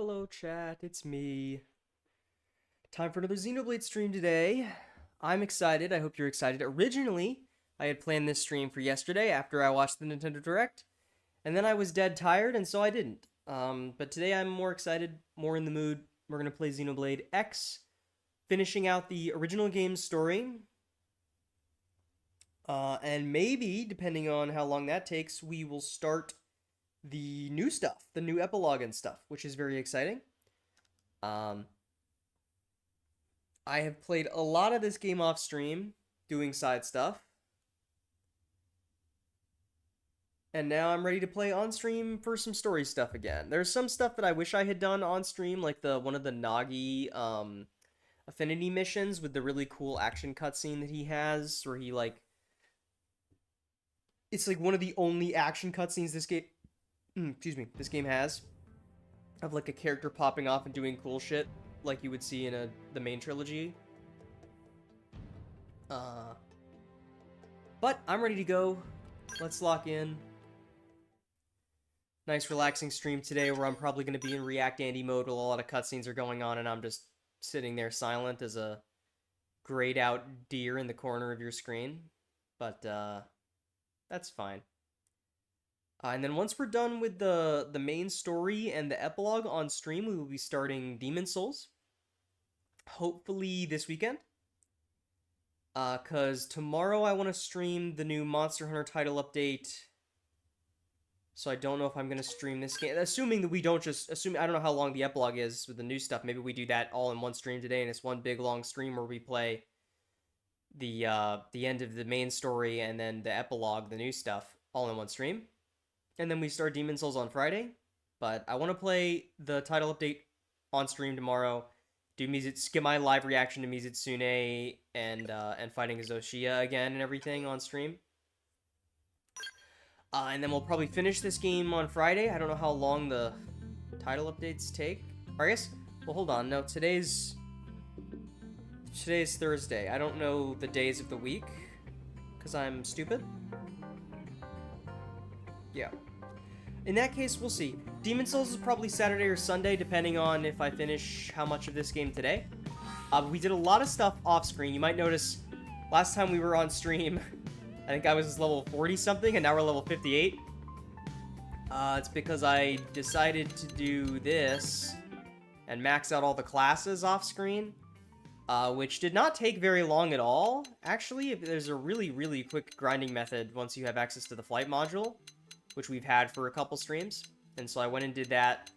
Hello, chat. It's me. Time for another Xenoblade stream today. I'm excited. I hope you're excited. Originally, I had planned this stream for yesterday after I watched the Nintendo Direct, and then I was dead tired, and so I didn't. But today I'm more excited, more in the mood. We're gonna play Xenoblade X, finishing out the original game's story. And maybe, depending on how long that takes, we will start the new stuff, the new epilogue and stuff, which is very exciting. Um, I have played a lot of this game off stream, doing side stuff. And now I'm ready to play on stream for some story stuff again. There's some stuff that I wish I had done on stream, like the one of the Nagi affinity missions with the really cool action cutscene that he has, where he like it's like one of the only action cutscenes this game this game has, of like a character popping off and doing cool shit like you would see in the main trilogy. But I'm ready to go. Let's lock in. Nice relaxing stream today where I'm probably going to be in React Andy mode while a lot of cutscenes are going on and I'm just sitting there silent as a grayed out deer in the corner of your screen. But that's fine. And then once we're done with the main story and the epilogue on stream, we will be starting Demon Souls. Hopefully this weekend. Because tomorrow I want to stream the new Monster Hunter title update. So I don't know if I'm going to stream this game. Assuming that we don't just... I don't know how long the epilogue is with the new stuff. Maybe we do that all in one stream today, and it's one big long stream where we play the end of the main story and then the epilogue, the new stuff, all in one stream. And then we start Demon Souls on Friday. But I want to play the title update on stream tomorrow. Get my live reaction to Mizitsune and fighting Zoshia again and everything on stream. And then we'll probably finish this game on Friday. I don't know how long the title updates take. Or I guess, well, hold on. No, today's Thursday. I don't know the days of the week because I'm stupid. Yeah. In that case, we'll see. Demon Souls is probably Saturday or Sunday, depending on if I finish how much of this game today. We did a lot of stuff off-screen. You might notice last time we were on stream, I think I was level 40-something, and now we're level 58. It's because I decided to do this and max out all the classes off-screen, which did not take very long at all. Actually, there's a really, really quick grinding method once you have access to the flight module, which we've had for a couple streams. And so I went and did that.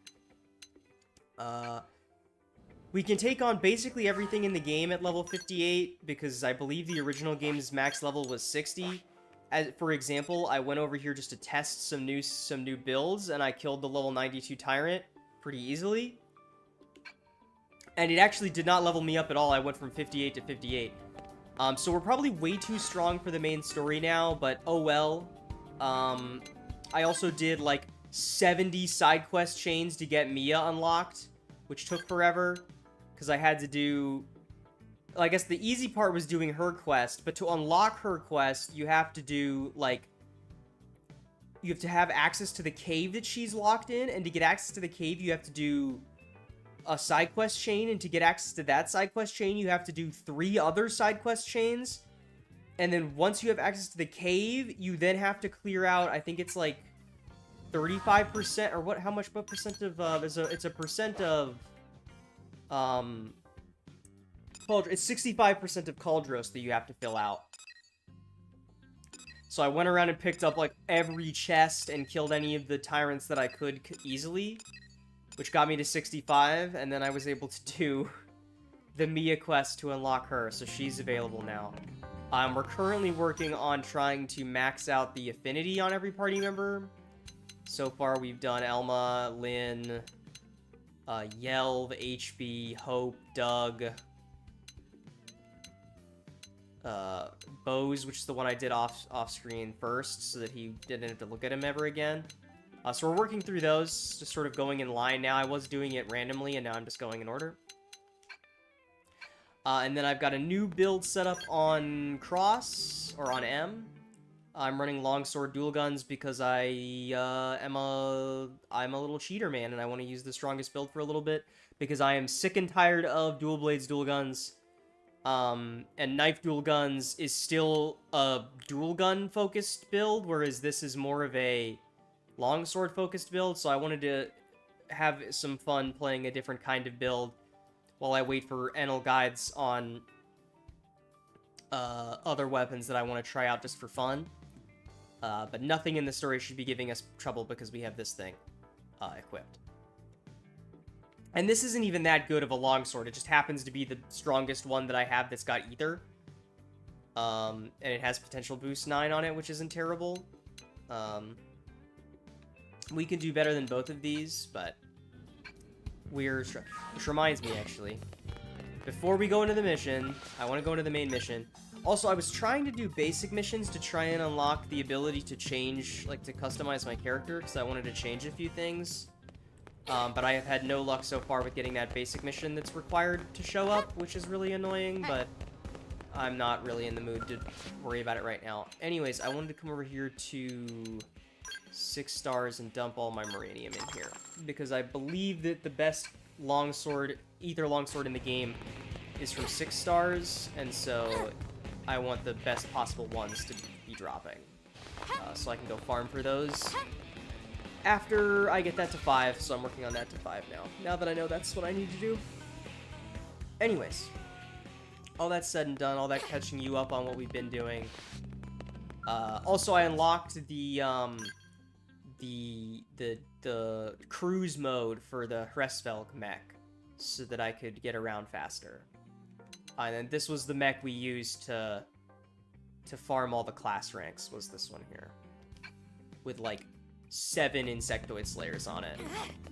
We can take on basically everything in the game at level 58, because I believe the original game's max level was 60. For example, I went over here just to test some new builds, and I killed the level 92 Tyrant pretty easily. And it actually did not level me up at all. I went from 58 to 58. So we're probably way too strong for the main story now, but oh well. I also did like 70 side quest chains to get Mia unlocked, which took forever because I had to do... I guess the easy part was doing her quest, but to unlock her quest, you have to do, like... You have to have access to the cave that she's locked in, and to get access to the cave, you have to do a side quest chain, and to get access to that side quest chain, you have to do 3 other side quest chains. And then once you have access to the cave, you then have to clear out, I think it's like 35%, or what percent of, it's a percent of, it's 65% of Cauldros that you have to fill out. So I went around and picked up, like, every chest and killed any of the tyrants that I could easily, which got me to 65, and then I was able to do the Mia quest to unlock her, so she's available now. We're currently working on trying to max out the affinity on every party member. So far, we've done Elma, Lynn, Yelv, HB, Hope, Doug, Bose, which is the one I did off-screen first, so that he didn't have to look at him ever again. So we're working through those, just sort of going in line now. I was doing it randomly, and now I'm just going in order. And then I've got a new build set up on Cross, or on M. I'm running longsword dual guns because I'm a little cheater man, and I want to use the strongest build for a little bit because I am sick and tired of dual blades dual guns. And knife dual guns is still a dual gun focused build, whereas this is more of a longsword focused build. So I wanted to have some fun playing a different kind of build while I wait for Enel guides on other weapons that I want to try out just for fun. But nothing in the story should be giving us trouble because we have this thing equipped. And this isn't even that good of a longsword. It just happens to be the strongest one that I have that's got ether. And it has potential boost 9 on it, which isn't terrible. We can do better than both of these, but which reminds me, actually. Before we go into the mission, I want to go into the main mission. Also, I was trying to do basic missions to try and unlock the ability to change, like, to customize my character, because I wanted to change a few things. But I have had no luck so far with getting that basic mission that's required to show up, which is really annoying, but I'm not really in the mood to worry about it right now. Anyways, I wanted to come over here to 6 stars and dump all my Maranium in here, because I believe that the best longsword, ether longsword in the game is from 6 stars, and so I want the best possible ones to be dropping. So I can go farm for those after I get that to 5, so I'm working on that to 5 now that I know that's what I need to do. Anyways, all that said and done, all that catching you up on what we've been doing. Also, I unlocked the cruise mode for the Hresvelg mech, so that I could get around faster. And then this was the mech we used to farm all the class ranks, was this one here. With, like, 7 insectoid slayers on it.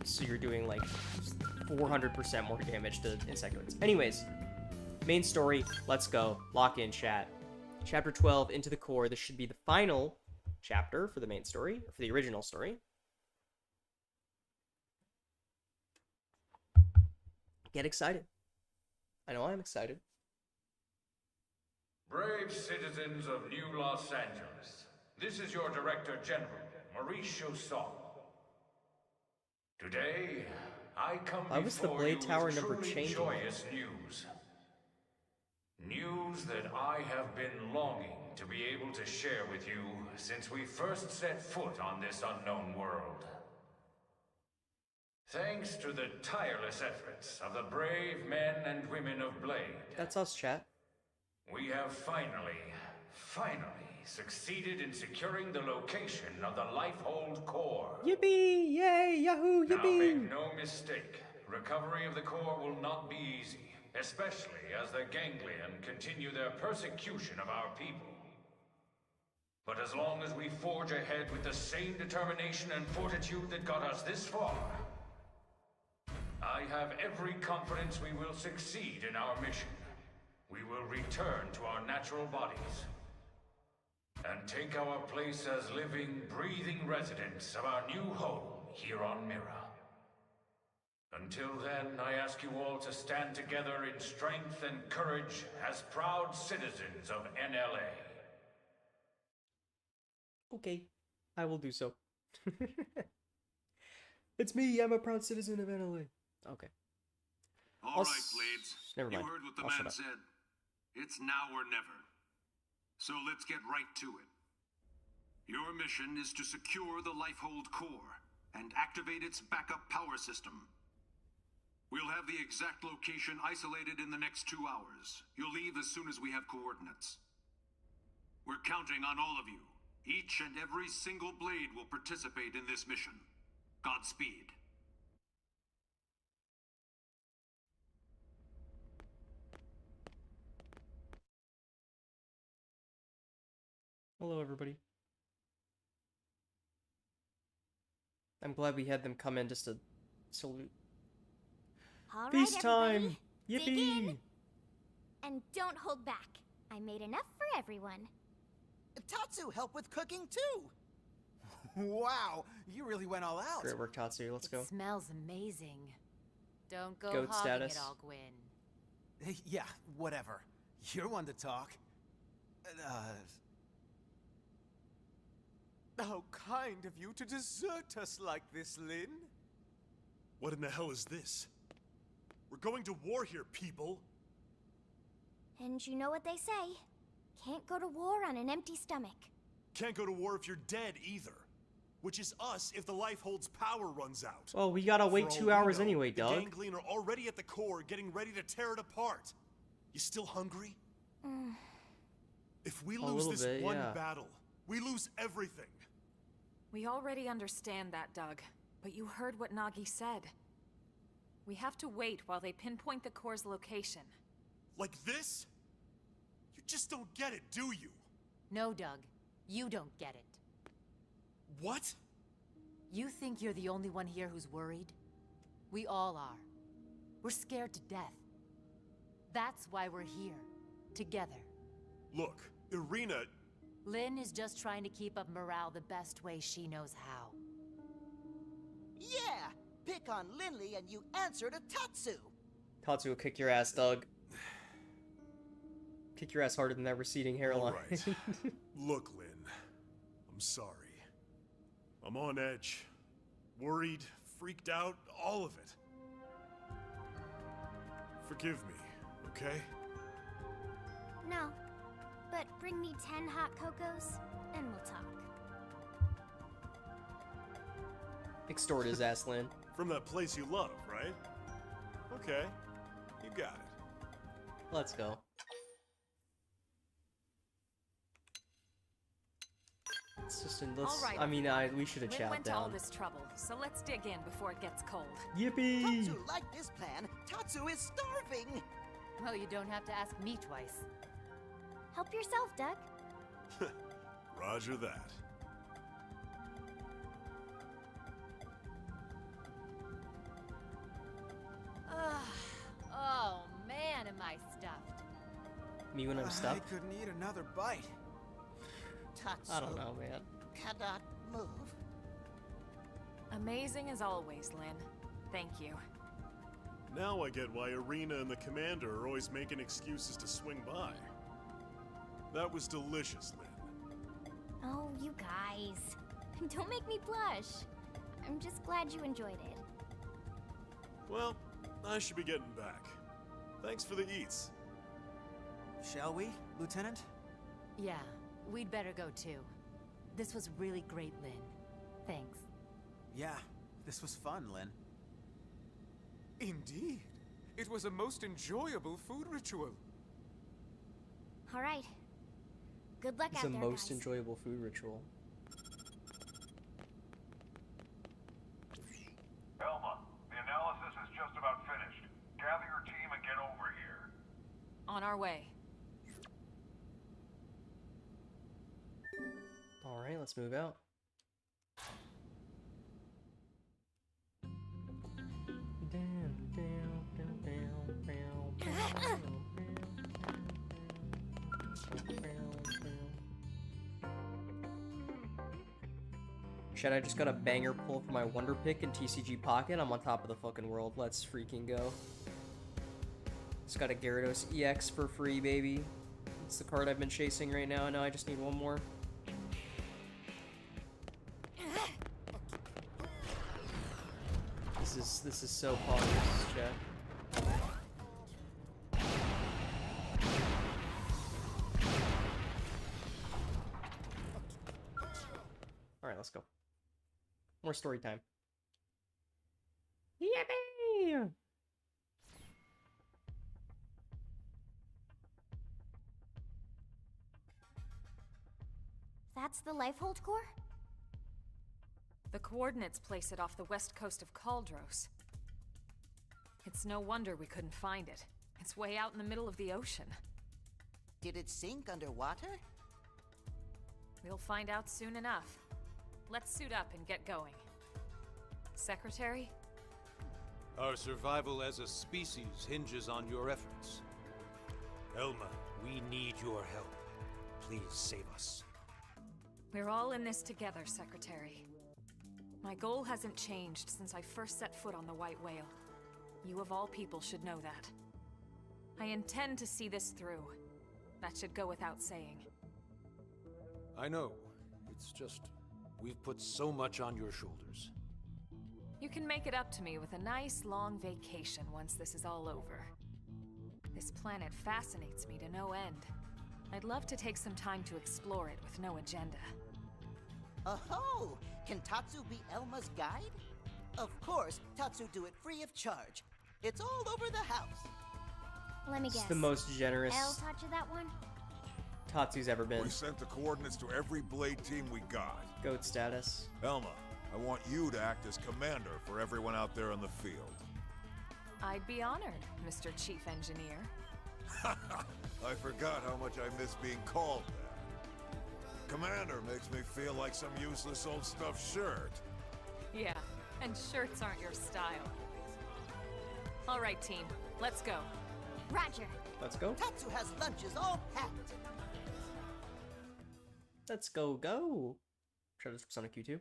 So you're doing, like, 400% more damage to insectoids. Anyways, main story, let's go. Lock in, chat. Chapter 12, Into the Core. This should be the final chapter for the main story, for the original story. Get excited. I know I'm excited. Brave citizens of New Los Angeles, this is your Director General, Maurice Chausson. Today, I come before you with truly joyous news. News that I have been longing to be able to share with you since we first set foot on this unknown world. Thanks to the tireless efforts of the brave men and women of Blade. That's us, chat. We have finally succeeded in securing the location of the Lifehold Core. Yippee! Yay! Yahoo! Yippee! Now make no mistake, recovery of the core will not be easy, especially as the Ganglion continue their persecution of our people. But as long as we forge ahead with the same determination and fortitude that got us this far, I have every confidence we will succeed in our mission. We will return to our natural bodies and take our place as living, breathing residents of our new home here on Mira. Until then, I ask you all to stand together in strength and courage as proud citizens of NLA. Okay, I will do so. It's me, I'm a proud citizen of NLA. Okay. All right, Blades. Never mind. You heard what the I'll man said. It's now or never. So let's get right to it. Your mission is to secure the Lifehold Core and activate its backup power system. We'll have the exact location isolated in the next 2 hours. You'll leave as soon as we have coordinates. We're counting on all of you. Each and every single Blade will participate in this mission. Godspeed. Hello, everybody. I'm glad we had them come in just to salute. All Feast right, time! dig in. Yippee! And don't hold back. I made enough for everyone. Tatsu helped with cooking too. Wow, you really went all out. Great work, Tatsu. Let's go. It smells amazing. Don't go Goat hogging status. it all, Gwyn. Yeah, whatever. You're one to talk. How kind of you to desert us like this, Lynn. What in the hell is this? We're going to war here, people! And you know what they say. Can't go to war on an empty stomach. Can't go to war if you're dead, either. Which is us if the Lifehold's power runs out. Well, we gotta wait For all 2 we hours know, anyway, the Doug. Gangleen are already at the core, getting ready to tear it apart. You still hungry? If we A lose little this bit, one yeah. battle, we lose everything. We already understand that, Doug. But you heard what Nagi said. We have to wait while they pinpoint the core's location. Like this? You just don't get it, do you? No, Doug. You don't get it. What? You think you're the only one here who's worried? We all are. We're scared to death. That's why we're here. Together. Look, Irina... Lynn is just trying to keep up morale the best way she knows how. Yeah! Pick on Linley and you answer to Tatsu! Tatsu will kick your ass, Doug. Kick your ass harder than that receding hairline. Alright. Look, Lynn. I'm sorry. I'm on edge. Worried, freaked out, all of it. Forgive me, okay? No. But bring me 10 hot cocos, and we'll talk. Extort his ass, Lynn. From that place you love, right? Okay. You got it. Let's go. It's just in this. All right, I mean, we should have Lynn chatted went to all down. this trouble, so let's dig in before it gets cold. Yippee! Tatsu liked this plan. Tatsu is starving! Well, you don't have to ask me twice. Help yourself, Doug. Roger that. Oh man, am I stuffed. Me when I'm I stuck? couldn't eat another bite. Tatsu I don't know, man. cannot move. Amazing as always, Lynn. Thank you. Now I get why Irina and the Commander are always making excuses to swing by. That was delicious, Lynn. Oh, you guys. Don't make me blush. I'm just glad you enjoyed it. Well, I should be getting back. Thanks for the eats. Shall we, Lieutenant? Yeah, we'd better go too. This was really great, Lynn. Thanks. Yeah, this was fun, Lynn. Indeed. It was a most enjoyable food ritual. All right. Good luck It's out the there, most guys. enjoyable food ritual. Elma, the analysis is just about finished. Gather your team and get over here. On our way. Alright, let's move out. Shit, I just got a banger pull for my Wonder Pick in TCG Pocket. I'm on top of the fucking world. Let's freaking go. Just got a Gyarados EX for free, baby. It's the card I've been chasing right now. Now I just need one more. This is so poggers, chat. Alright, let's go. More story time. Yippee! That's the Lifehold core? The coordinates place it off the west coast of Caldros. It's no wonder we couldn't find it. It's way out in the middle of the ocean. Did it sink underwater? We'll find out soon enough. Let's suit up and get going. Secretary? Our survival as a species hinges on your efforts. Elma, we need your help. Please save us. We're all in this together, Secretary. My goal hasn't changed since I first set foot on the White Whale. You of all people should know that. I intend to see this through. That should go without saying. I know. It's just We've put so much on your shoulders. You can make it up to me with a nice long vacation once this is all over. This planet fascinates me to no end. I'd love to take some time to explore it with no agenda. Oh, can Tatsu be Elma's guide? Of course, Tatsu do it free of charge. It's all over the house. Let me It's guess. the most generous El taught you that one? Tatsu's ever been. We sent the coordinates to every Blade team we got. Goat status. Elma, I want you to act as commander for everyone out there in the field. I'd be honored, Mr. Chief Engineer. I forgot how much I miss being called that. Commander makes me feel like some useless old stuffed shirt. Yeah, and shirts aren't your style. All right, team, let's go. Roger. Let's go. Tatsu has lunches all packed. Let's go. Try this for Sonic Q2.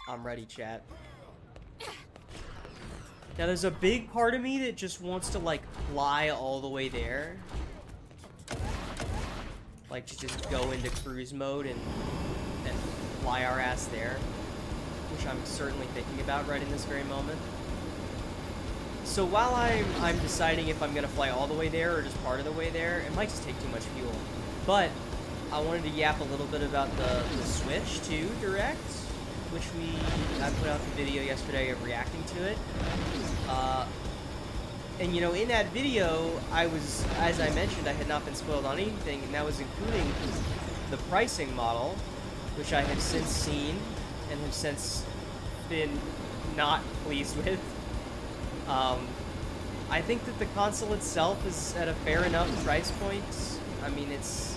I'm ready, chat. Now there's a big part of me that just wants to like fly all the way there. Like to just go into cruise mode and fly our ass there. Which I'm certainly thinking about right in this very moment. So while I'm deciding if I'm gonna fly all the way there or just part of the way there, it might just take too much fuel. But I wanted to yap a little bit about the Switch 2 Direct, which I put out the video yesterday of reacting to it. And you know, in that video, I was, as I mentioned, I had not been spoiled on anything, and that was including the pricing model, which I have since seen and have since been not pleased with. I think that the console itself is at a fair enough price point. I mean, it's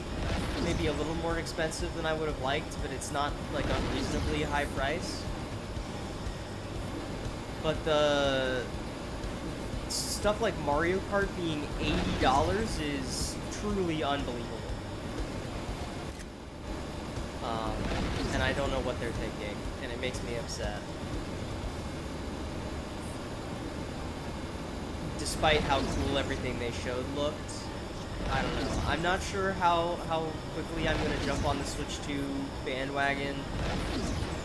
maybe a little more expensive than I would have liked, but it's not like unreasonably high price. But the stuff like Mario Kart being $80 is truly unbelievable. And I don't know what they're thinking, and it makes me upset. Despite how cool everything they showed looked, I don't know. I'm not sure how quickly I'm going to jump on the Switch 2 bandwagon.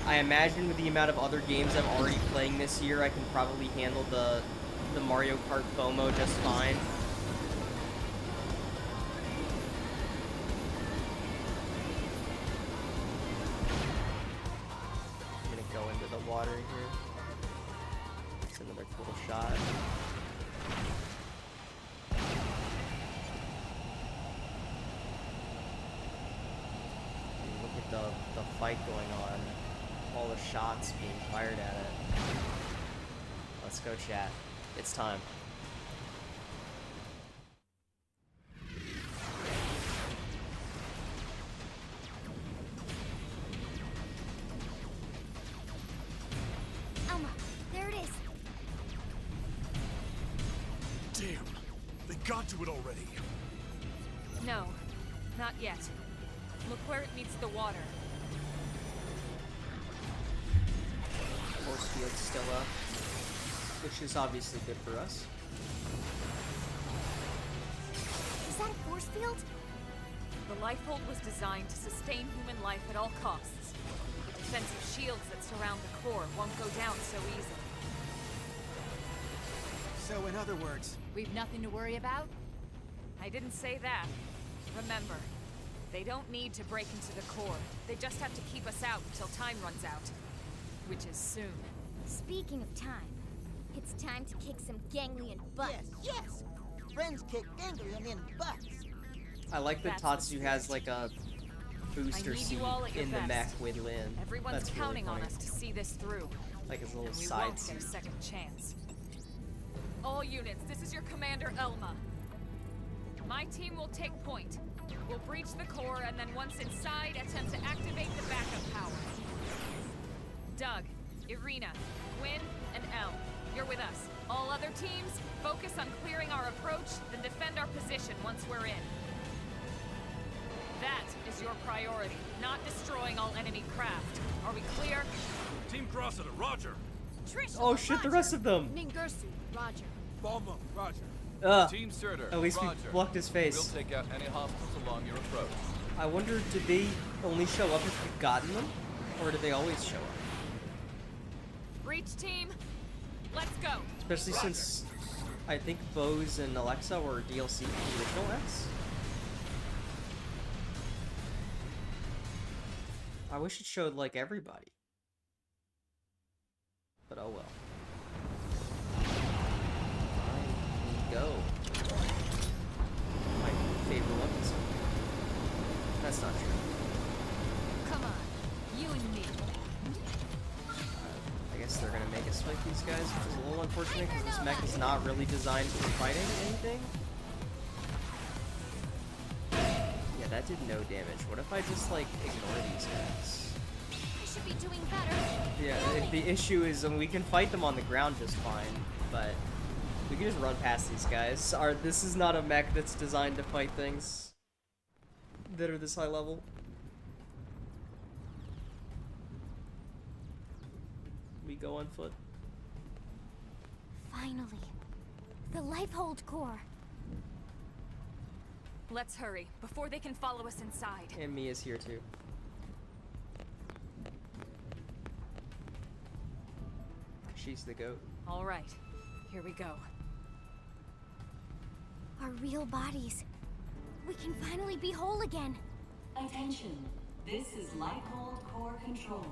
I imagine with the amount of other games I'm already playing this year, I can probably handle the Mario Kart FOMO just fine. I'm going to go into the water here. It's another cool shot. The fight going on, all the shots being fired at it. Let's go, chat. It's time. Elma, there it is. Damn, they got to it already. No, not yet. Look where it meets the water. Force field's still up, which is obviously good for us. Is that a force field? The lifehold was designed to sustain human life at all costs. The defensive shields that surround the core won't go down so easily. So in other words, We've nothing to worry about? I didn't say that. Remember, they don't need to break into the core. They just have to keep us out until time runs out. Which is soon. Speaking of time, it's time to kick some ganglion butt. yes! Friends kick ganglion in butts. I like that That's Tatsu the has spirit. like a booster I need seat you all at your in the best. mech with Lynn. Everyone's That's really counting on funny. us to see this through. Like his little And we side won't get a seat. second chance. All units, this is your commander, Elma. My team will take point. We'll breach the core, and then once inside, attempt to activate the backup power. Doug, Irina, Gwyn, and Elle, you're with us. All other teams, focus on clearing our approach, then defend our position once we're in. That is your priority, not destroying all enemy craft. Are we clear? Team Crossita, roger. Trish! Oh shit, the rest of them! Ningursu, roger. Bomba, roger. Ugh. Team Surtur, At least we roger. blocked his face. We'll take out any hostiles along your approach. I wonder, did they only show up if you've gotten them? Or do they always show up? Breach team, let's go. Especially since I think Bose and Alexa were DLC for the original X. I wish it showed, like, everybody. But oh well. Here we go. My favorite weapons. That's not true. Come on, you and me. I guess they're gonna make us fight these guys, which is a little unfortunate because this mech is not really designed for fighting anything. Yeah, that did no damage. What if I just, like, ignore these guys? I should be doing better. Yeah, the issue is we can fight them on the ground just fine, but we can just run past these guys. This is not a mech that's designed to fight things that are this high level. We go on foot. Finally. The Lifehold core. Let's hurry, before they can follow us inside. And Mia's here too. She's the goat. All right, here we go. Our real bodies. We can finally be whole again. Attention, this is Lifehold Core Control.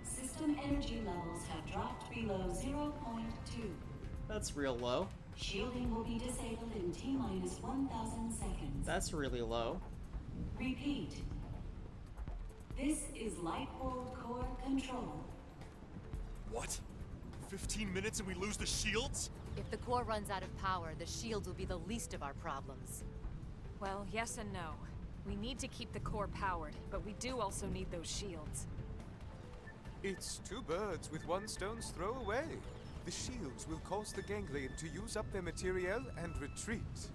System energy levels have dropped below 0.2. That's real low. Shielding will be disabled in T-minus 1,000 seconds. That's really low. Repeat. This is Lifehold Core Control. What? 15 minutes and we lose the shields? If the core runs out of power, the shields will be the least of our problems. Well, yes and no. We need to keep the core powered, but we do also need those shields. It's two birds with one stone's throw away. The shields will cause the ganglion to use up their materiel and retreat.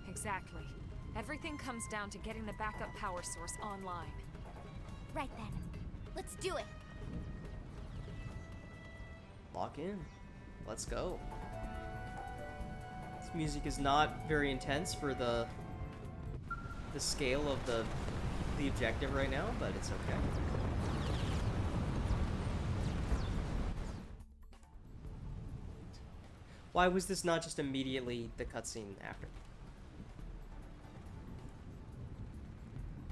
Exactly. Everything comes down to getting the backup power source online. Right then. Let's do it. Lock in. Let's go. This music is not very intense for the scale of the objective right now, but it's okay. Why was this not just immediately the cutscene after?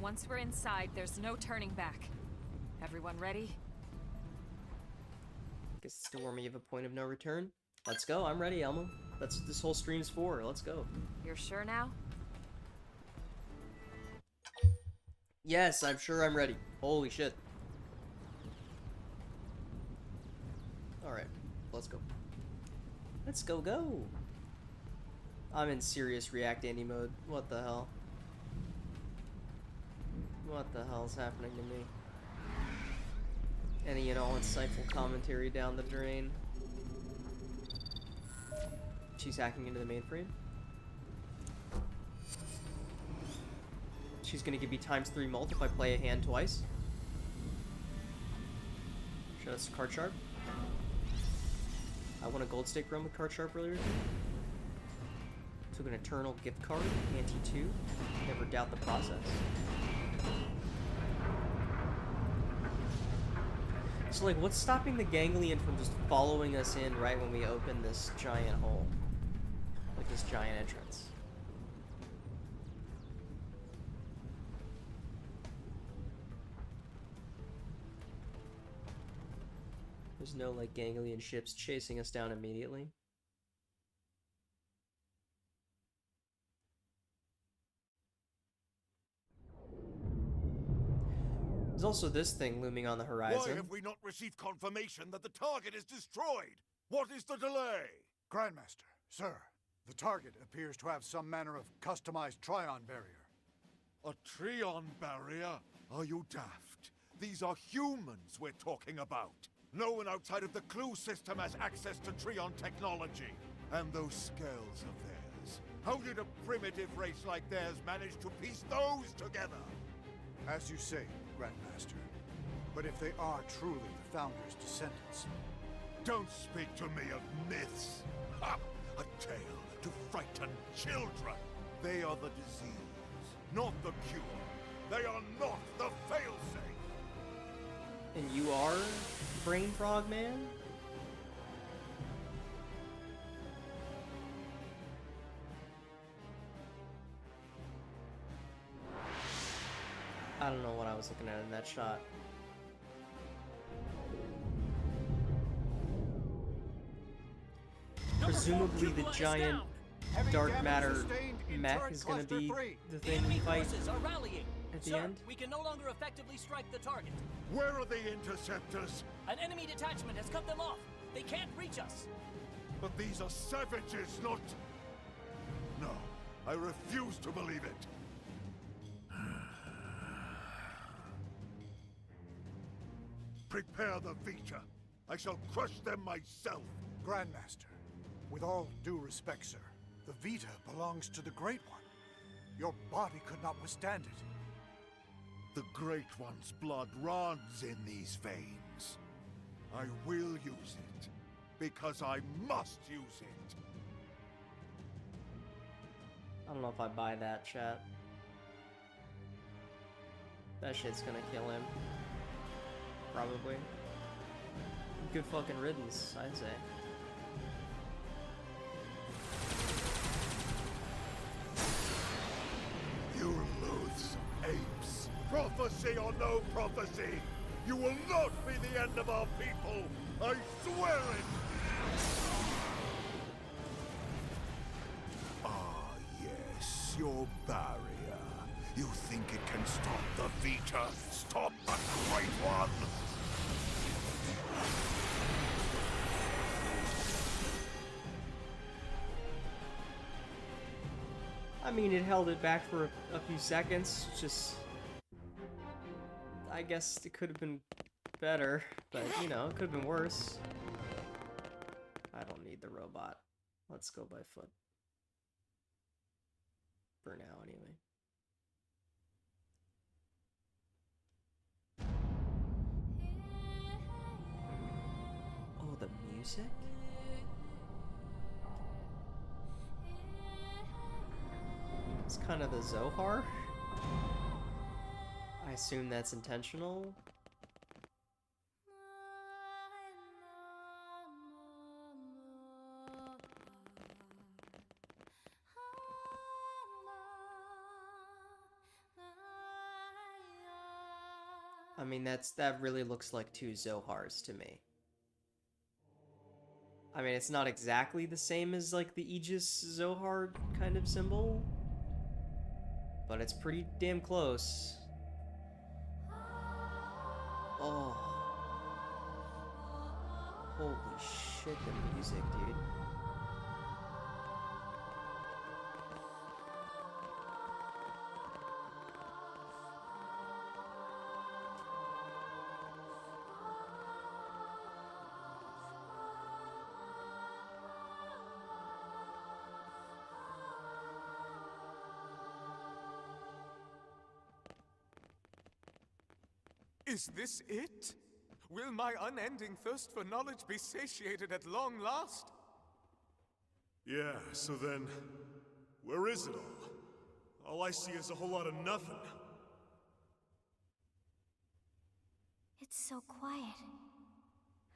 Once we're inside, there's no turning back. Everyone ready? Guess it's to warn me of a point of no return. Let's go. I'm ready, Elmo. That's what this whole stream's for. Let's go. You're sure now? Yes, I'm sure I'm ready. Holy shit. Alright, let's go. Let's go. I'm in serious React Andy mode. What the hell? What the hell's happening to me? Any and all insightful commentary down the drain. She's hacking into the mainframe. She's gonna give me ×3 mult if I play a hand twice. Show us card sharp. I won a gold stake run with card sharp earlier. Took an eternal gift card, ante 2. Never doubt the process. So like, what's stopping the ganglion from just following us in right when we open this giant hole? Like this giant entrance. There's no, like, ganglion ships chasing us down immediately. There's also this thing looming on the horizon. Why have we not received confirmation that the target is destroyed? What is the delay? Grandmaster, sir, the target appears to have some manner of customized Trion barrier. A Trion barrier? Are you daft? These are humans we're talking about. No one outside of the Clue system has access to Trion technology. And those scales of theirs. How did a primitive race like theirs manage to piece those together? As you say, Grandmaster. But if they are truly the Founder's descendants... Don't speak to me of myths. Ha! A tale to frighten children. They are the disease. not the cure. They are not the failsafe. And you are Brain Frog Man? I don't know what I was looking at in that shot. Presumably the giant dark matter mech is gonna be the thing we fight at the end. We can no longer effectively strike the target. Where are the interceptors? An enemy detachment has cut them off. They can't reach us. But these are savages, not... No, I refuse to believe it. Prepare the Vita. I shall crush them myself. Grandmaster, with all due respect, sir, the Vita belongs to the Great One. Your body could not withstand it. The Great One's blood runs in these veins. I will use it, because I must use it. I don't know if I buy that, chat. That shit's gonna kill him. Probably. Good fucking riddance, I'd say. You loathsome apes! Prophecy or no prophecy, you will not be the end of our people! I swear it! Ah, yes, your barrier. You think it can stop the Vita? Stop the Great One! I mean, it held it back for a few seconds, just... I guess it could have been better, but, you know, it could have been worse. I don't need the robot. Let's go by foot. For now, anyway. Oh, the music? It's kind of the Zohar. I assume that's intentional. I mean, that really looks like two Zohars to me. I mean, it's not exactly the same as, like, the Aegis Zohar kind of symbol, but it's pretty damn close. Oh. Holy shit, the music, dude. Is this it? Will my unending thirst for knowledge be satiated at long last? Yeah, so then, where is it all? All I see is a whole lot of nothing. It's so quiet.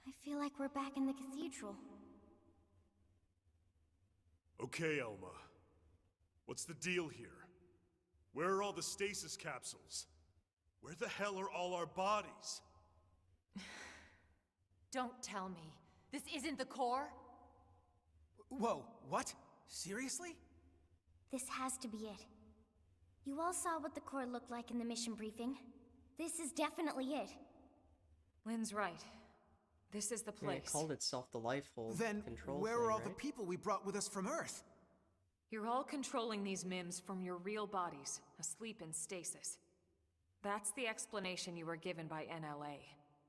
I feel like we're back in the cathedral. Okay, Elma. What's the deal here? Where are all the stasis capsules? Where the hell are all our bodies? Don't tell me. This isn't the core? Whoa, what? Seriously? This has to be it. You all saw what the core looked like in the mission briefing. This is definitely it. Lynn's right. This is the I mean, place. it called itself the Lifehold Then control where thing, are all right? the people we brought with us from Earth? You're all controlling these MIMs from your real bodies, asleep in stasis. That's the explanation you were given by NLA,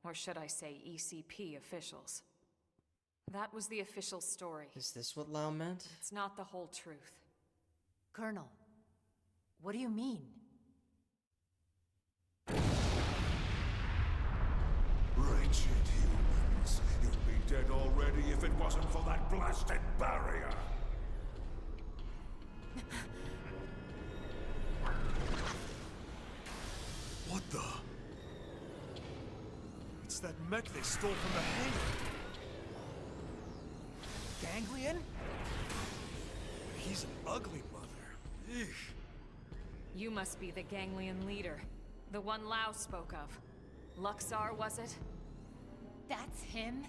or should I say ECP officials. That was the official story. Is this what Lau meant? It's not the whole truth. Colonel, what do you mean? Wretched humans, you'd be dead already if it wasn't for that blasted barrier. It's that mech they stole from the hangar. Ganglion? He's an ugly mother. Ugh. You must be the Ganglion leader. The one Lao spoke of. Luxar, was it? That's him?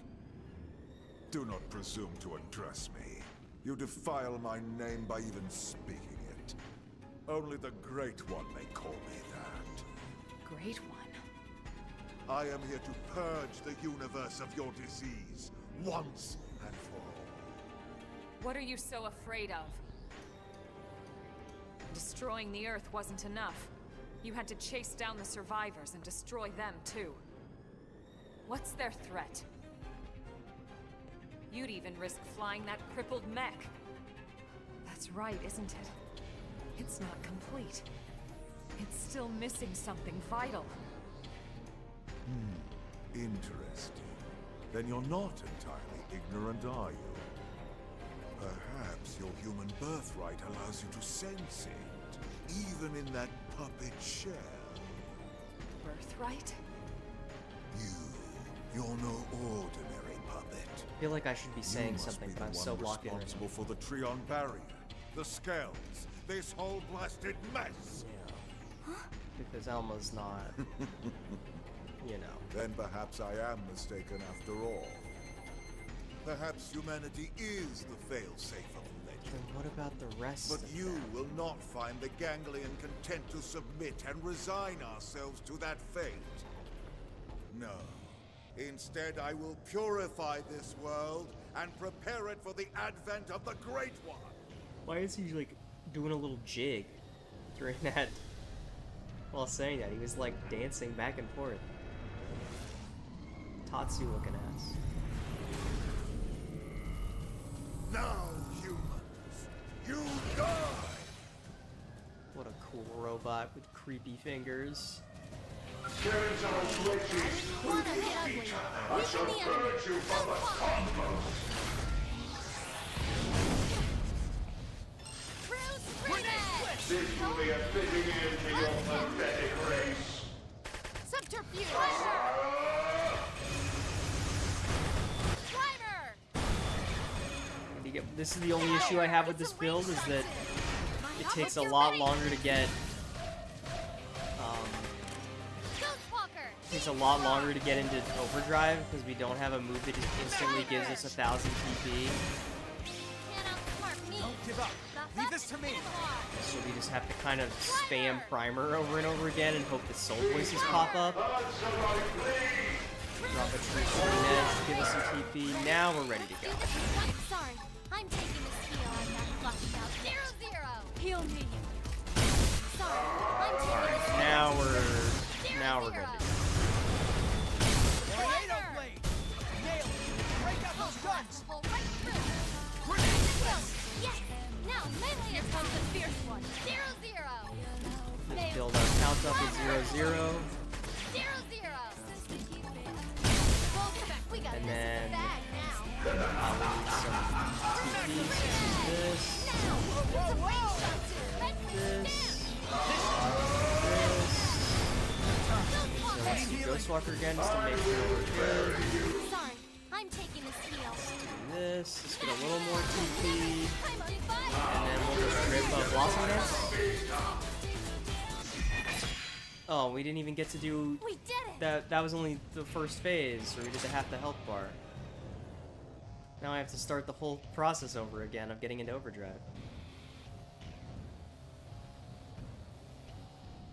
Do not presume to address me. You defile my name by even speaking it. Only the Great One may call me that. Great One? I am here to purge the universe of your disease, once and for all. What are you so afraid of? Destroying the Earth wasn't enough. You had to chase down the survivors and destroy them, too. What's their threat? You'd even risk flying that crippled mech. That's right, isn't it? It's not complete. It's still missing something vital. Interesting. Then you're not entirely ignorant, are you? Perhaps your human birthright allows you to sense it, even in that puppet shell. Birthright? You're no ordinary puppet. I feel like I should be saying something, but I'm so locked in. Responsible for the Trion barrier, the scales, this whole blasted mess. Because Elma's not, you know. Then perhaps I am mistaken after all. Perhaps humanity is the failsafe of legend. Then what about the rest But of you them? will not find the Ganglion content to submit and resign ourselves to that fate. No. Instead, I will purify this world and prepare it for the advent of the Great One. Why is he, like, doing a little jig during that? While saying that, he was, like, dancing back and forth. Tatsu looking ass. Now, humans, you die! What a cool robot with creepy fingers. There is our switches. I shall purge you from the cosmos. This will be a fitting end to your pathetic race. Subterfuge! This is the only issue I have with this build, is that it takes a lot longer to get into overdrive because we don't have a move that instantly gives us 1000 TP. Don't give up. Leave this to me. So we just have to kind of spam primer over and over again and hope that soul voices pop up. Drop a tree edge to give us some TP. Now we're ready to go. Sorry, I'm taking this heal I'm not lucky about. 0-0. Heal me. Sorry, I'm taking this heal. Now we're ready to go. Tornado blade. Nail it. Break out those guns. Right through. Yes. Now melee here comes the fierce one. 0-0. Let's build our count up with 0-0. 0-0. And then I'll need some TP. This. So let's do Ghostwalker again just to make sure we're good. Sorry, I'm taking this heal. Do this. Let's get a little more TP. And then we'll just rip up Blossom Dance. Oh, we didn't even get to do... We did it! That was only the first phase, or we did the half the health bar. Now I have to start the whole process over again of getting into overdrive.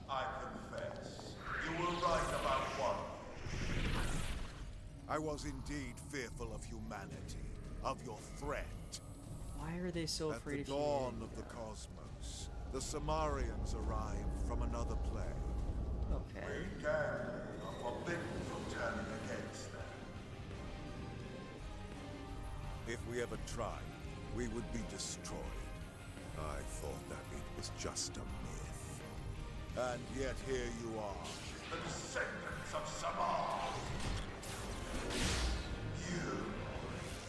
I confess, you were right about one. I was indeed fearful of humanity, of your threat. Why are they so afraid of of humanity? At the dawn of the cosmos, the Samarians arrived from another plane. Okay. We are forbidden from turning against them. If we ever tried, we would be destroyed. I thought that it was just a myth. And yet here you are, the descendants of Samar.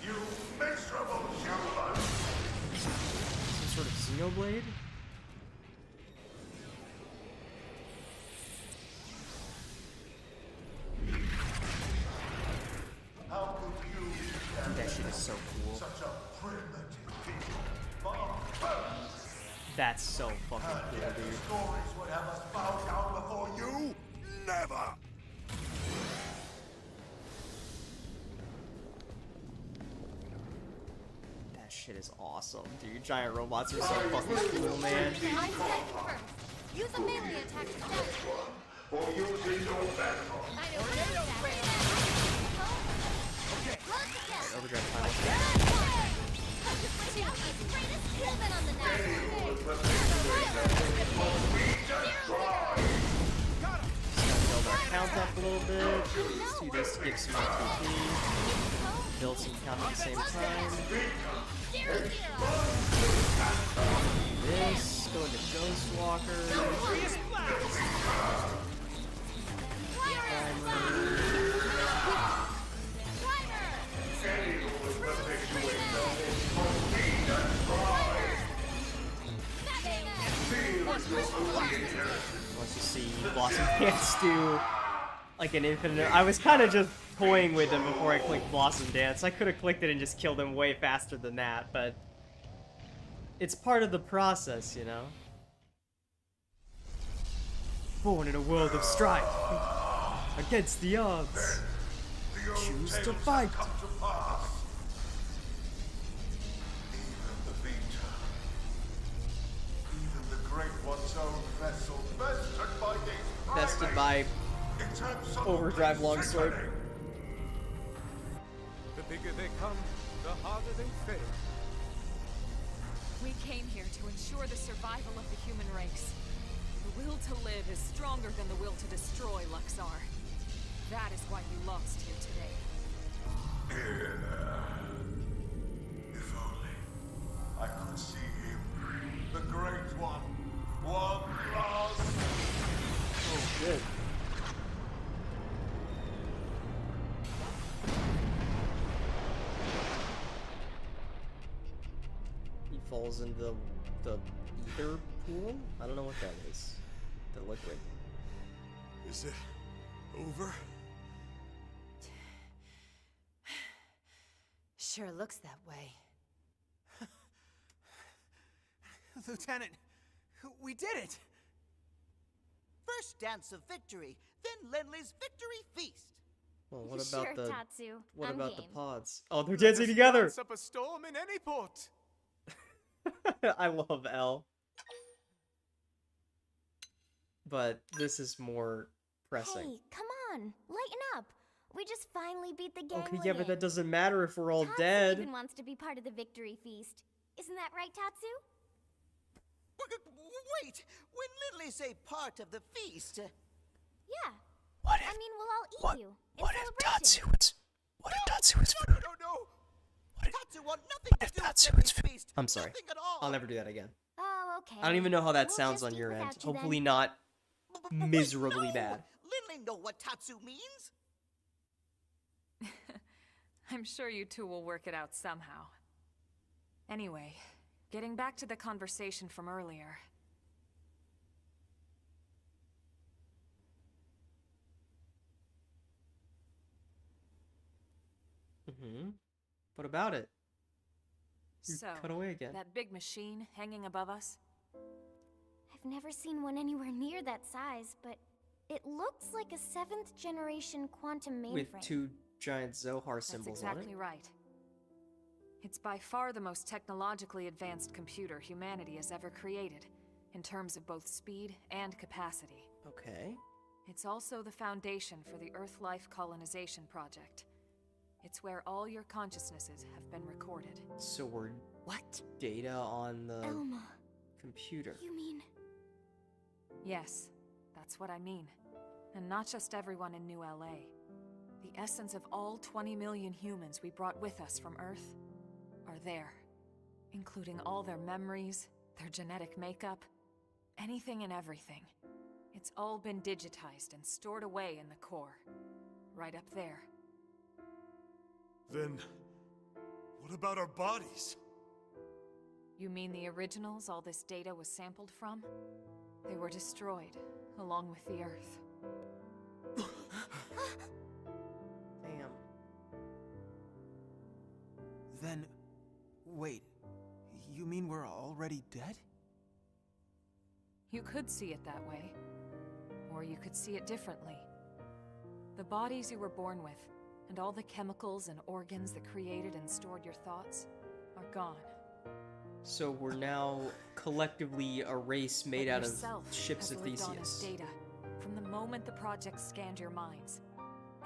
You miserable human! Some sort of Xenoblade? That's so fucking cool, dude. Stories would have us bow down before you? Never! That shit is awesome, dude. Giant robots are so fucking cool, man. I'm set first. Use a melee attack to stop. For using your battle. Overdrive final. Build our count up a little bit. Let's do this to give some more TP. Build some count at the same time. This, go into Ghostwalker. Let's just see Blossom Dance do like an infinite. I was kind of just toying with him before I clicked Blossom Dance. I could have clicked it and just killed him way faster than that, but it's part of the process, you know? Born in a world of strife, against the odds, choose to fight. Bested by Overdrive Longsword. The bigger they come, the harder they fail. We came here to ensure the survival of the human race. The will to live is stronger than the will to destroy, Luxar. That is why you lost here today. If only I could see him, the Great One, one last. Oh, good. He falls into the ether pool? I don't know what that is. The liquid. Is it over? Sure looks that way. Lieutenant, we did it! First dance of victory, then Lenley's victory feast. Well, what Sure, about the Tatsu. what I'm about game. the pods? Oh, they're dancing together. Dance up a storm in any port. I love L. But this is more pressing. Hey, come on, lighten up. We just finally beat the gang. Okay, yeah, but that doesn't matter if we're all Tatsu dead. even wants to be part of the victory feast. Isn't that right, Tatsu? Wait, when Lindley say part of the feast. Yeah. What if? I mean, we'll all eat you. What if Tatsu is? What if Tatsu is food? No. Tatsu want nothing What to if do Tatsu with is Lindley's food? feast. I'm sorry. Nothing at all. I'll never do that again. Oh, okay. I don't even know how that We'll sounds just on eat your end. without you Hopefully then. not Wait, miserably no! bad. Lindley know what Tatsu means. I'm sure you two will work it out somehow. Anyway, getting back to the conversation from earlier. Mm-hmm. What about it? You So, cut away again. that big machine hanging above us? I've never seen one anywhere near that size, but it looks like a 7th generation quantum mainframe. With two giant Zohar That's symbols exactly on it. right. It's by far the most technologically advanced computer humanity has ever created, in terms of both speed and capacity. Okay. It's also the foundation for the Earth Life Colonization Project. It's where all your consciousnesses have been recorded. So we're data on the Elma, computer. you mean... Yes, that's what I mean. And not just everyone in New LA. The essence of all 20 million humans we brought with us from Earth are there. Including all their memories, their genetic makeup, anything and everything. It's all been digitized and stored away in the core. Right up there. Then, what about our bodies? You mean the originals all this data was sampled from? They were destroyed, along with the Earth. Damn. Then, wait, you mean we're already dead? You could see it that way. Or you could see it differently. The bodies you were born with, and all the chemicals and organs that created and stored your thoughts, are gone. So we're now collectively a race made But out of yourself ships has of lived on as Theseus. data, from the moment the project scanned your minds.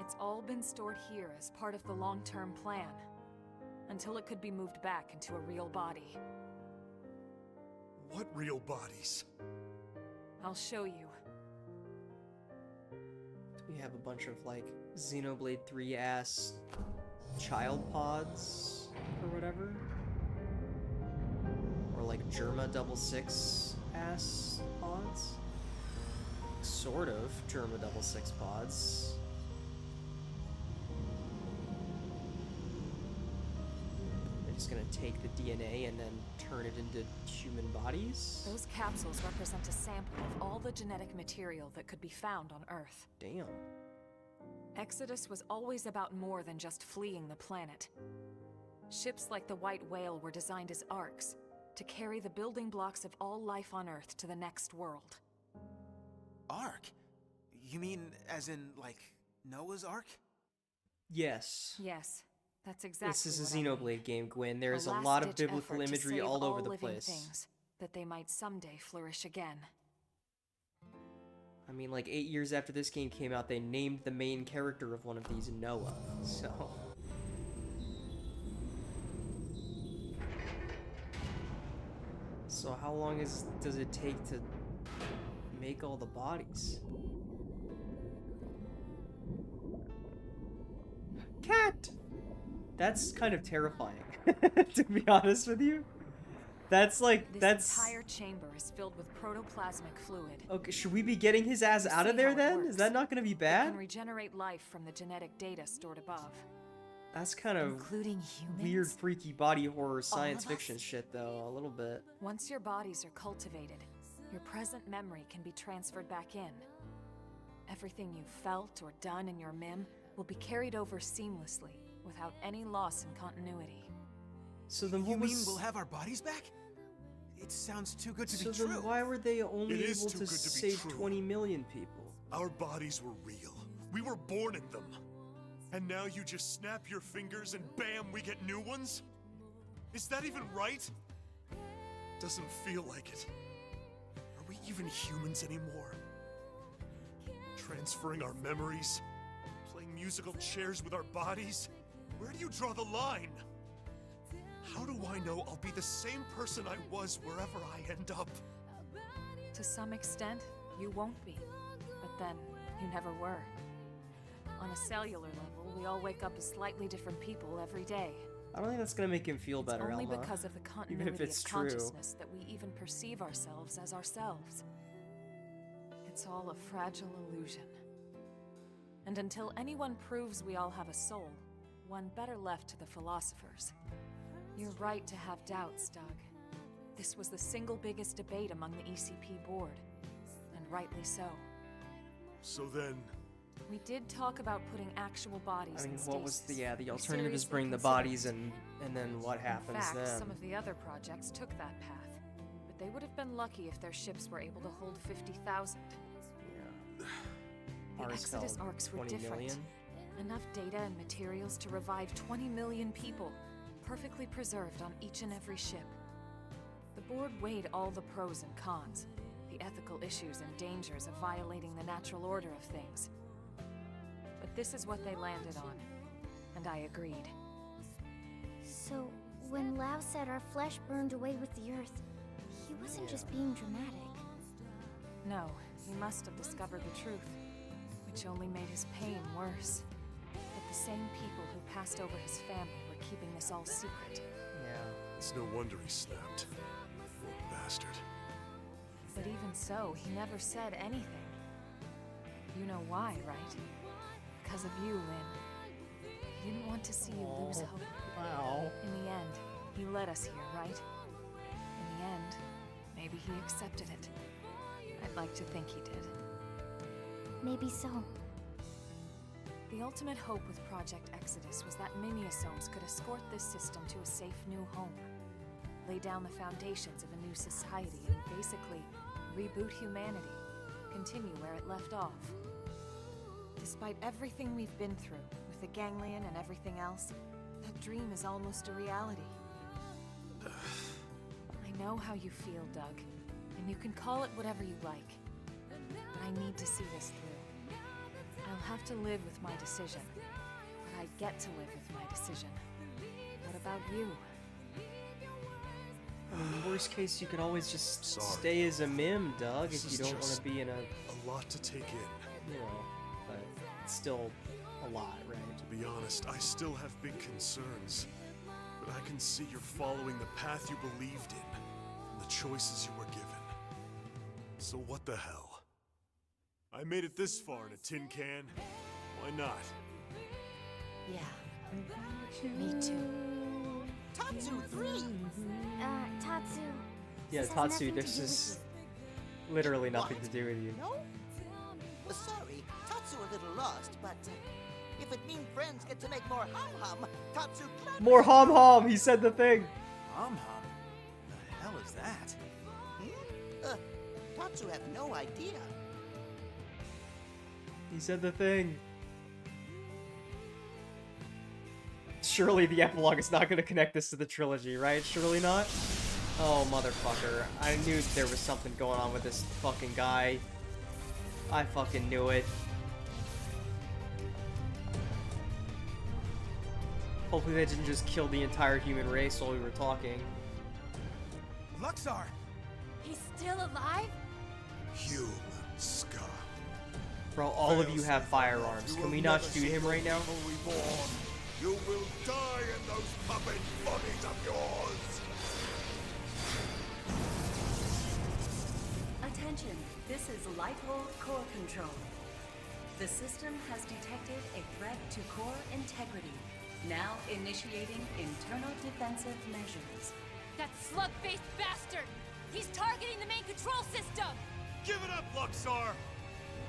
It's all been stored here as part of the long-term plan, until it could be moved back into a real body. What real bodies? I'll show you. We have a bunch of like Xenoblade 3 ass child pods or whatever. Or like Germa 66 ass pods. Sort of Germa 66 pods. They're just gonna take the DNA and then turn it into human bodies? Those capsules represent a sample of all the genetic material that could be found on Earth. Damn. Exodus was always about more than just fleeing the planet. Ships like the White Whale were designed as arks, to carry the building blocks of all life on Earth to the next world. Ark? You mean as in, like, Noah's Ark? Yes. Yes, that's exactly This is a what I mean. Xenoblade game, Gwen. There is a lot of last-ditch biblical effort to imagery save all over the living place. things, that they might someday flourish again. I mean, like 8 years after this game came out, they named the main character of one of these Noah. So. So how long does it take to make all the bodies? Cat! That's kind of terrifying, to be honest with you. That's like, This entire chamber is filled with protoplasmic fluid. Okay, should we be getting his ass out of there then? Is that not gonna be It bad? can regenerate life from the genetic data stored above. That's kind of Including humans? weird, freaky body horror science of fiction shit, though, a little bit. Once your bodies are cultivated, your present memory can be transferred back in. Everything you've felt or done in your MIM will be carried over seamlessly, without any loss in continuity. So then You what mean was... we'll have our bodies back? It sounds too good to So be then true. why were they only It is able too to good to be save true. 20 million people? Our bodies were real. We were born in them. And now you just snap your fingers and bam, we get new ones? Is that even right? Doesn't feel like it. Are we even humans anymore? Transferring our memories? Playing musical chairs with our bodies? Where do you draw the line? How do I know I'll be the same person I was wherever I end up? To some extent, you won't be. But then, you never were. On a cellular level, we all wake up as slightly different people every day. I don't think that's gonna make him feel It's better, only Alma. because of the Even continuity if it's of true. consciousness that we even perceive ourselves as ourselves. It's all a fragile illusion. And until anyone proves we all have a soul, one better left to the philosophers. You're right to have doubts, Doug. This was the single biggest debate among the ECP board. And rightly so. So then... We did talk about putting actual bodies I mean, in what was stasis. the We alternative is seriously bring the considered bodies it. and then what happens In fact, then? some of the other projects took that path. But they would have been lucky if their ships were able to hold 50,000. Yeah. The Ours Exodus held arcs were 20 different. million? Enough data and materials to revive 20 million people, perfectly preserved on each and every ship. The board weighed all the pros and cons, the ethical issues and dangers of violating the natural order of things. But this is what they landed on, and I agreed. So, when Lao said our flesh burned away with the earth, he wasn't just being dramatic. No, he must have discovered the truth, which only made his pain worse. But the same people who passed over his family were keeping this all secret. Yeah. It's no wonder he snapped. Bastard. But even so, he never said anything. You know why, right? Because of you, Lynn. He didn't want to see you lose hope. Wow. In the end, he led us here, right? In the end, maybe he accepted it. I'd like to think he did. Maybe so. The ultimate hope with Project Exodus was that Mimiosomes could escort this system to a safe new home, lay down the foundations of a new society, and basically reboot humanity, continue where it left off. Despite everything we've been through, with the ganglion and everything else, that dream is almost a reality. I know how you feel, Doug, and you can call it whatever you like. But I need to see this through. I'll have to live with my decision, but I get to live with my decision. What about you? I mean, worst case, you could always just stay as a mim, Doug, if you don't want to be in a lot to take in. You know, but it's still a lot, right? To be honest, I still have big concerns. But I can see you're following the path you believed in, and the choices you were given. So what the hell? I made it this far in a tin can. Why not? Yeah. Me too. Tatsu 3! Tatsu. Yeah, this has Tatsu, nothing this to do is literally nothing to do with you. No? Sorry, Tatsu a little lost, but if it means friends get to make more hum-hum, Tatsu gladly... More hum-hum! He said the thing! Hum-hum? The hell is that? Tatsu have no idea. He said the thing. Surely the epilogue is not going to connect this to the trilogy, right? Surely not? Oh, motherfucker. I knew there was something going on with this fucking guy. I fucking knew it. Hopefully they didn't just kill the entire human race while we were talking. Luxar! He's still alive? Human scum. Bro, all of you have firearms. Can we not shoot him right now? You will die in those puppet bodies of yours! Attention, this is Lighthold Core Control. The system has detected a threat to core integrity. Now initiating internal defensive measures. That slug-faced bastard! He's targeting the main control system! Give it up, Luxar!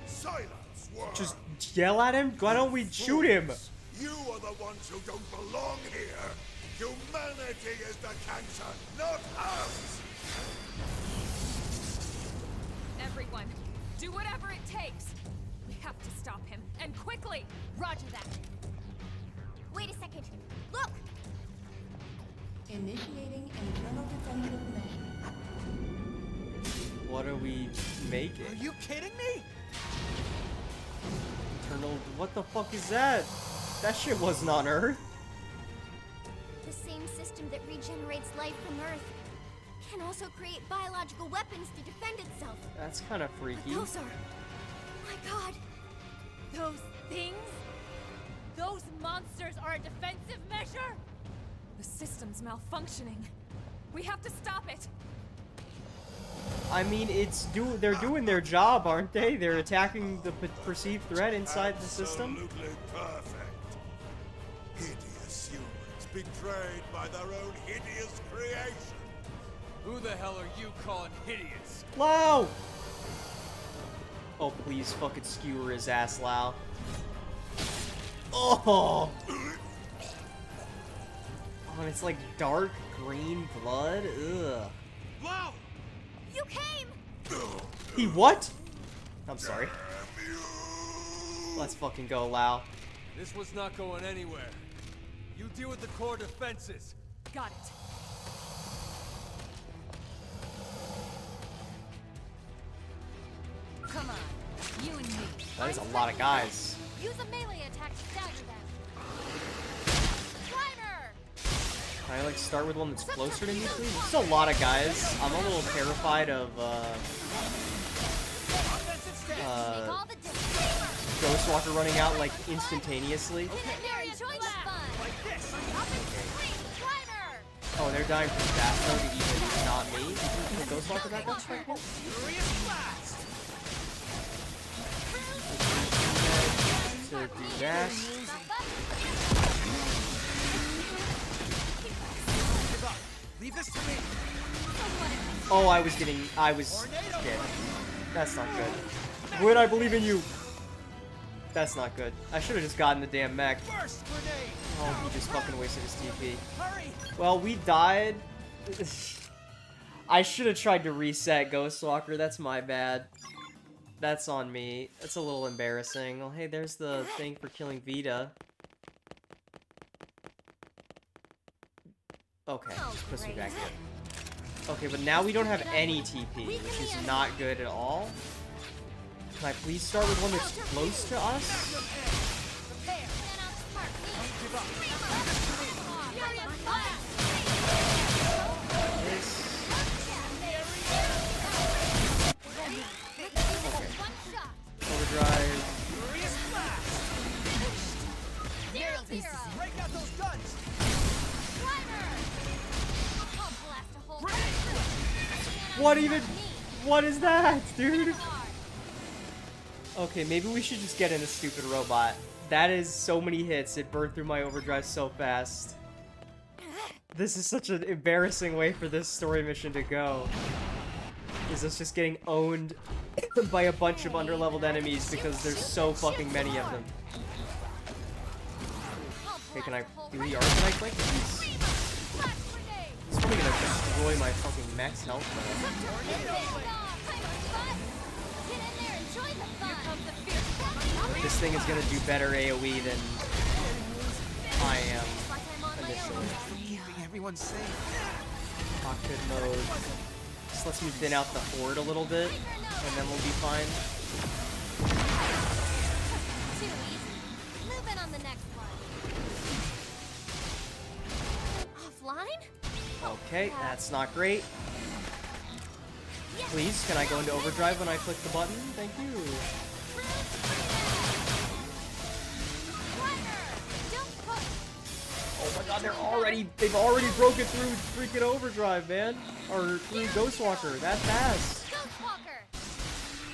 Silence, worm! Just yell at him? Why don't we shoot him? You are the ones who don't belong here! Humanity is the cancer, not us! Everyone, do whatever it takes! We have to stop him, and quickly! Roger that. Wait a second. Look! Initiating internal defensive measures. What are we making? Are you kidding me? Internal... What the fuck is that? That shit wasn't on Earth. The same system that regenerates life from Earth can also create biological weapons to defend itself. That's kind of freaky. But those are... My god. Those things? Those monsters are a defensive measure? The system's malfunctioning. We have to stop it. I mean, they're doing their job, aren't they? They're attacking the perceived threat inside the system. Absolutely perfect. Hideous humans betrayed by their own hideous creation. Who the hell are you calling hideous? Lau! Oh, please fucking skewer his ass, Lau. Oh! Oh, and it's like dark green blood? Ugh. Lau! You came! He what? I'm sorry. Let's fucking go, Lau. This was not going anywhere. You deal with the core defenses. Got it. Come on, you and me. That is a lot of guys. Use a melee attack to stagger them. Climber! Can I like start with one that's closer to me, please? It's a lot of guys. I'm a little terrified of Ghostwalker running out like instantaneously. Oh, they're dying from that though to even not me. You think the Ghostwalker back up right now? So do that. Leave this to me. Oh, I was dead. That's not good. Would I believe in you? That's not good. I should have just gotten the damn mech. Oh, he just fucking wasted his TP. Well, we died. I should have tried to reset Ghostwalker. That's my bad. That's on me. That's a little embarrassing. Well, hey, there's the thing for killing Vita. Okay, just puts me back here. Okay, but now we don't have any TP, which is not good at all. Can I please start with one that's close to us? Overdrive. Break out those guns! What even? What is that, dude? Okay, maybe we should just get in a stupid robot. That is so many hits. It burned through my overdrive so fast. This is such an embarrassing way for this story mission to go. Is us just getting owned by a bunch of underleveled enemies because there's so fucking many of them. Okay, can I do the arc right please? It's probably gonna destroy my fucking max health. This thing is gonna do better AoE than I am initially. Keeping everyone safe. Cockpit mode. Just lets me thin out the horde a little bit, and then we'll be fine. Too easy. Moving on the next one. Offline? Okay, that's not great. Please, can I go into overdrive when I click the button? Thank you. Oh my god, they've already broken through freaking overdrive, man. Or through Ghostwalker, that fast.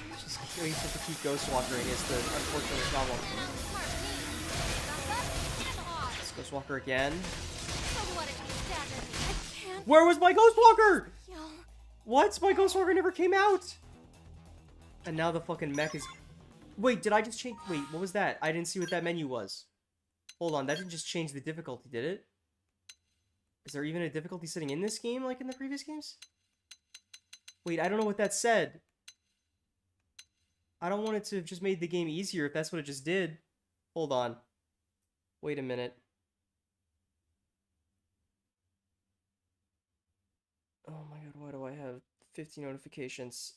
Just waiting to keep Ghostwalkering is the unfortunate problem. Let's Ghostwalker again. Where was my Ghostwalker? What? My Ghostwalker never came out! And now the fucking mech is... Wait, did I just change... Wait, what was that? I didn't see what that menu was. Hold on, that didn't just change the difficulty, did it? Is there even a difficulty setting in this game like in the previous games? Wait, I don't know what that said. I don't want it to have just made the game easier if that's what it just did. Hold on. Wait a minute. Oh my god, why do I have 50 notifications?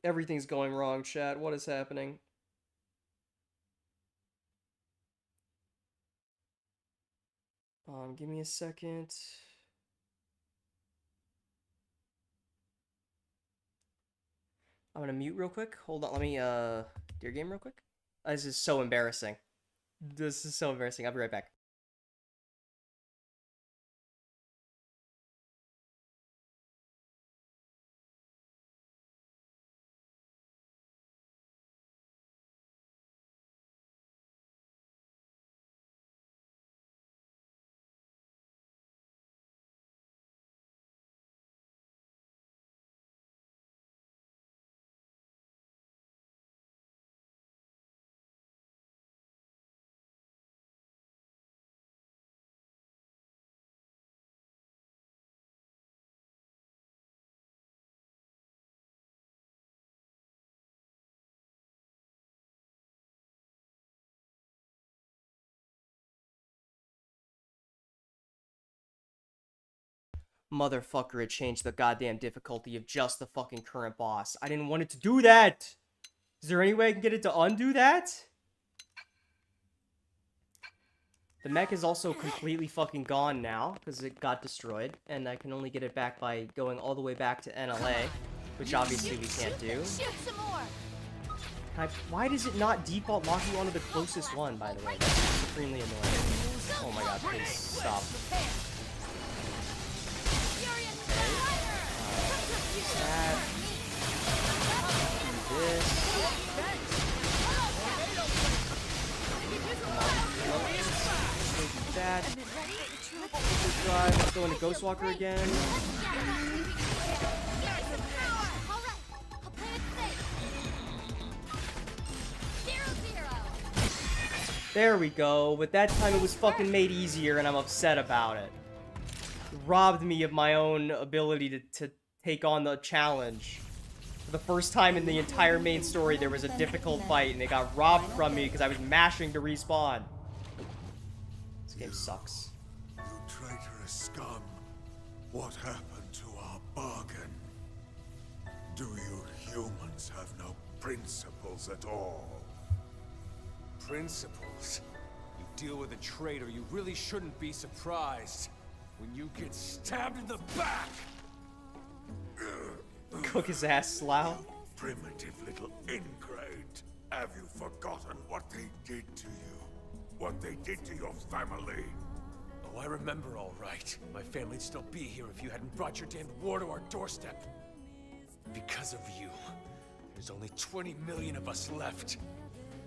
Everything's going wrong, chat. What is happening? Give me a second. I'm gonna mute real quick. Hold on, let me, dear game real quick. This is so embarrassing. This is so embarrassing. I'll be right back. Motherfucker, it changed the goddamn difficulty of just the fucking current boss. I didn't want it to do that! Is there any way I can get it to undo that? The mech is also completely fucking gone now, because it got destroyed, and I can only get it back by going all the way back to NLA, which obviously we can't do. Why does it not default lock you onto the closest one, by the way? That's supremely annoying. Oh my god, please, stop. That. Do this. That. Overdrive. Let's go into Ghostwalker again. There we go. But that time it was fucking made easier and I'm upset about it. It robbed me of my own ability to take on the challenge. For the first time in the entire main story, there was a difficult fight, and it got robbed from me because I was mashing to respawn. This game sucks. You traitorous scum. What happened to our bargain? Do you humans have no principles at all? Principles? You deal with a traitor, you really shouldn't be surprised when you get stabbed in the back! Cook his ass, Slough. Primitive little ingrate. Have you forgotten what they did to you? What they did to your family? Oh, I remember all right. My family'd still be here if you hadn't brought your damned war to our doorstep. Because of you, there's only 20 million of us left.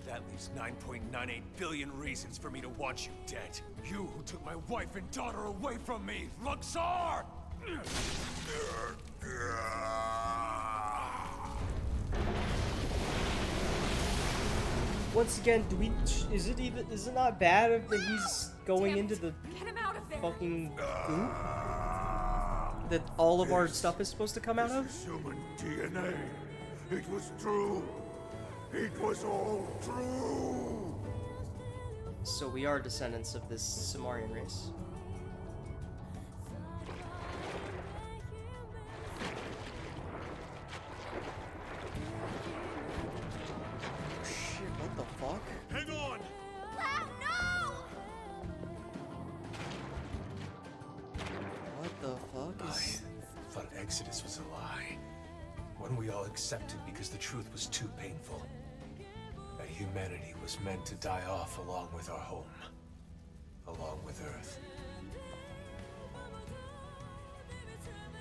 That leaves 9.98 billion reasons for me to want you dead. You who took my wife and daughter away from me, Luxor! Once again, is it not bad that he's going into the fucking goop that all of our stuff is supposed to come out of? Human DNA. It was true. It was all true. So we are descendants of this Samarian race. Shit, what the fuck? Hang on! Wow, no! What the fuck is... I thought Exodus was a lie. One we all accepted because the truth was too painful. That humanity was meant to die off along with our home. Along with Earth.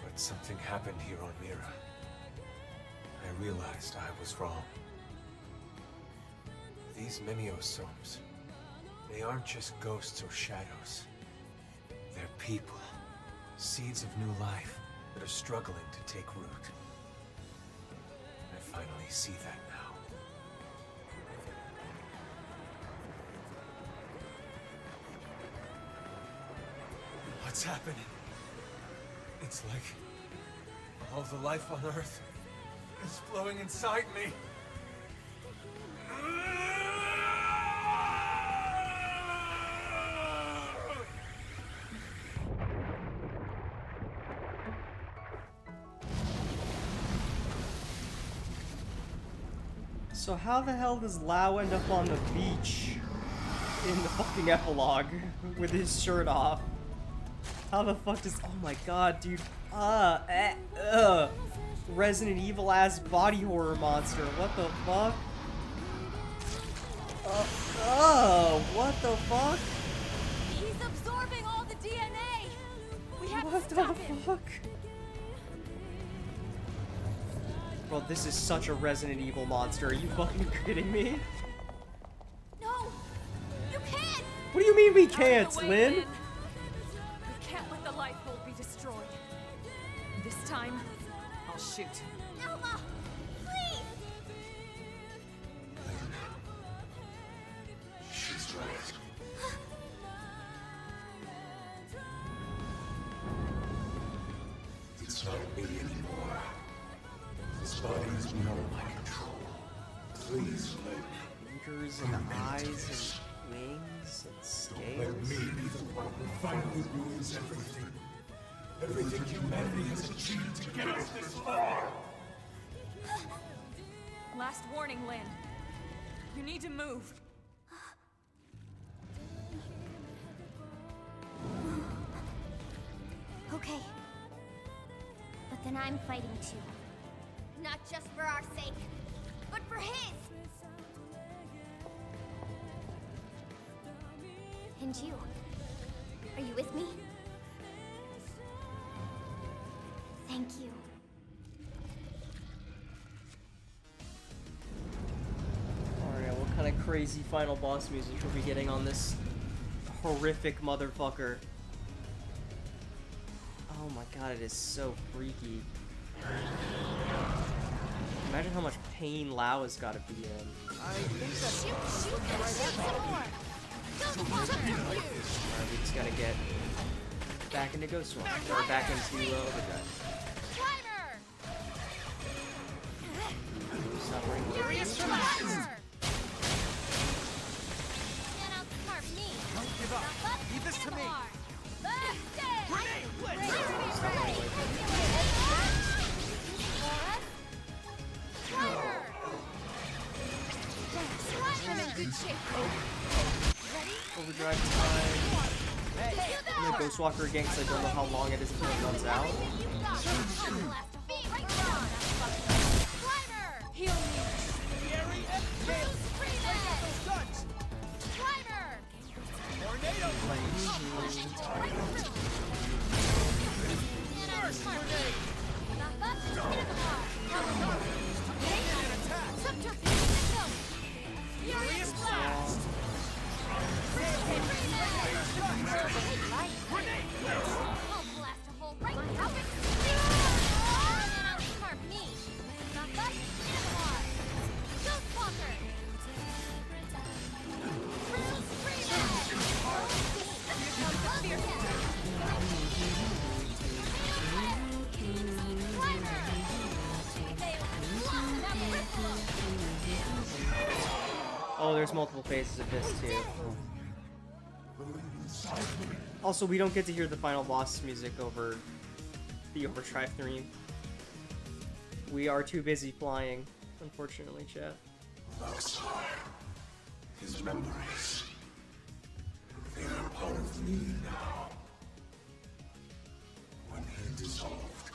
But something happened here on Mira. I realized I was wrong. These Meniosomes, they aren't just ghosts or shadows. They're people. Seeds of new life that are struggling to take root. I finally see that now. What's happening? It's like all the life on Earth is flowing inside me. So how the hell does Lau end up on the beach in the fucking epilogue with his shirt off? How the fuck does... Oh my god, dude. Resident Evil ass body horror monster. What the fuck? What the fuck? He's absorbing all the DNA. We have What to the stop him. fuck? Bro, this is such a Resident Evil monster. Are you fucking kidding me? No, you can't. What do you mean we can't, Lynn? We can't let the lifeboat be destroyed. This time, I'll shoot. Elma, please. She's right. It's not me anymore. This body is beyond my control. Please let me. Fingers and eyes and wings and scales. Let me be the one who finally ruins everything. Everything humanity has achieved to get us this far. Last warning, Lynn. You need to move. Okay. But then I'm fighting too. Not just for our sake, but for his. And you. Are you with me? Thank you. Alright, what kind of crazy final boss music are we getting on this horrific motherfucker? Oh my god, it is so freaky. Imagine how much pain Lau has got to be in. I think that's Shoot and shoot some more. Alright, we just gotta get back into Ghost Swamp. Or back into Overdrive. Timer! Overdrive time. I'm gonna Ghostwalker again because I don't know how long it is until it runs out. Oh, there's multiple phases of this too. Also, we don't get to hear the final boss music over the Overdrive theme. We are too busy flying, unfortunately, chat. His memories. They are part of me now. When he dissolved,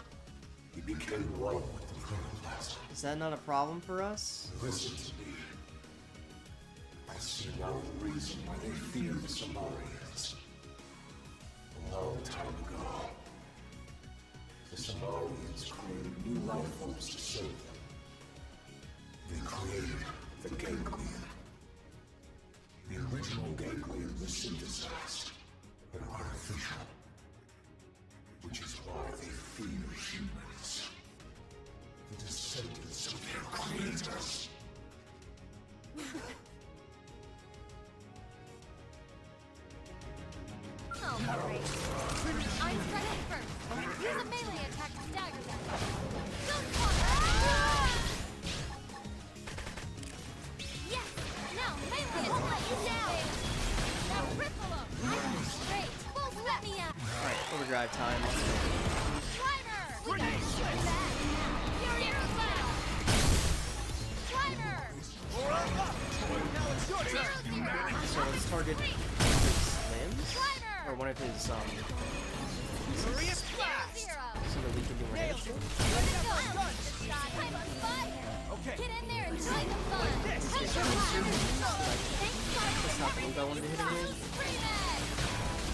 he became one with the protoplasm. Is that not a problem for us? Listen to me. I see now the reason why they fear the Samarians. A long time ago, the Samarians created new life forms to save them. They created the ganglion. The original ganglion was synthesized, but artificial. Which is why they fear humans. The descendants of their creators. Oh, great. I'm striking first. Use a melee attack to stagger them. Yes! Now melee attack you down! Now ripple them! Great! Full let me out! Alright, overdrive time. Slimer! We gotta shoot that! Fury Cloud! Slimer! Now it's your turn! So let's target his limbs? Or one of his, pieces. So that we can do more damage to him. Okay. Get in there and join the fun! That's not the move I wanted to hit him with.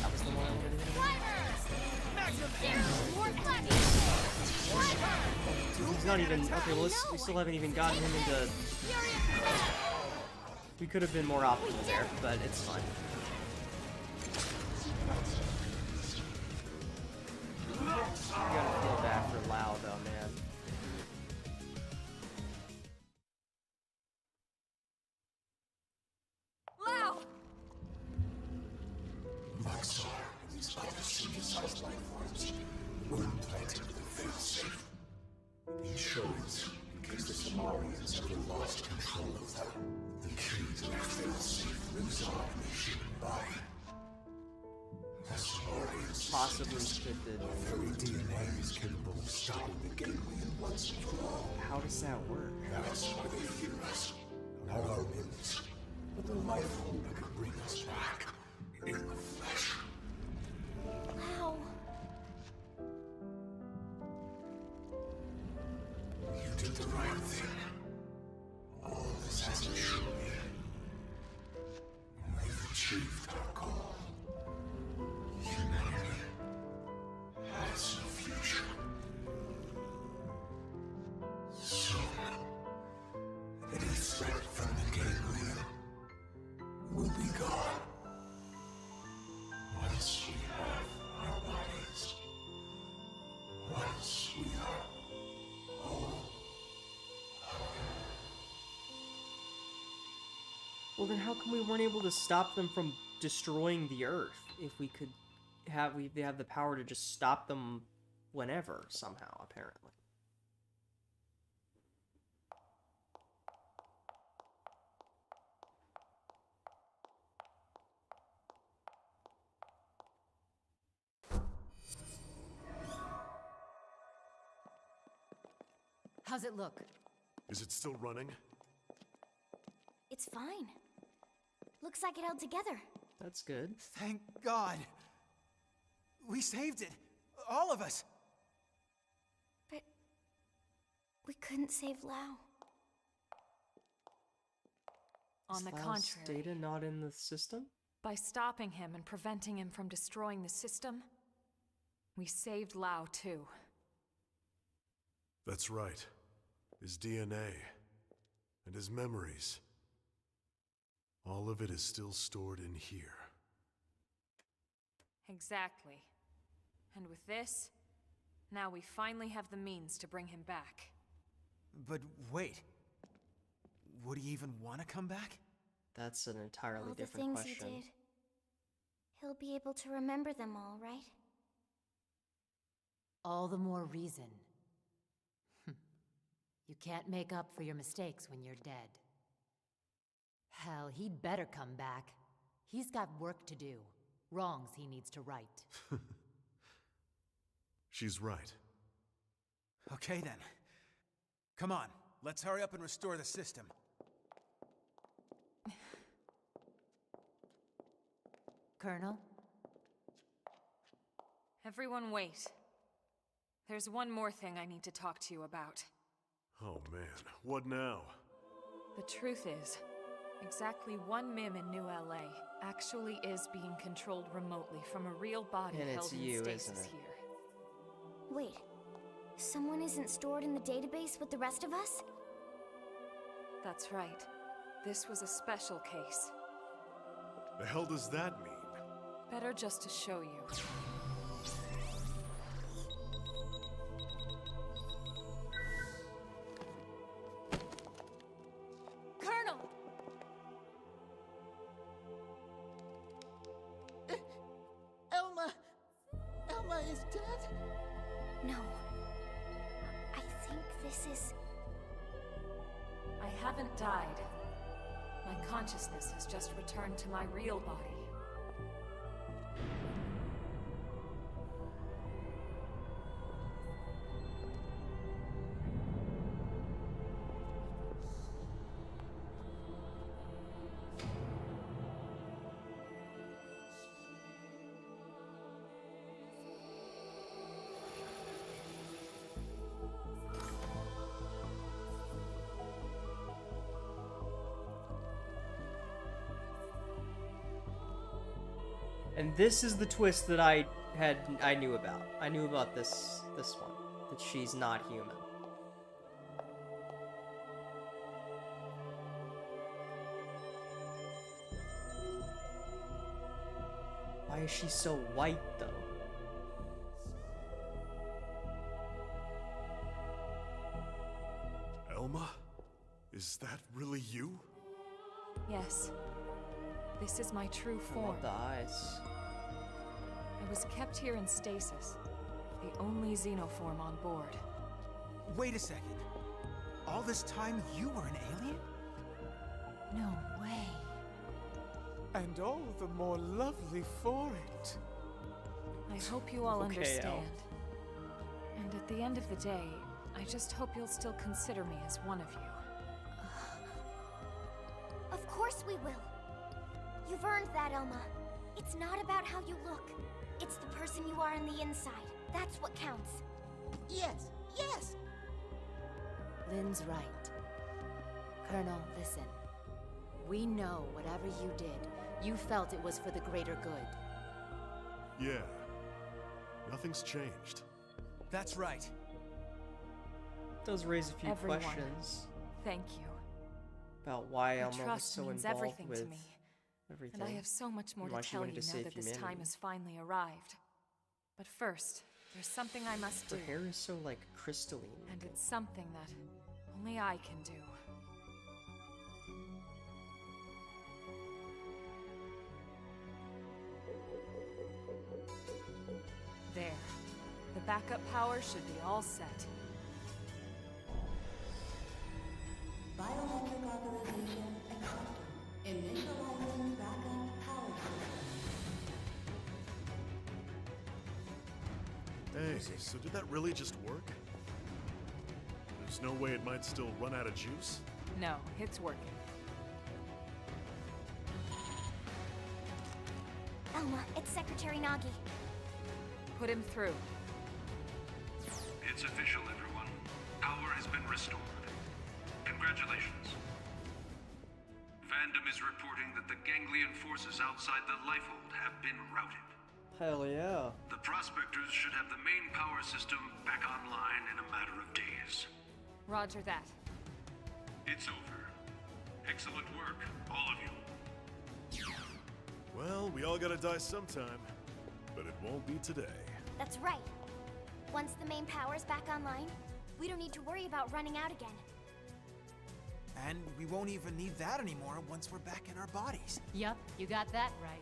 That was the one I wanted to hit him with. He's not even... Okay, well, we still haven't even gotten him into... We could have been more optimal there, but it's fine. You gotta feel bad for Lao, though, man. Lao! Maxar and these other synthesized life forms were implanted with a failsafe. The insurance, in case the Samarians ever lost control of them. The key to their failsafe lives on in the human body. The Samarians Possibly scripted. Their very DNA is capable of stopping the ganglion once and for all. How does that work? That's why they fear us. Not our limbs, but the life form that could bring us back in the flesh. Wow. You did the right thing. All this hasn't shown yet. We've achieved our goal. Humanity has no future. Soon, any threat from the ganglion will be gone. Once we have our bodies. Once we are whole. Well, then how come we weren't able to stop them from destroying the Earth? If we could have, we have the power to just stop them whenever, somehow, apparently. How's it look? Is it still running? It's fine. Looks like it held together. That's good. Thank God. We saved it. All of us. But we couldn't save Lao. On the Is Lao's contrary, data not in the system? by stopping him and preventing him from destroying the system, we saved Lao too. That's right. His DNA and his memories. All of it is still stored in here. Exactly. And with this, now we finally have the means to bring him back. But wait. Would he even want to come back? That's an entirely All the different things question. he did. He'll be able to remember them all, right? All the more reason. You can't make up for your mistakes when you're dead. Hell, he'd better come back. He's got work to do. Wrongs he needs to right. She's right. Okay then. Come on, let's hurry up and restore the system. Colonel? Everyone wait. There's one more thing I need to talk to you about. Oh man, what now? The truth is, exactly one MIM in New LA actually is being controlled remotely from a real body And it's held in you, stasis isn't it? here. Wait, someone isn't stored in the database with the rest of us? That's right. This was a special case. The hell does that mean? Better just to show you. Colonel! Elma is dead? No. I think this is... I haven't died. My consciousness has just returned to my real body. And this is the twist that I knew about. I knew about this one. That she's not human. Why is she so white though? Elma? Is that really you? Yes. This is my true I form. love the eyes. I was kept here in stasis. The only xenoform on board. Wait a second. All this time you were an alien? No way. And all the more lovely for it. I hope you all Okay, understand. And at the end of the day, I just hope you'll still consider me as one of you. Of course we will. You've earned that, Elma. It's not about how you look. It's the person you are on the inside. That's what counts. Yes, yes! Lynn's right. Colonel, listen. We know whatever you did, you felt it was for the greater good. Yeah. Nothing's changed. That's right. It does raise a few Everyone. questions Thank you. about why Your Elma was trust so means involved everything with to me. everything. And I have so much more and why to she tell you wanted to now save that this time humanity. has finally arrived. But first, there's something I must do. Her hair is so like crystalline. And it's something that only I can do. There. The backup power should be all set. Biometric authorization accepted. Initializing backup power system. Hey, so did that really just work? There's no way it might still run out of juice? No, it's working. Elma, it's Secretary Nagi. Put him through. It's official, everyone. Power has been restored. Congratulations. Fandom is reporting that the Ganglion forces outside the Lifehold have been routed. Hell yeah. The Prospectors should have the main power system back online in a matter of days. Roger that. It's over. Excellent work, all of you. Well, we all gotta die sometime, but it won't be today. That's right. Once the main power's back online, we don't need to worry about running out again. And we won't even need that anymore once we're back in our bodies. Yup, you got that right.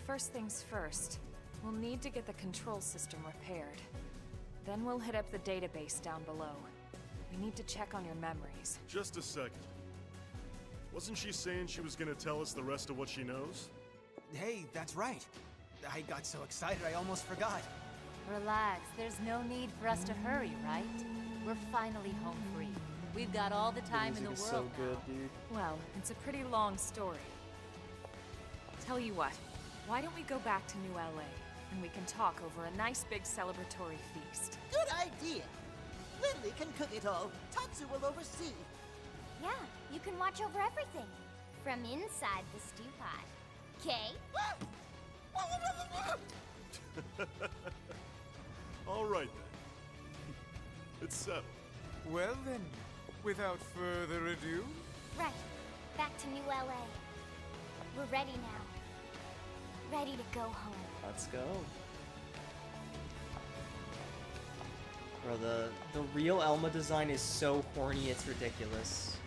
First things first, we'll need to get the control system repaired. Then we'll hit up the database down below. We need to check on your memories. Just a second. Wasn't she saying she was gonna tell us the rest of what she knows? Hey, that's right. I got so excited I almost forgot. Relax, there's no need for us to hurry, right? We're finally home free. We've got all the time in the world so good, now. dude. Well, it's a pretty long story. Tell you what, why don't we go back to New LA, and we can talk over a nice big celebratory feast. Good idea. Lily can cook it all. Tatsu will oversee. Yeah, you can watch over everything. From inside the stew pot. Okay? All right then. It's settled. Well then, without further ado... Right. Back to New LA. We're ready now. Ready to go home. Let's go. Bro, the real Elma design is so horny, it's ridiculous.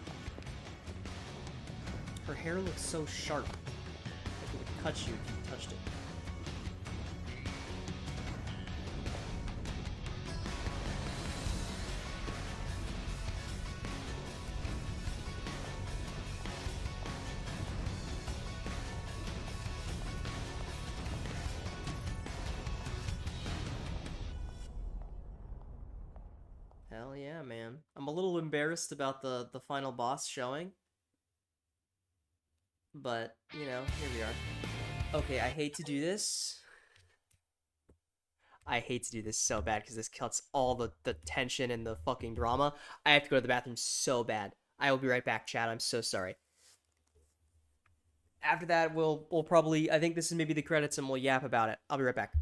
Her hair looks so sharp. Like it would cut you if you touched it. Hell yeah, man. I'm a little embarrassed about the final boss showing. But, you know, here we are. Okay, I hate to do this. I hate to do this so bad because this cuts all the tension and the fucking drama. I have to go to the bathroom so bad. I will be right back, chat. I'm so sorry. After that, we'll probably... I think this is maybe the credits and we'll yap about it. I'll be right back.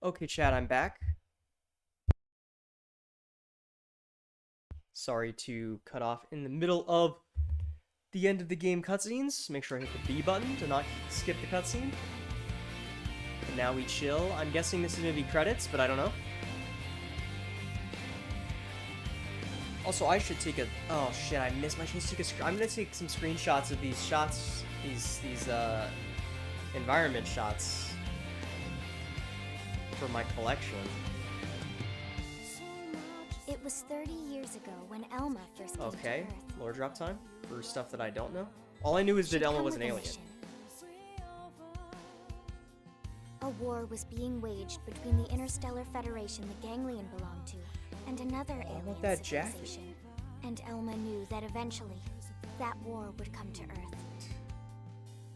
Okay, chat, I'm back. Sorry to cut off in the middle of the end of the game cutscenes. Make sure I hit the B button to not skip the cutscene. And now we chill. I'm guessing this is gonna be credits, but I don't know. Also, I should take a... Oh shit, I missed my chance to take a... I'm gonna take some screenshots of these shots, these environment shots for my collection. It was 30 years ago when Elma first came Okay, to Earth. lore drop time for stuff that I don't know. All I knew is that Elma was an alien. A war was being waged between the Interstellar Federation the Ganglion belonged to and another alien that jacket? civilization. And Elma knew that eventually, that war would come to Earth.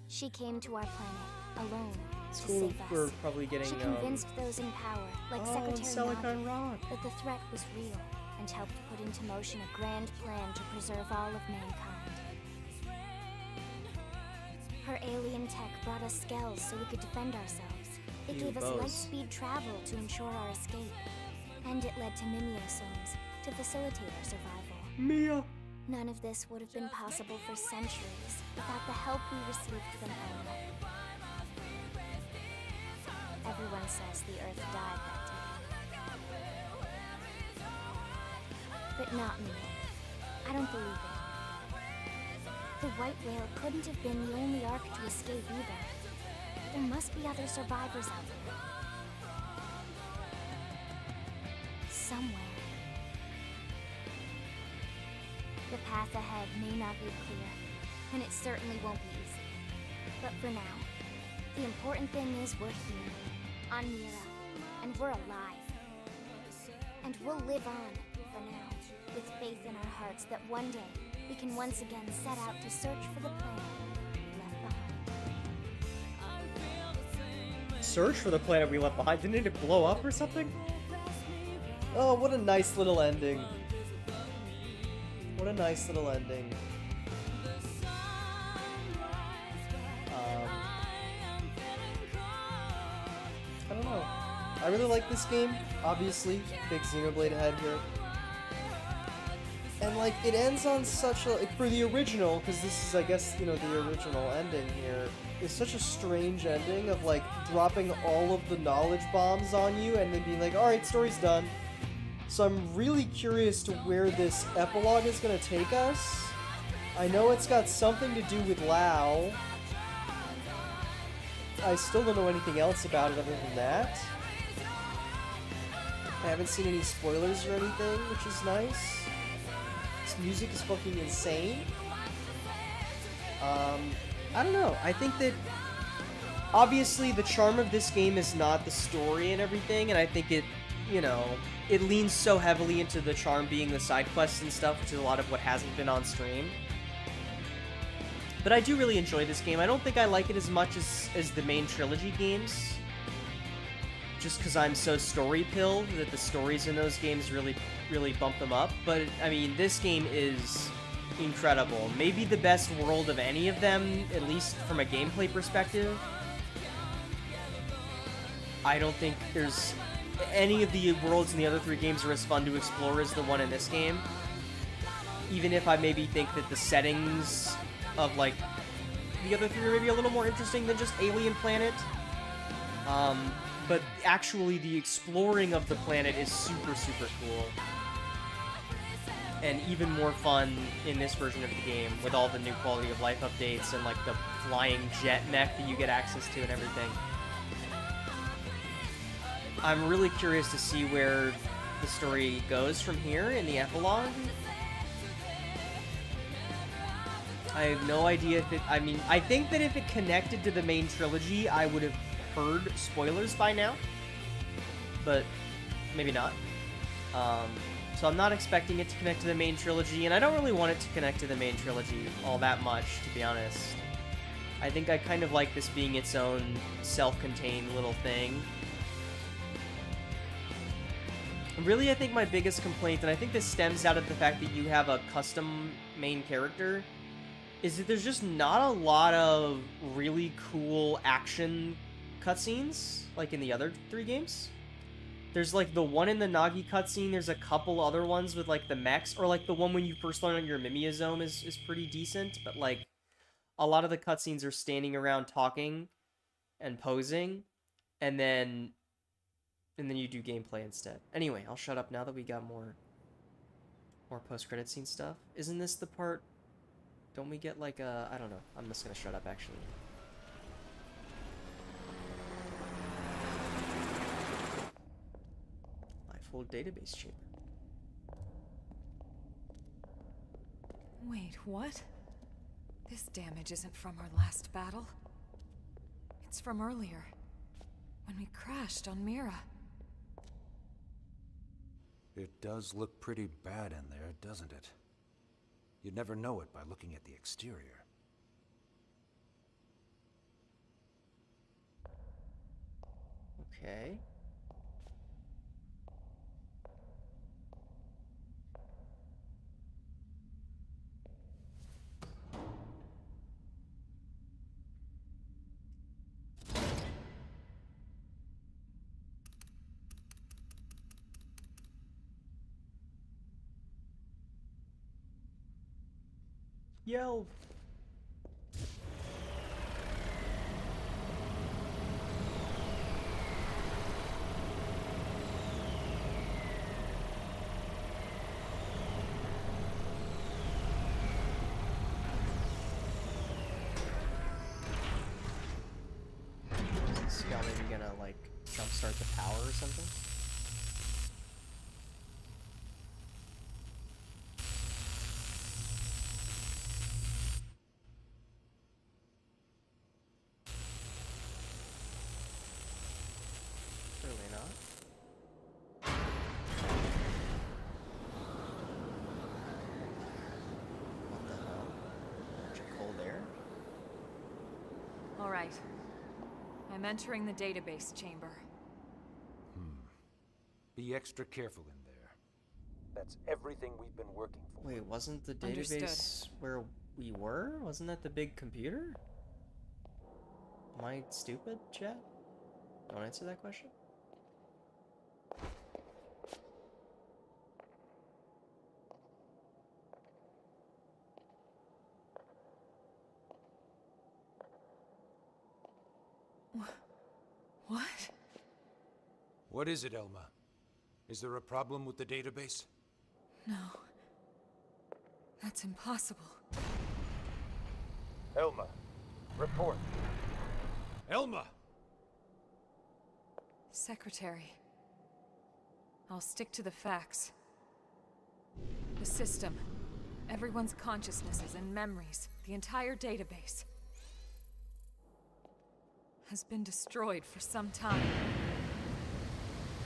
She came to our planet, alone, It's to cool save us. we're probably getting, She convinced those in power, like Secretary Silicon Navi, Rock. that the threat was real, and helped put into motion a grand plan to preserve all of mankind. Her alien tech brought us skells so we could defend ourselves. It Ew, gave us bows. light-speed travel to ensure our escape. And it led to mimeosomes to facilitate our survival. Mia! None of this would have been possible for centuries without the help we received from Elma. Everyone says the Earth died that day. But not me. I don't believe it. The white whale couldn't have been the only Ark to escape either. There must be other survivors out there. Somewhere. The path ahead may not be clear, and it certainly won't be easy. But for now, the important thing is we're here, on Mira, and we're alive. And we'll live on, for now, with faith in our hearts that one day we can once again set out to search for the planet left behind. Search for the planet we left behind. Didn't it blow up or something? Oh, what a nice little ending. What a nice little ending. I don't know. I really like this game, obviously. Big Xenoblade head here. And, like, it ends on such a... For the original, because this is, I guess, you know, the original ending here, is such a strange ending of, like, dropping all of the knowledge bombs on you and then being like, alright, story's done. So I'm really curious to where this epilogue is going to take us. I know it's got something to do with Lao. I still don't know anything else about it other than that. I haven't seen any spoilers or anything, which is nice. This music is fucking insane. I don't know. I think that obviously the charm of this game is not the story and everything, and I think it, you know, it leans so heavily into the charm being the side quests and stuff, which is a lot of what hasn't been on stream. But I do really enjoy this game. I don't think I like it as much as the main trilogy games, just because I'm so story-pilled that the stories in those games really bump them up. But, I mean, this game is incredible. Maybe the best world of any of them, at least from a gameplay perspective. I don't think there's... Any of the worlds in the other three games are as fun to explore as the one in this game. Even if I maybe think that the settings of, like, the other three are maybe a little more interesting than just Alien Planet. But actually the exploring of the planet is super, super cool. And even more fun in this version of the game with all the new quality of life updates and, like, the flying jet mech that you get access to and everything. I'm really curious to see where the story goes from here in the epilogue. I have no idea if it... I mean, I think that if it connected to the main trilogy, I would have heard spoilers by now. But maybe not. So I'm not expecting it to connect to the main trilogy, and I don't really want it to connect to the main trilogy all that much, to be honest. I think I kind of like this being its own self-contained little thing. Really, I think my biggest complaint, and I think this stems out of the fact that you have a custom main character, is that there's just not a lot of really cool action cutscenes, like in the other 3 games. There's like the one in the Nagi cutscene, there's a couple other ones with like the mechs, or like the one when you first learn on your Mimiazome is pretty decent, but like a lot of the cutscenes are standing around talking and posing, and then you do gameplay instead. Anyway, I'll shut up now that we got more post-credit scene stuff. Isn't this the part? Don't we get like a... I don't know. I'm just gonna shut up, actually. Lifehold database chamber. Wait, what? This damage isn't from our last battle. It's from earlier, when we crashed on Mira. It does look pretty bad in there, doesn't it? You'd never know it by looking at the exterior. Okay. Yo. Is this guy maybe gonna like jumpstart the power or something? Clearly not. What the hell? Bunch of cold air? All right. I'm entering the database chamber. Be extra careful in there. That's everything we've been working for. Wait, wasn't the Understood. database where we were? Wasn't that the big computer? Am I stupid, chat? Don't answer that question. What? What is it, Elma? Is there a problem with the database? No. That's impossible. Elma, report. Elma! Secretary. I'll stick to the facts. The system. Everyone's consciousnesses and memories. The entire database. Has been destroyed for some time.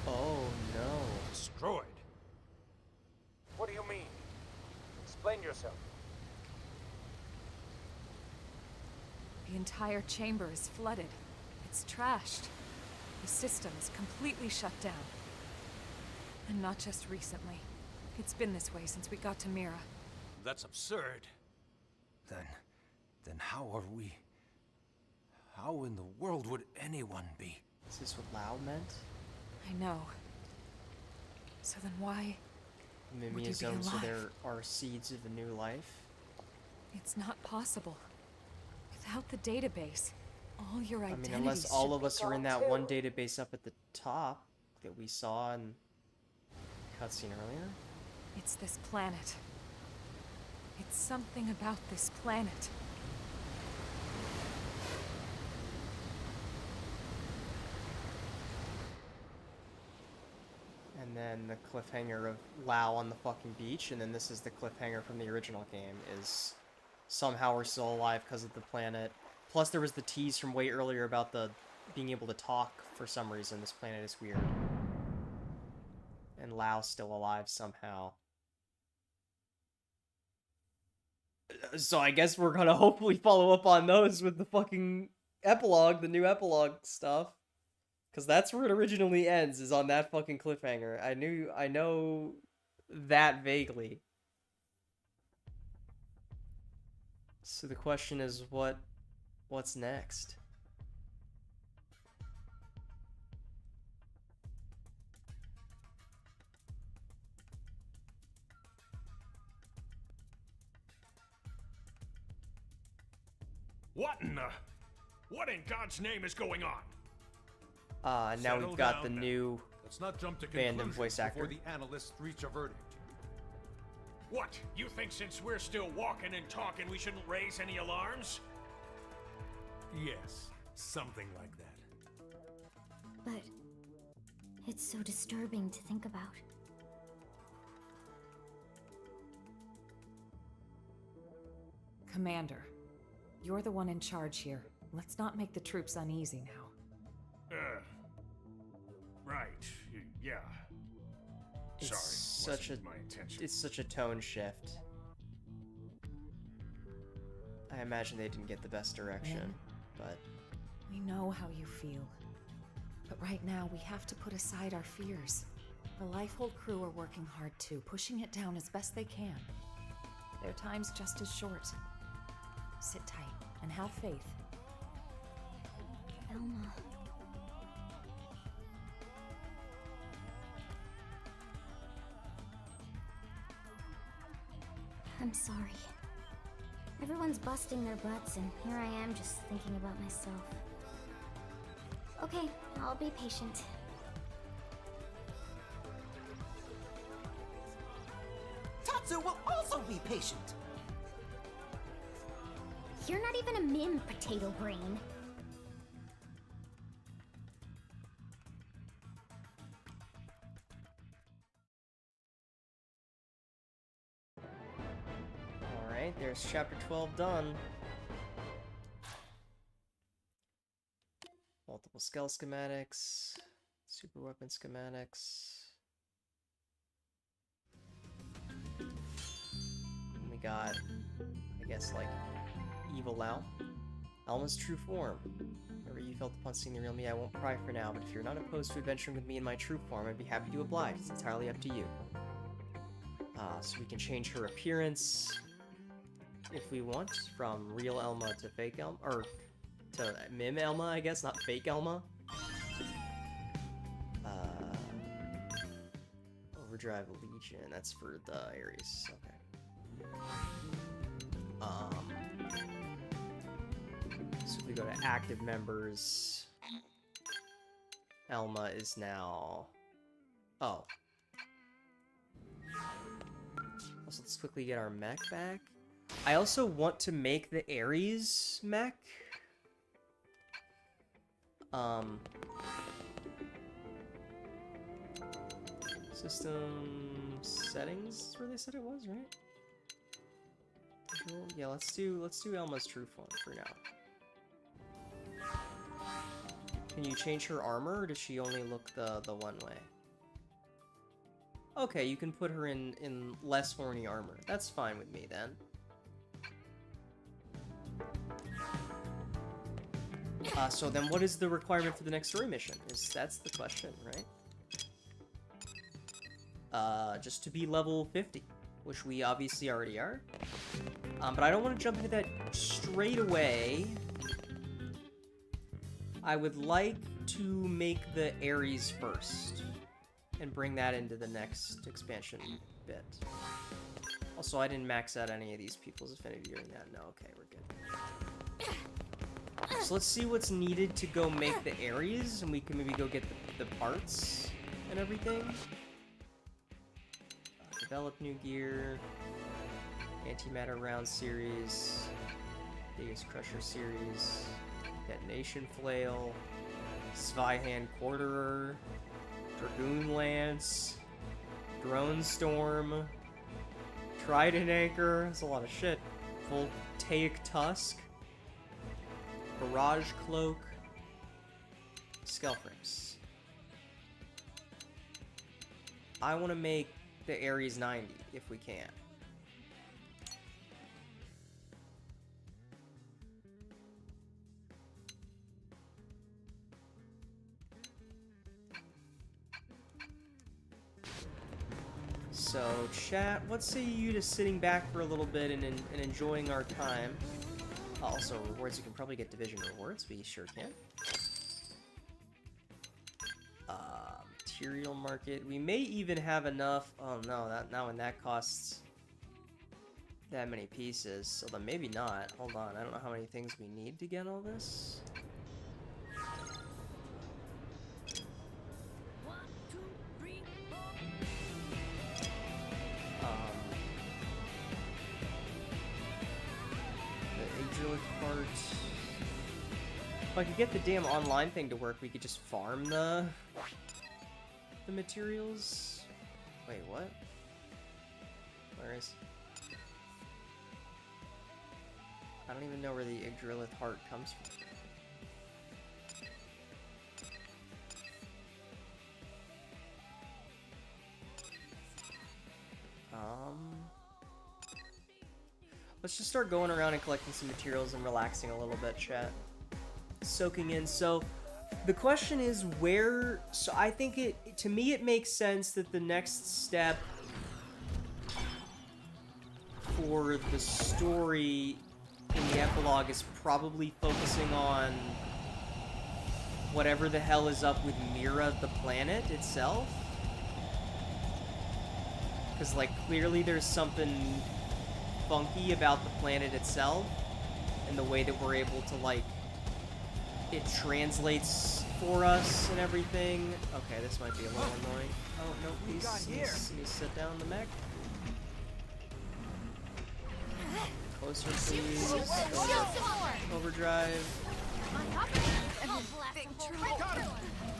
Oh no. Destroyed? What do you mean? Explain yourself. The entire chamber is flooded. It's trashed. The system is completely shut down. And not just recently. It's been this way since we got to Mira. That's absurd. Then how are we... How in the world would anyone be? Is this what Lao meant? I know. So then why... would you be Mimiazome, so alive? there are seeds of a new life? It's not possible. Without the database, all your I identities mean, unless all should of be us are in gone that too. one database up at the top that we saw in cutscene earlier. It's this planet. It's something about this planet. And then the cliffhanger of Lao on the fucking beach, and then this is the cliffhanger from the original game, is somehow we're still alive because of the planet. Plus there was the tease from way earlier about the being able to talk for some reason. This planet is weird. And Lao's still alive somehow. So I guess we're gonna hopefully follow up on those with the fucking epilogue, the new epilogue stuff. Because that's where it originally ends, is on that fucking cliffhanger. I know that vaguely. So the question is, what's next? What in God's name is going on? Now Settle we've got the down now. new Let's not jump to fandom conclusions voice actor. before the analysts reach a verdict. What? You think since we're still walking and talking, we shouldn't raise any alarms? Yes, something like that. But it's so disturbing to think about. Commander, you're the one in charge here. Let's not make the troops uneasy now. Right. Yeah. It's Sorry, such wasn't my intention. it's such a tone shift. I imagine they didn't get the best direction, but We know how you feel. But right now, we have to put aside our fears. The Lifehold crew are working hard too, pushing it down as best they can. Their time's just as short. Sit tight and have faith. Elma. I'm sorry. Everyone's busting their butts, and here I am just thinking about myself. Okay, I'll be patient. Tatsu will also be patient. You're not even a mim, potato brain. alright, there's chapter 12 done. Multiple skull schematics, super weapon schematics. And we got, I guess, like, Evil Out. Alma's true form. Whenever you felt upon seeing the real me, I won't pry for now, but if you're not opposed to adventuring with me in my true form, I'd be happy to oblige. It's entirely up to you. So we can change her appearance if we want, from real Elma to fake Elma, or to mim Elma, I guess, not fake Elma. Overdrive Legion, that's for the Ares, okay. So if we go to active members, Elma is now... Oh. Also, let's quickly get our mech back. I also want to make the Ares mech. System settings is where they said it was, right? Cool. Yeah, let's do Elma's true form for now. Can you change her armor, or does she only look the one way? Okay, you can put her in less horny armor. That's fine with me then. So then what is the requirement for the next story mission? That's the question, right? Just to be level 50, which we obviously already are. But I don't want to jump into that straight away. I would like to make the Ares first, and bring that into the next expansion bit. Also, I didn't max out any of these people's affinity during that. No, okay, we're good. So let's see what's needed to go make the Ares, and we can maybe go get the parts and everything. Develop new gear. Antimatter round series. Biggest Crusher series. Detonation flail. Zweihan Quarterer. Dragoon Lance. Drone Storm. Trident Anchor. That's a lot of shit. Voltaic Tusk. Barrage Cloak. Skullframes. I want to make the Ares 90 if we can. So, chat, what say you to sitting back for a little bit and enjoying our time? Also, rewards, you can probably get division rewards, we sure can. Material market, we may even have enough. Oh no, that now and that costs that many pieces, so then maybe not. Hold on, I don't know how many things we need to get all this. The Adrilik part. If I could get the damn online thing to work, we could just farm the materials. Wait, what? Where is? I don't even know where the Yggdrasilith heart comes from. Let's just start going around and collecting some materials and relaxing a little bit, chat. Soaking in. So, the question is where... So, I think to me it makes sense that the next step for the story in the epilogue is probably focusing on whatever the hell is up with Mira, the planet itself. Because, like, clearly there's something funky about the planet itself and the way that we're able to, like, it translates for us and everything. Okay, this might be a little annoying. Oh, no, please, let me sit down the mech. Closer, please. Overdrive.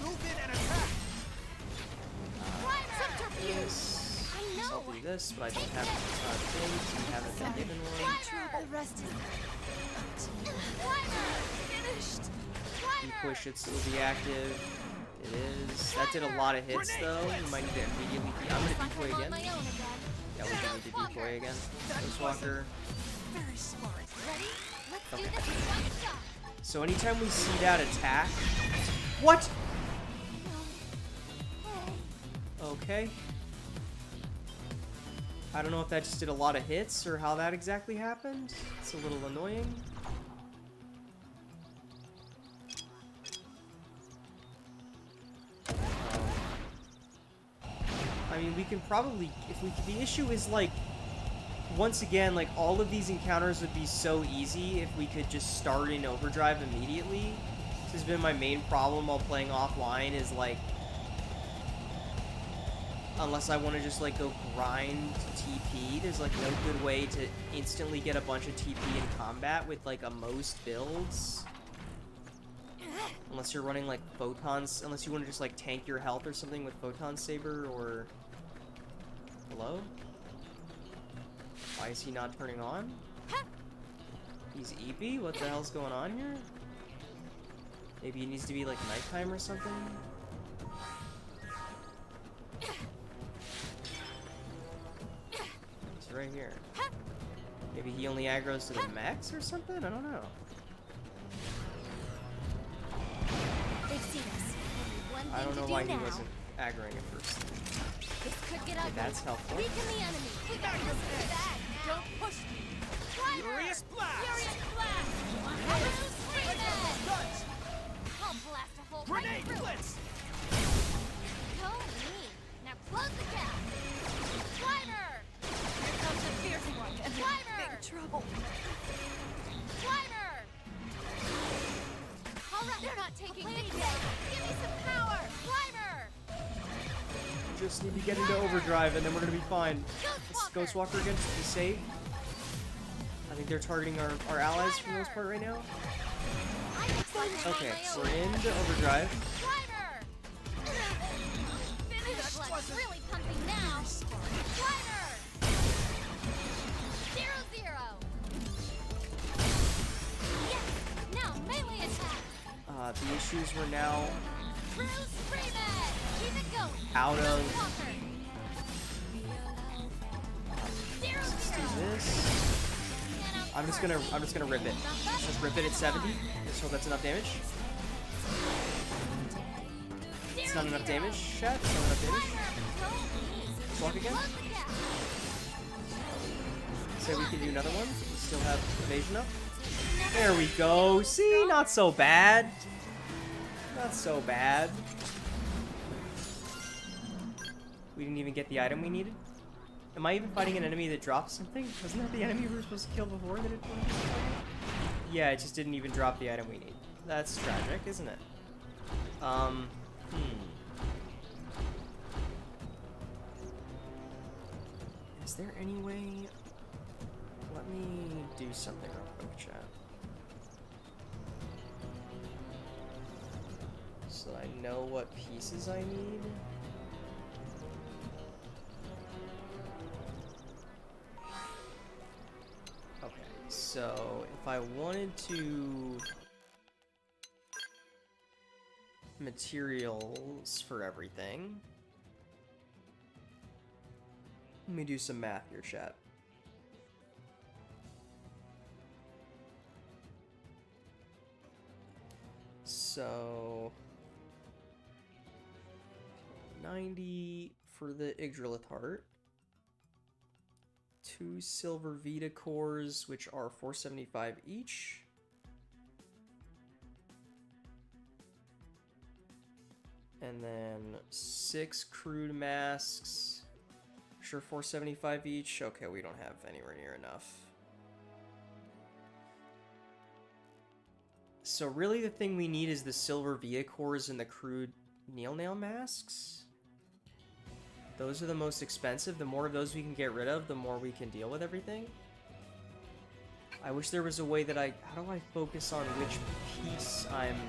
Move in and attack. I'll do this, but I don't have things. We haven't been given one. The rest is finished. Decoy should still be active. It is. That did a lot of hits, though. We might need to immediately. I'm gonna decoy again. Yeah, we can need to decoy again. Ghostwalker. Very smart. Ready? Let's do this in one shot. So anytime we see that attack, what? Okay. I don't know if that just did a lot of hits or how that exactly happened. It's a little annoying. I mean, we can probably, the issue is, like, once again, like, all of these encounters would be so easy if we could just start in overdrive immediately. This has been my main problem while playing offline is, like, unless I want to just, like, go grind TP, there's, like, no good way to instantly get a bunch of TP in combat with, like, a most builds. Unless you're running, like, photons, unless you want to just, like, tank your health or something with Photon Saber or... Hello? Why is he not turning on? He's EP? What the hell's going on here? Maybe it needs to be, like, nighttime or something? He's right here. Maybe he only aggroes to the max or something? I don't know. They've seen us. Only one I don't know thing to why do he now. wasn't aggroing at first. This could get Okay, ugly. that's helpful. Weaken the enemy. We got this. Don't push me. Furious blast. Furious blast. I'll blast a hole right through. Blitz. Go me. Now close the gap. Slimer. Here comes the fierce one. Slimer. Big trouble. Slimer. All right. They're not taking this. Give me some power. Slimer. Just need to get into overdrive and then we're gonna be fine. Let's Ghostwalker again just to be safe. I think they're targeting our allies for the most part right now. Okay, so we're into overdrive. Blood's really pumping now. Slimer. 0-0. Yes. Now melee attack. The issues were now Bruce Freeman. Keep it going. out of. Let's do this. I'm just gonna rip it. Just rip it at 70. Just hope that's enough damage. It's not enough damage, chat. It's not enough damage. Walk again. Say we can do another one. Still have evasion up. There we go. See, not so bad. Not so bad. We didn't even get the item we needed. Am I even fighting an enemy that dropped something? Wasn't that the enemy we were supposed to kill before that it Yeah, it just didn't even drop the item we need. That's tragic, isn't it? Is there any way... Let me do something real quick, chat. So I know what pieces I need. Okay, so if I wanted to... materials for everything... Let me do some math here, chat. So... 90 for the Yggdrasil heart. 2 silver Vita cores, which are 475 each. And then 6 crude masks. Sure, 475 each. Okay, we don't have anywhere near enough. So really the thing we need is the silver Vita cores and the crude nail masks. Those are the most expensive. The more of those we can get rid of, the more we can deal with everything. I wish there was a way that how do I focus on which piece I'm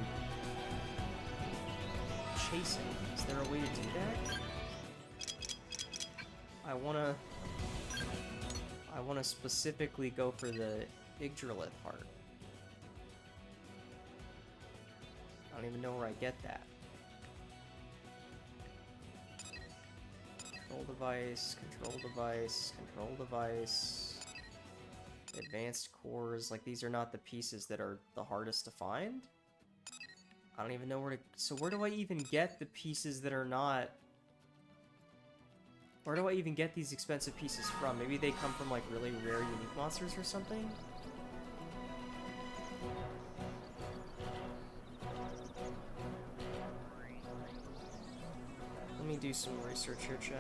chasing? Is there a way to do that? I wanna specifically go for the Yggdrasil heart. I don't even know where I get that. Control device, control device, control device. Advanced cores, like these are not the pieces that are the hardest to find. I don't even know where to... So where do I even get the pieces that are not... Where do I even get these expensive pieces from? Maybe they come from like really rare unique monsters or something? Let me do some research here, Chad.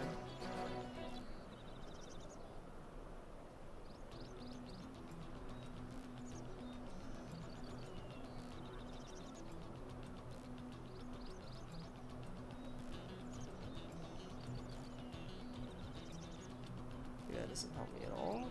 Yeah, that doesn't help me at all.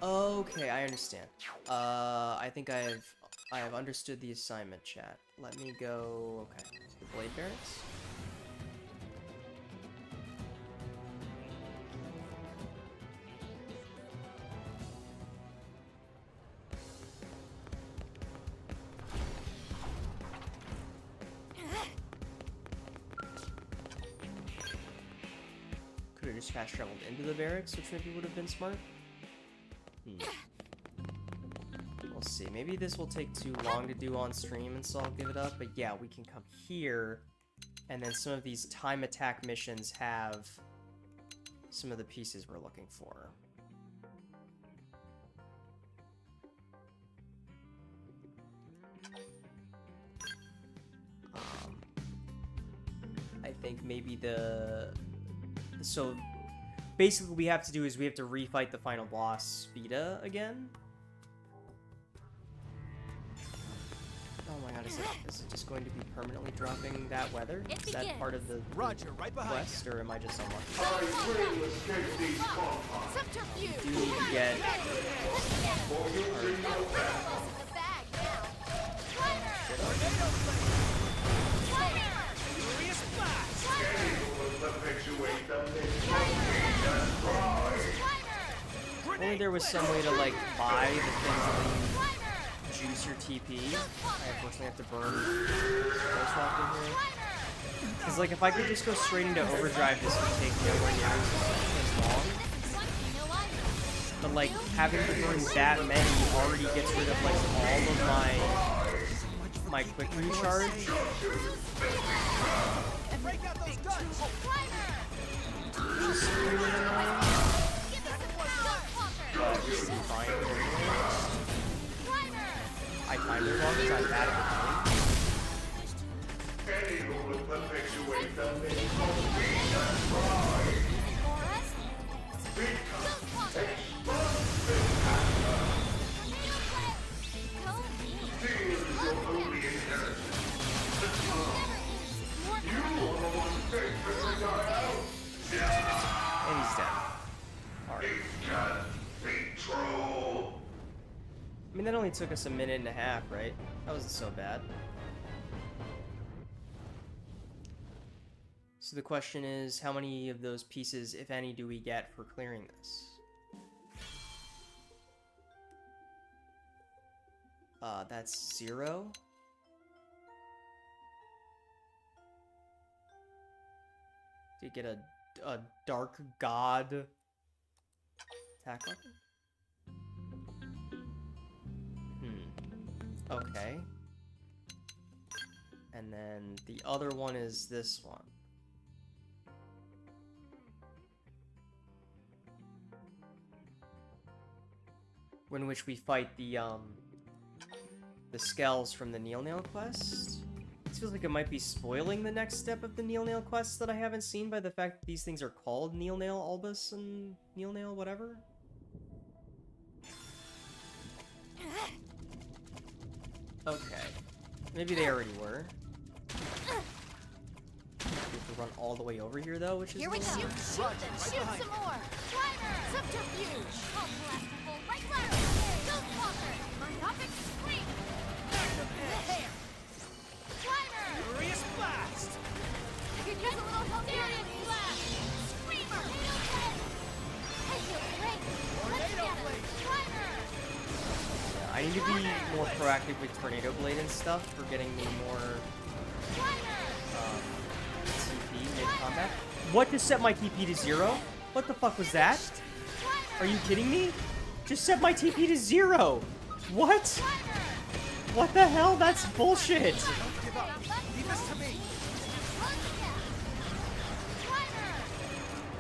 Okay, I understand. I think I have understood the assignment, chat. Let me go... Okay, the blade barracks. Could have just fast traveled into the barracks, which maybe would have been smart. We'll see. Maybe this will take too long to do on stream, and so I'll give it up. But yeah, we can come here, and then some of these time attack missions have some of the pieces we're looking for. I think maybe so basically what we have to do is we have to refight the final boss, Vita, again. Oh my god, is it just going to be permanently dropping that weather? Is that part of the quest, or am I just unlucky? We do need to get... If only there was some way to, like, buy the things that you juice your TP. I unfortunately have to burn Ghost Rock in here. Because, like, if I could just go straight into overdrive, this would take nowhere near as long. But, like, having to burn that many already gets rid of, like, all of my my quick recharge. And break out those guns! Which is really annoying. Just fine. I find it wrong because I'm bad at the game. Any who will perpetuate the myth of being destroyed. Become explosive hammer. Feel your holy inheritance. The time. You are the one faithfully die out. And he's dead. Alright. It can't be true. I mean, that only took us a minute and a half, right? That wasn't so bad. So the question is, how many of those pieces, if any, do we get for clearing this? That's 0. Did get a dark god attack weapon? Okay. And then the other one is this one. In which we fight the Skells from the Neil Nail quest. This feels like it might be spoiling the next step of the Neil Nail quest that I haven't seen by the fact that these things are called Neil Nail Albus and Neil Nail whatever. Okay. Maybe they already were. We have to run all the way over here though, which is Here we go. Shoot them. Shoot some more. Driver. Subterfuge. I'll blast the hole right there. Ghost Walker. Myopic Scream. There. Driver. Furious Blast! I could use a little help here. Blast. Screamer. I feel great. Let's get him. Driver. Yeah, I need to be more proactive with Tornado Blade and stuff for getting me more TP mid-combat. What just set my TP to 0? What the fuck was that? Are you kidding me? Just set my TP to 0! What? What the hell? That's bullshit!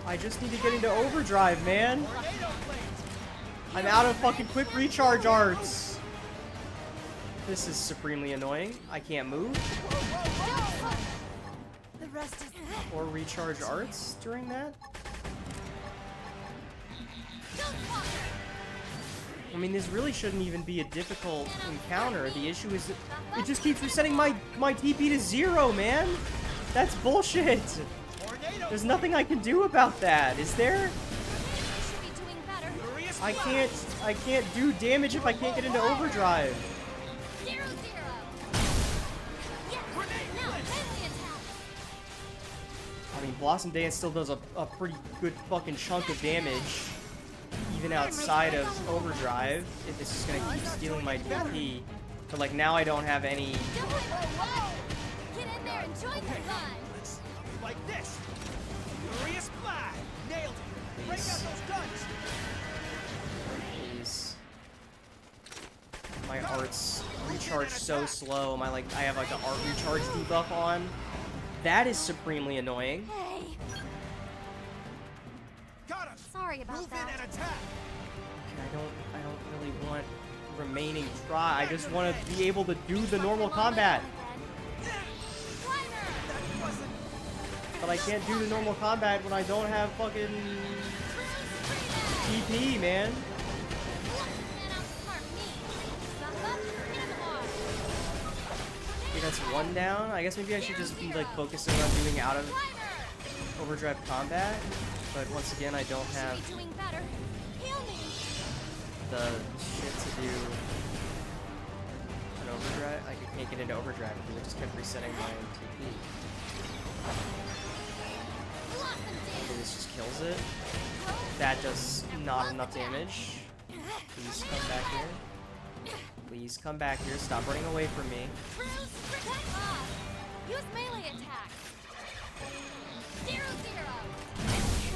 I just need to get into overdrive, man! I'm out of fucking quick recharge arts! This is supremely annoying. I can't move. The rest is Or recharge arts during that? I mean, this really shouldn't even be a difficult encounter. The issue is that it just keeps resetting my TP to 0, man! That's bullshit! There's nothing I can do about that, is there? I can't do damage if I can't get into overdrive. 0-0. I mean, Blossom Dance still does a pretty good fucking chunk of damage, even outside of overdrive, if it's just gonna keep stealing my DP. But like, now I don't have any... Get in there and join the fun. Like this! Furious Blast! Nailed it! Break out those guns! Please. My arts recharge so slow. I have like an art recharge debuff on. That is supremely annoying. Hey. Sorry about that. Okay, I don't really want remaining try. I just want to be able to do the normal combat. But I can't do the normal combat when I don't have fucking TP, man. Okay, that's one down. I guess maybe I should just be like focusing on doing out of overdrive combat. But once again, I don't have the shit to do an overdrive. I can't get into overdrive because it just kept resetting my TP. Okay, this just kills it. That does not enough damage. Please come back here. Please come back here. Stop running away from me. Use melee attack. 0-0.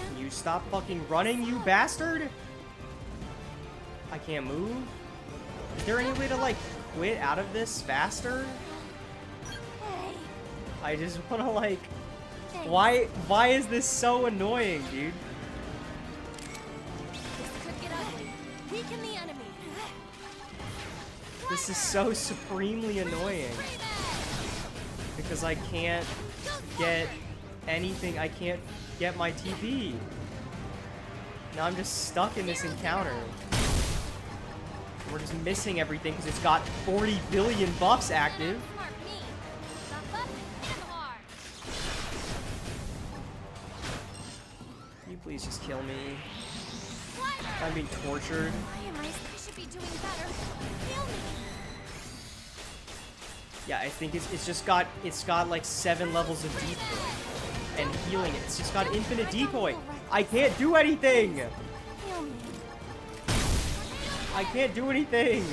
Can you stop fucking running, you bastard? I can't move. Is there any way to like quit out of this faster? I just wanna like... Why is this so annoying, dude? This could get ugly. Weaken the enemy. This is so supremely annoying. Because I can't get anything, I can't get my TP. Now I'm just stuck in this encounter. We're just missing everything because it's got 40 billion buffs active. Can you please just kill me? I'm being tortured. I should be doing better. Heal me. Yeah, I think it's got like 7 levels of decoy and healing. It's just got infinite decoy. I can't do anything. Heal me. I can't do anything.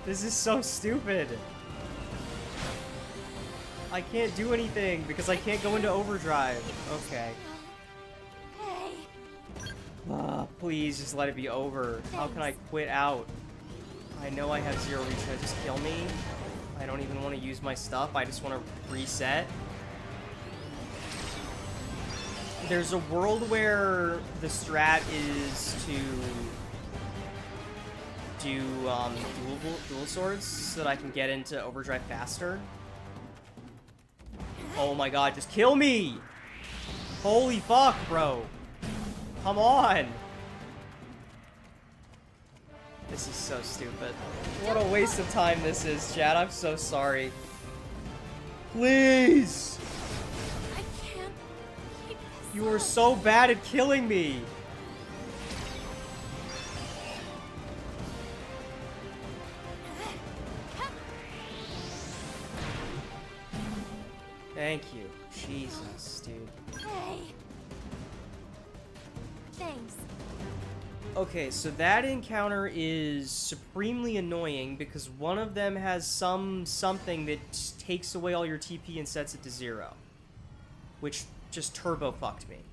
This is so stupid. I can't do anything because I can't go into overdrive. Okay. Please just let it be over. How can I quit out? I know I have 0 reach. Can I just kill me? I don't even want to use my stuff. I just want to reset. There's a world where the strat is to do dual swords so that I can get into overdrive faster. Oh my god, just kill me! Holy fuck, bro. Come on! This is so stupid. What a waste of time this is, chat. I'm so sorry. Please! I can't keep this You are so bad at killing me! Thank you. Jesus, dude. Hey. Thanks. Okay, so that encounter is supremely annoying because one of them has something that takes away all your TP and sets it to 0. Which just turbo fucked me.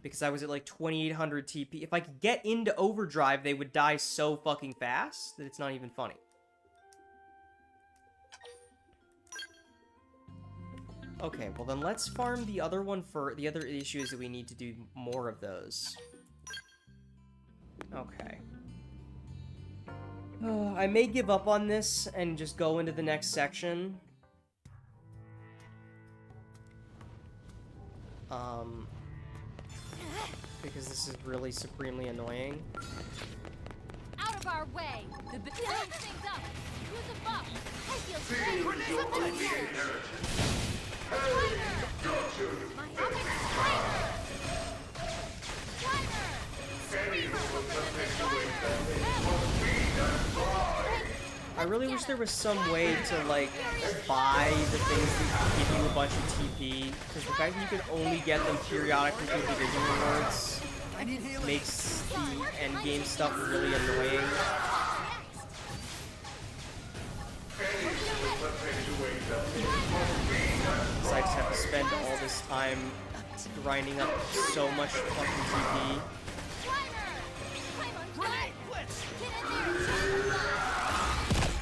Because I was at like 2800 TP. If I could get into overdrive, they would die so fucking fast that it's not even funny. Okay, well then let's farm the other one for... The other issue is that we need to do more of those. Okay. I may give up on this and just go into the next section. Because this is really supremely annoying. Out of our way. Build things up. Use a buff. I feel great. My epic I really wish there was some way to, like, buy the things that give you a bunch of TP, because the fact that you can only get them periodically through division rewards makes the endgame stuff really annoying. Because I just have to spend all this time grinding up so much fucking TP.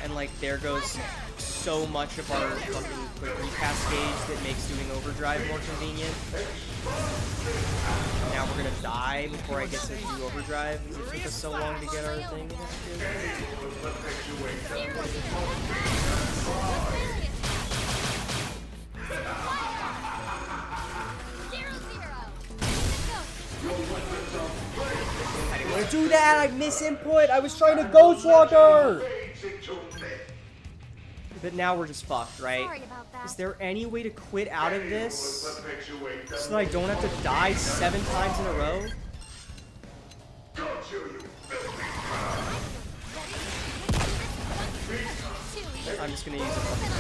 And like, there goes so much of our fucking quick recast gauge that makes doing overdrive more convenient. Now we're gonna die before I get to do overdrive because it took us so long to get our thing. I didn't want to do that! I misinput! I was trying to Ghost Walker! But now we're just fucked, right? Sorry about that. Is there any way to quit out of this so that I don't have to die 7 times in a row? I'm just gonna use a fucking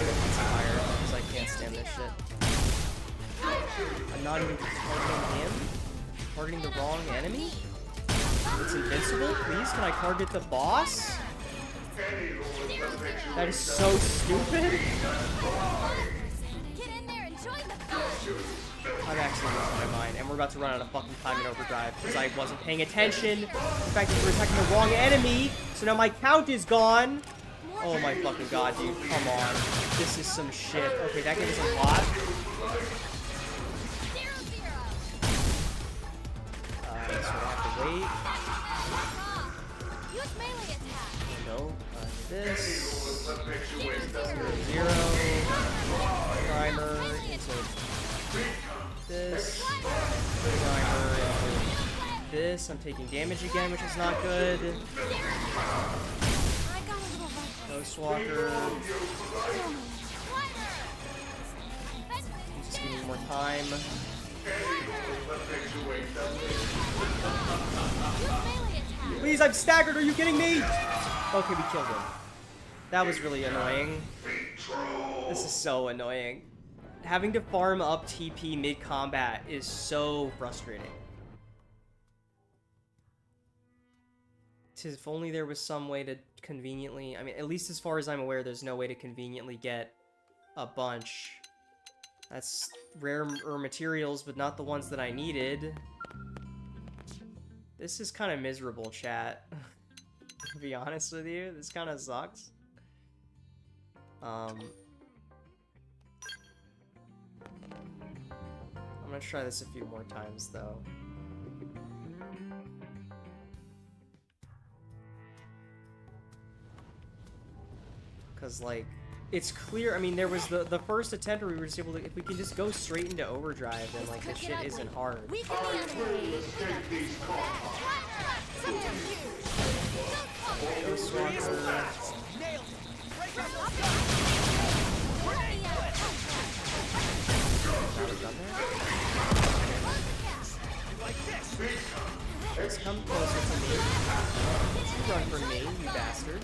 fire because I can't stand this shit. I'm not even targeting him? Targeting the wrong enemy? It's invincible? Please, can I target the boss? That is so stupid. I'm actually losing my mind, and we're about to run out of fucking time in overdrive because I wasn't paying attention. The fact that we're attacking the wrong enemy, so now my count is gone. Oh my fucking god, dude. Come on. This is some shit. Okay, that gave us a lot. So I have to wait. No. This. 0, 0. Primer into this. Primer into this. I'm taking damage again, which is not good. Ghost Walker. Just give me more time. Please, I'm staggered. Are you kidding me? Okay, we killed him. That was really annoying. This is so annoying. Having to farm up TP mid-combat is so frustrating. If only there was some way to conveniently... I mean, at least as far as I'm aware, there's no way to conveniently get a bunch. That's rare materials, but not the ones that I needed. This is kind of miserable, chat. To be honest with you, this kind of sucks. I'm gonna try this a few more times, though. Because, like, it's clear, I mean, there was the first attempt where we were just able to, if we can just go straight into overdrive, then, like, this shit isn't hard. Ghost Walker. Just come closer to me. You run from me, you bastard.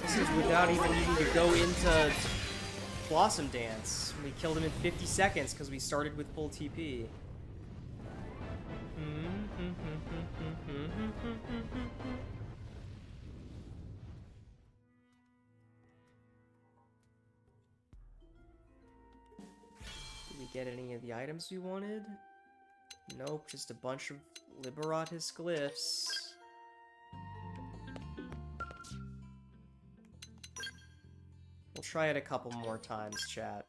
This is without even needing to go into Blossom Dance. We killed him in 50 seconds because we started with full TP. Did we get any of the items we wanted? Nope, just a bunch of Liberatus glyphs. We'll try it a couple more times, chat.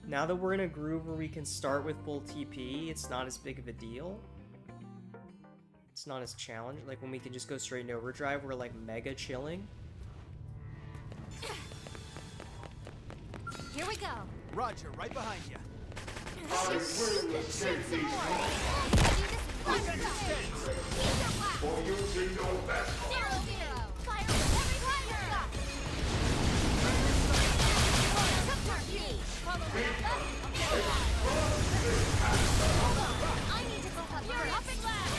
Now that we're in a groove where we can start with full TP, it's not as big of a deal. It's not as challenging. Like, when we can just go straight into overdrive, we're, like, mega chilling. Here we go. Roger, right behind you. For using your best. I need to go up here. Up and left.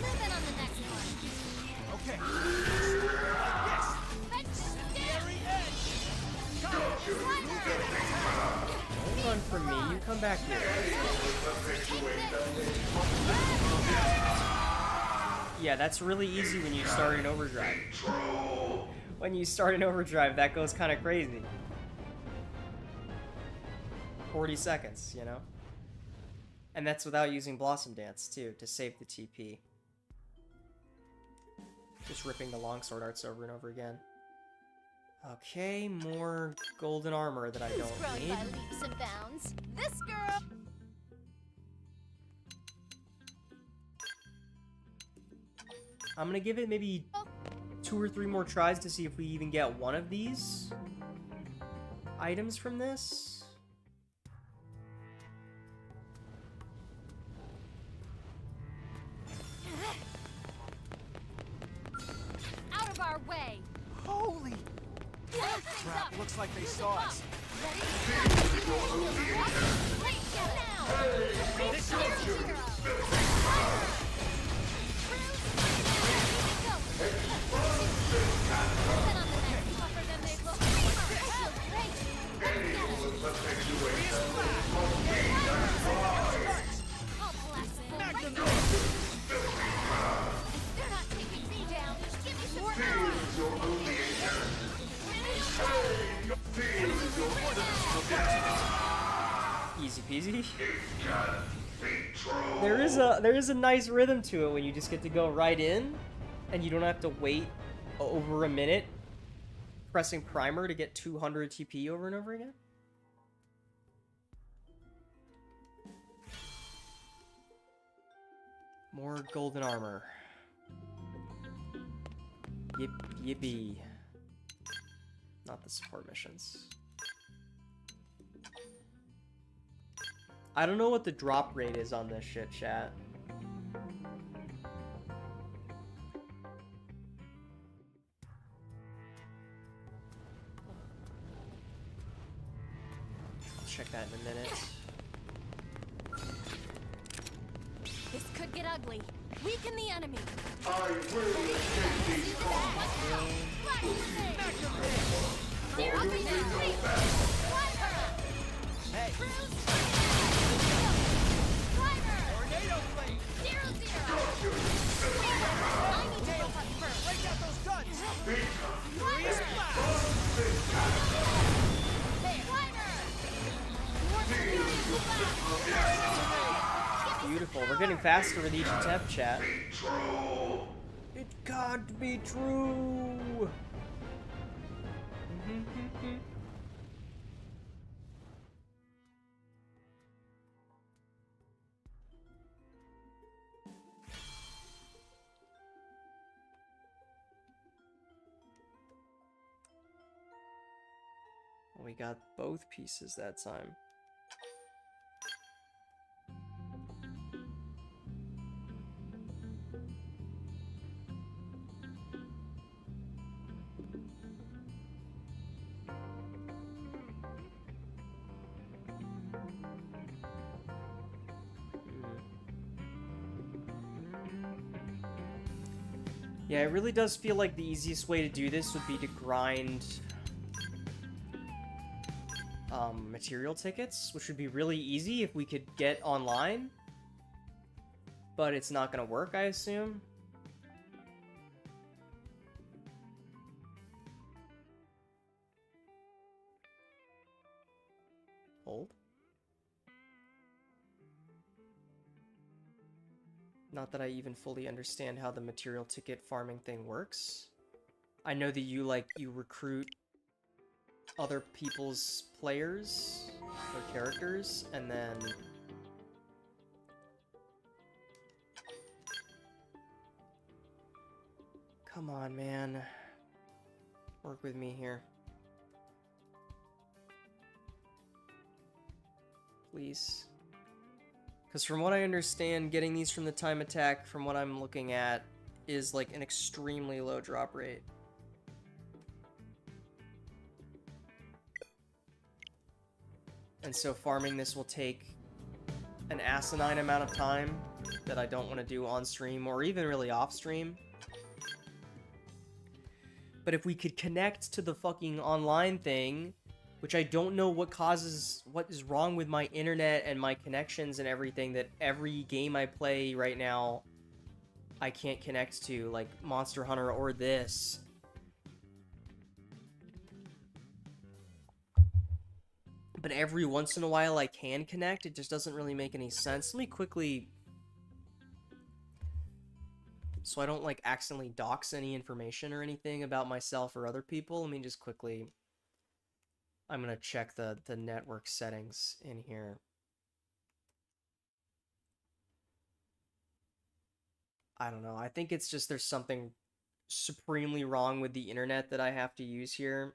Move in on the next one. Okay. Don't run from me. You come back here. Yeah, that's really easy when you start in overdrive. When you start in overdrive, that goes kind of crazy. 40 seconds, you know? And that's without using Blossom Dance, too, to save the TP. Just ripping the longsword arts over and over again. Okay, more golden armor that I don't need. By leaps and bounds. This girl. I'm gonna give it maybe 2 or 3 more tries to see if we even get one of these items from this. Out of our way. Holy! Crap, looks like they saw us. peasy. There is a nice rhythm to it when you just get to go right in, and you don't have to wait over a minute pressing primer to get 200 TP over and over again. More golden armor. Yippee. Not the support missions. I don't know what the drop rate is on this shit, chat. I'll check that in a minute. This could get ugly. Weaken the enemy. I will take these Hey! Tornado blade! 0-0! I need to go up first! Break out those guns! Furious blast! Beautiful. We're getting faster with each attempt, chat. It can't be true. We got both pieces that time. Yeah, it really does feel like the easiest way to do this would be to grind material tickets, which would be really easy if we could get online. But it's not gonna work, I assume. Hold. Not that I even fully understand how the material ticket farming thing works. I know that you recruit other people's players or characters, and then come on, man. Work with me here. Please. Because from what I understand, getting these from the time attack, from what I'm looking at, is like an extremely low drop rate. And so farming this will take an asinine amount of time that I don't want to do on stream or even really off stream. But if we could connect to the fucking online thing, which I don't know what is wrong with my internet and my connections and everything, that every game I play right now I can't connect to, like Monster Hunter or this. But every once in a while I can connect. It just doesn't really make any sense. Let me quickly, so I don't like accidentally dox any information or anything about myself or other people, let me just quickly, I'm gonna check the network settings in here. I don't know. I think it's just there's something supremely wrong with the internet that I have to use here.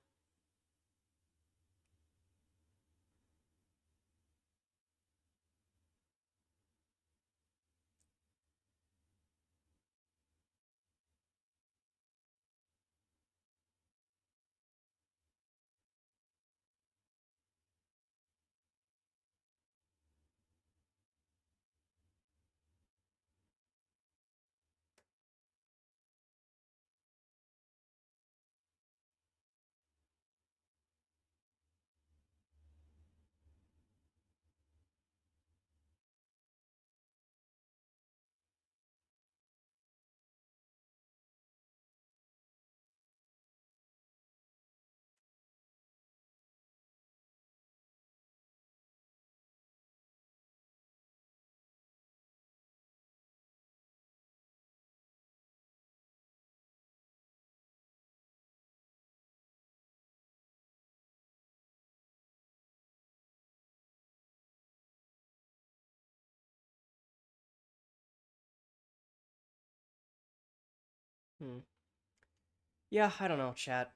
Yeah, I don't know, chat.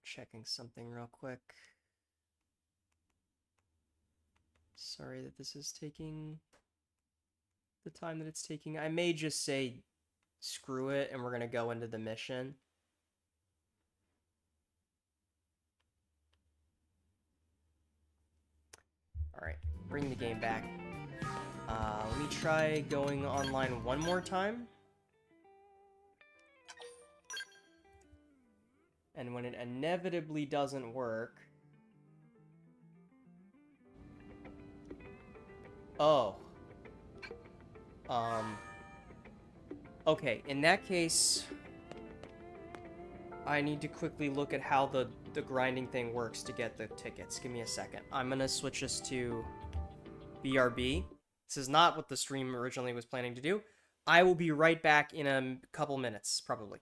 Checking something real quick. Sorry that this is taking the time that it's taking. I may just say screw it and we're gonna go into the mission. Alright, bring the game back. Let me try going online one more time. And when it inevitably doesn't work... Oh. Okay, in that case... I need to quickly look at how the grinding thing works to get the tickets. Give me a second. I'm gonna switch this to BRB. This is not what the stream originally was planning to do. I will be right back in a couple minutes, probably.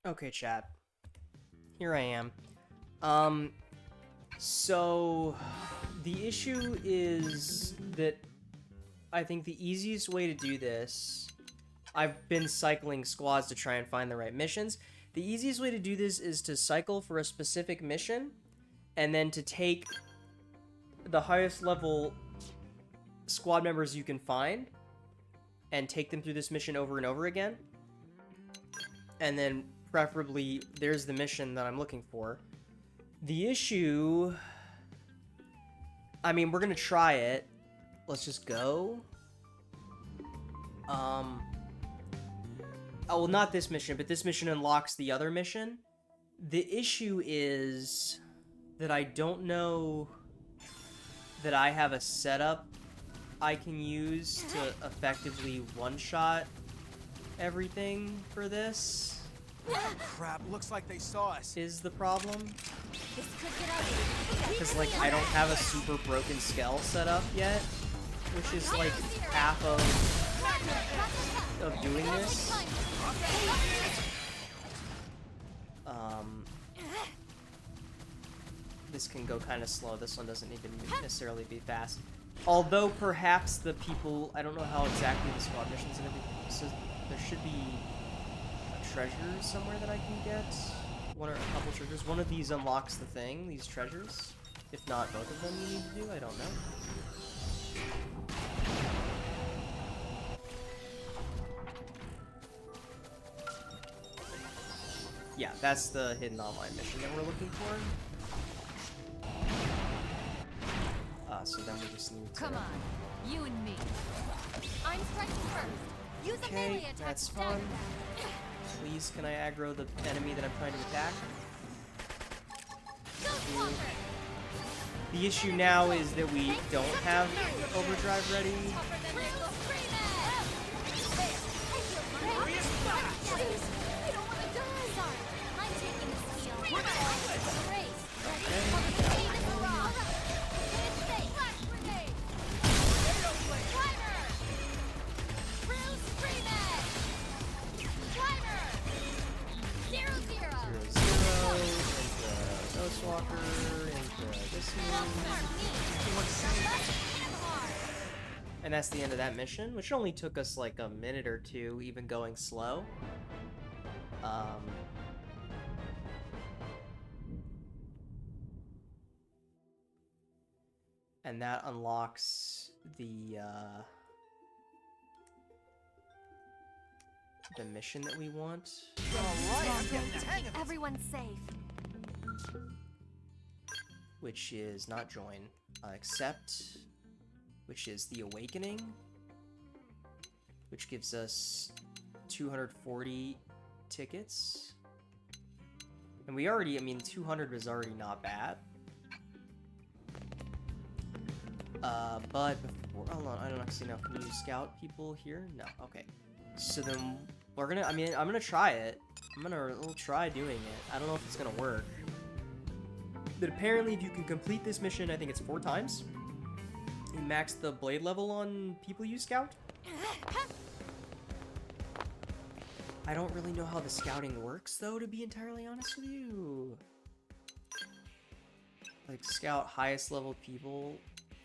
Okay, chat. Here I am. So the issue is that I think the easiest way to do this, I've been cycling squads to try and find the right missions. The easiest way to do this is to cycle for a specific mission, and then to take the highest level squad members you can find, and take them through this mission over and over again. And then, preferably, there's the mission that I'm looking for. The issue... I mean, we're gonna try it. Let's just go. Oh, well, not this mission, but this mission unlocks the other mission. The issue is that I don't know that I have a setup I can use to effectively one-shot everything for this. Oh, crap, looks like they saw us. Is the problem. This could get ugly. Because, like, I don't have a super broken skull set up yet, which is, like, half of doing this. This can go kind of slow. This one doesn't even necessarily be fast. Although, perhaps the people... I don't know how exactly the squad missions and everything... So, there should be a treasure somewhere that I can get. One or a couple treasures. One of these unlocks the thing, these treasures. If not, both of them you need to do, I don't know. Yeah, that's the hidden online mission that we're looking for. So then we just need to... Come on, you and me. I'm striking first. Use a melee attack. That's fun. Please, can I aggro the enemy that I'm trying to attack? The issue now is that we don't have overdrive ready. Walker into this one. And that's the end of that mission, which only took us like a minute or two, even going slow. And that unlocks the mission that we want. Everyone's safe. Which is not join, accept, which is the awakening, which gives us 240 tickets. And we already, I mean, 200 was already not bad. But before, hold on, I don't actually know. Can you scout people here? No, okay. So then we're gonna, I mean, I'm gonna try it. We'll try doing it. I don't know if it's gonna work. But apparently if you can complete this mission, I think it's 4 times, you max the blade level on people you scout. I don't really know how the scouting works, though, to be entirely honest with you. Like, scout highest level people,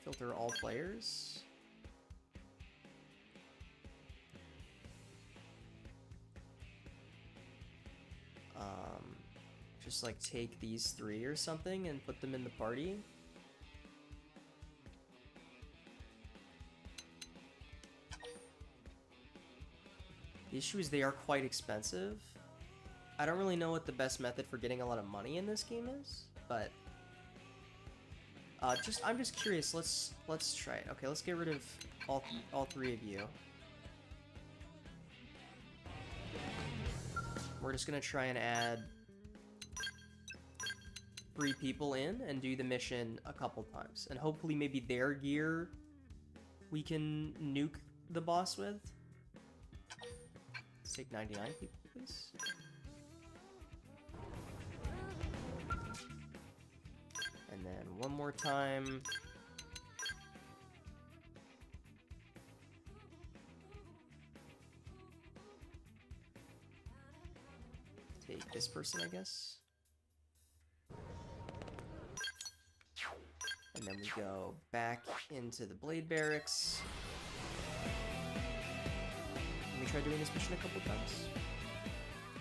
filter all players. Just like take these 3 or something and put them in the party. The issue is they are quite expensive. I don't really know what the best method for getting a lot of money in this game is, but I'm just curious. Let's try it. Okay, let's get rid of all 3 of you. We're just gonna try and add 3 people in and do the mission a couple times, and hopefully maybe their gear we can nuke the boss with. Let's take 99 people, please. And then one more time. take this person, I guess. And then we go back into the Blade Barracks. And we try doing this mission a couple times.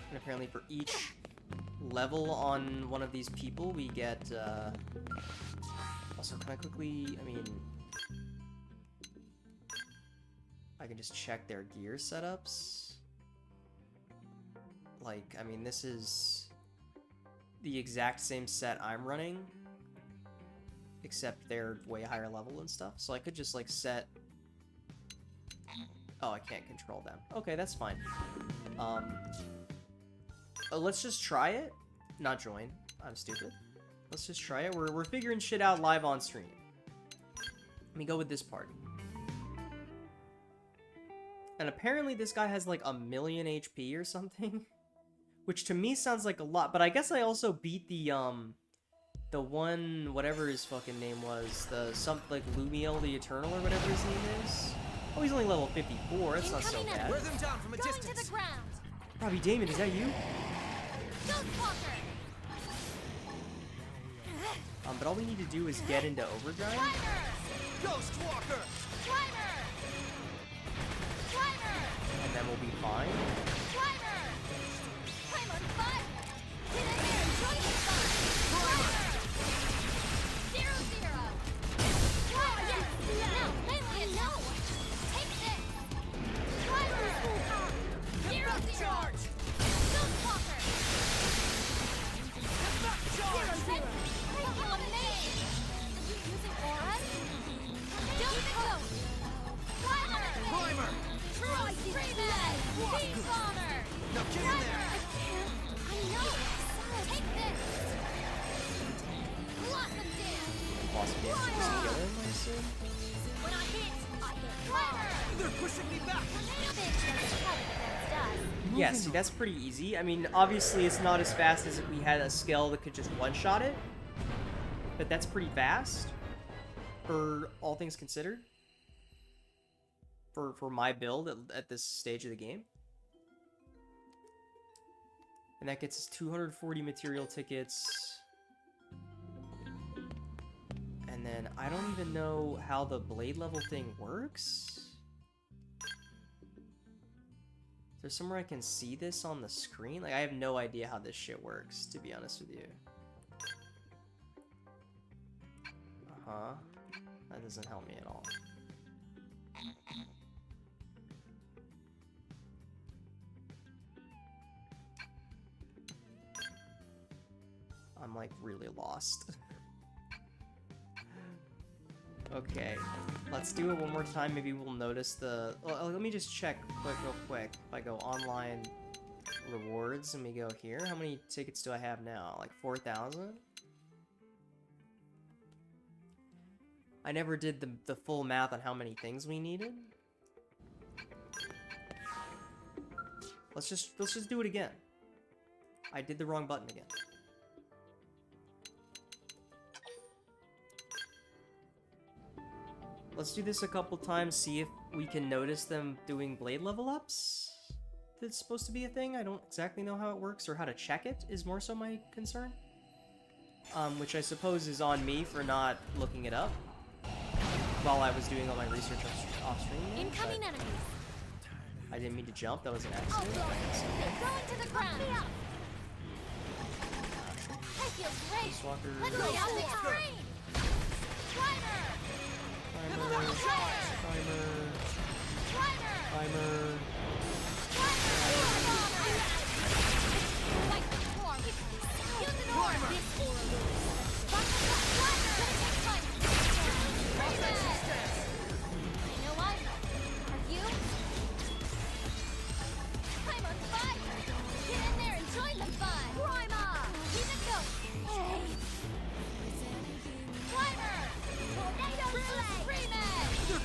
And apparently for each level on one of these people, we get, also, can I quickly, I mean, I can just check their gear setups. Like, I mean, this is the exact same set I'm running, except they're way higher level and stuff. So I could just, like, set... Oh, I can't control them. Okay, that's fine. Let's just try it. Not join. I'm stupid. Let's just try it. We're figuring shit out live on stream. Let me go with this party. And apparently this guy has like 1,000,000 HP or something. Which to me sounds like a lot, but I guess I also beat the one, whatever his fucking name was, like Lumiel the Eternal or whatever his name is. Oh, he's only level 54, that's not so bad. Wear them down from a distance. To the ground. Robbie Damon, is that you? But all we need to do is get into overdrive. Ghost Walker. And then we'll be fine. I'm on fire. Get in there and join the fun. 0-0. Yes. Now, Melee, no. Take this. 0-0. Charge. Ghost Walker. Charge. 0-0. Using auras? Don't go! Primer! Troy Freeman! Beam Bomber! Now get in there! I can't. I know! Take this! Blossom Dance! Blossom Dance is together, I assume? When I hit Primer! They're pushing me back! Yeah, see, that's pretty easy. I mean, obviously it's not as fast as if we had a skill that could just one-shot it. But that's pretty fast, for all things considered. For my build at this stage of the game. And that gets us 240 material tickets. And then I don't even know how the blade level thing works. Is there somewhere I can see this on the screen? Like, I have no idea how this shit works, to be honest with you. Huh? That doesn't help me at all. I'm like really lost. Okay, let's do it one more time. Maybe we'll notice the... Well, let me just check real quick. If I go online rewards and we go here, how many tickets do I have now? Like 4,000? I never did the full math on how many things we needed. Let's just do it again. I did the wrong button again. Let's do this a couple times, see if we can notice them doing blade level ups. That's supposed to be a thing. I don't exactly know how it works or how to check it is more so my concern. Which I suppose is on me for not looking it up while I was doing all my research off stream. Incoming enemies. I didn't mean to jump, that was an accident. Going to the ground. I feel great. Walker. Let's go down the extreme. Primer.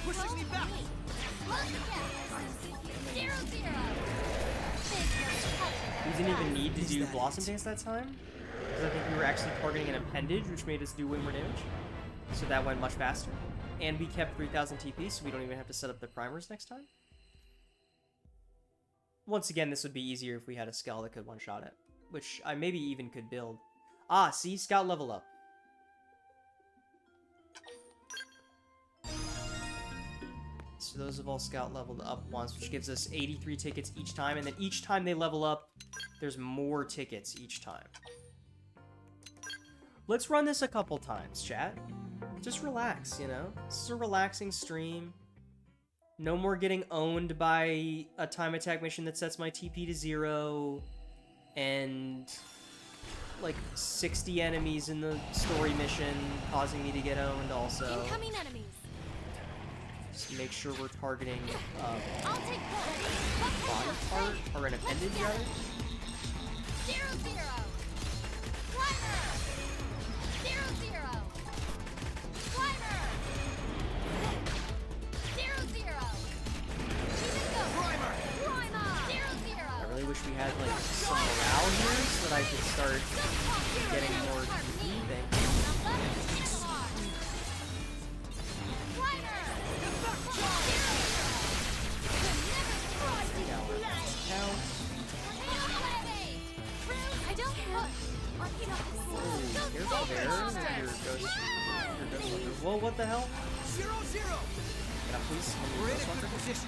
Pushing me back! We didn't even need to do Blossom Dance that time, because I think we were actually targeting an appendage, which made us do way more damage. So that went much faster. And we kept 3,000 TP, so we don't even have to set up the primers next time. Once again, this would be easier if we had a Skell that could one-shot it. which I maybe even could build. Ah, see? Scout level up. So those have all scout leveled up once, which gives us 83 tickets each time, and then each time they level up, there's more tickets each time. Let's run this a couple times, chat. Just relax, you know? This is a relaxing stream. No more getting owned by a time attack mission that sets my TP to 0, and like 60 enemies in the story mission causing me to get owned also. Incoming enemies. Just make sure we're targeting I'll take body part, or an appendage rather. 0-0. Climber. 0-0. Climber. 0-0. Even go. Climber. 0-0. I really wish we had like some morale here so that I could start getting more TP. Thank you. I don't Careful there. Your ghost walker. Whoa, what the hell? 0-0. Can I please? We're in a good position.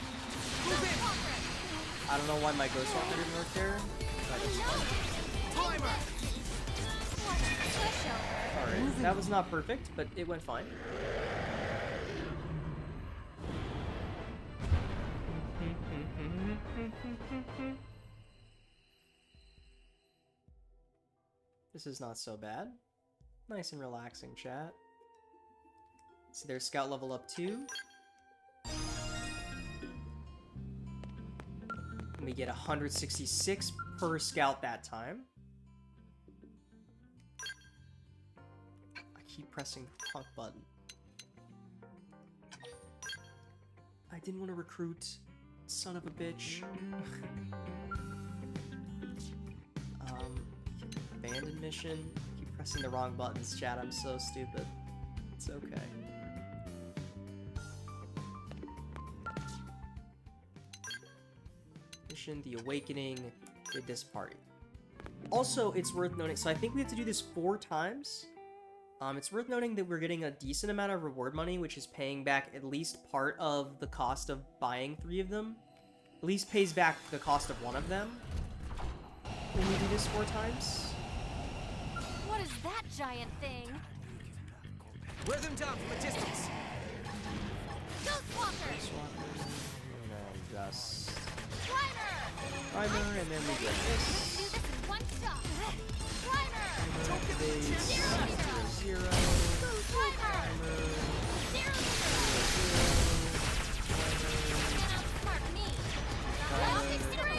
Move in. I don't know why my ghost walker didn't work there. Timer. Alright, that was not perfect, but it went fine. This is not so bad. Nice and relaxing, chat. So there's scout level up 2. And we get 166 per scout that time. I keep pressing the punk button. I didn't want to recruit. Son of a bitch. Abandoned mission. I keep pressing the wrong buttons, chat. I'm so stupid. It's okay. Mission, the awakening, with this party. Also, it's worth noting, so I think we have to do this 4 times. It's worth noting that we're getting a decent amount of reward money, which is paying back at least part of the cost of buying 3 of them. At least pays back the cost of 1 of them when we do this 4 times. What is that giant thing? Wear them down from a distance. Ghost Walker. And then just Climber. primer, and then we get Let's this. do this in one shot. Climber. Don't get these. 0-0. Climber. 0-0. Outsmart me. I'll take 0.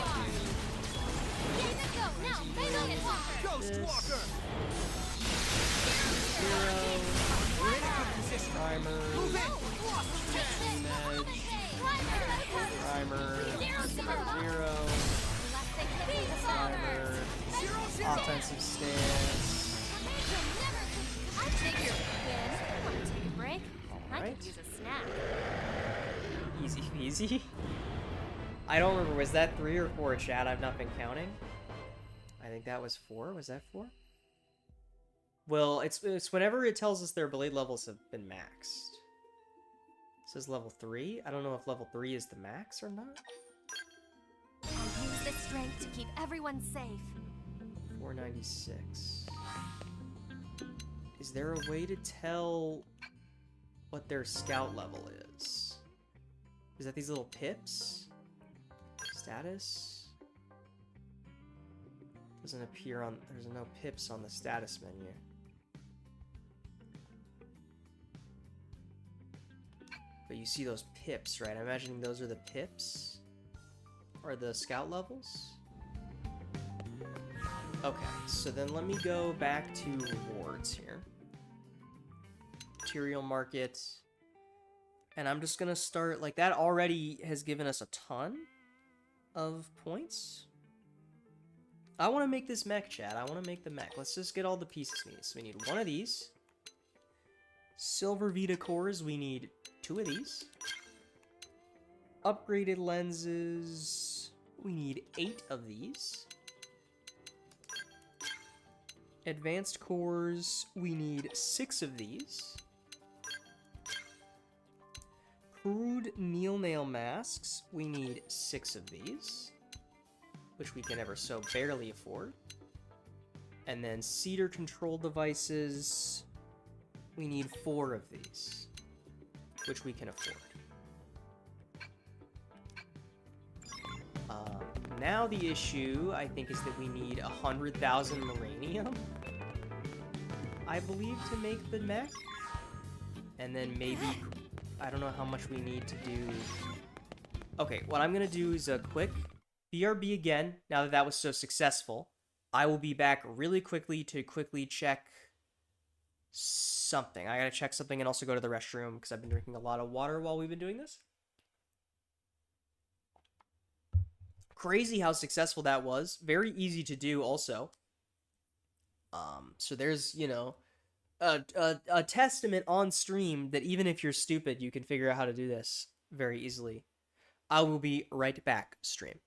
Even go. Now, Melee Walker. Ghost Walker. 0. We're in a good position. Primer. Move in. Primer. 0. Primer. Offensive stance. I take your win. Want to take a break? I Alright. could use a snack. Easy peasy. I don't remember, was that 3 or 4, chat? I've not been counting. I think that was 4. Was that 4? Well, it's whenever it tells us their blade levels have been maxed. It says level 3. I don't know if level 3 is the max or not. I'll use this strength to keep everyone safe. 496. Is there a way to tell what their scout level is? Is that these little pips? Status? Doesn't appear on... There's no pips on the status menu. But you see those pips, right? I'm imagining those are the pips? Or the scout levels? Okay, so then let me go back to rewards here. Material market. And I'm just gonna start, like, that already has given us a ton of points. I want to make this mech, chat. I want to make the mech. Let's just get all the pieces we need. So we need 1 of these. Silver Vita cores, we need 2 of these. Upgraded lenses, we need 8 of these. Advanced cores, we need 6 of these. Crude nail masks, we need 6 of these, which we can ever so barely afford. And then cedar control devices, we need 4 of these, which we can afford. Now the issue, I think, is that we need 100,000 Maranium, I believe, to make the mech. And then maybe, I don't know how much we need to do. Okay, what I'm going to do is a quick BRB again, now that that was so successful. I will be back really quickly to quickly check something. I got to check something and also go to the restroom because I've been drinking a lot of water while we've been doing this. Crazy how successful that was. Very easy to do also. So there's, you know, a testament on stream that even if you're stupid, you can figure out how to do this very easily. I will be right back, stream.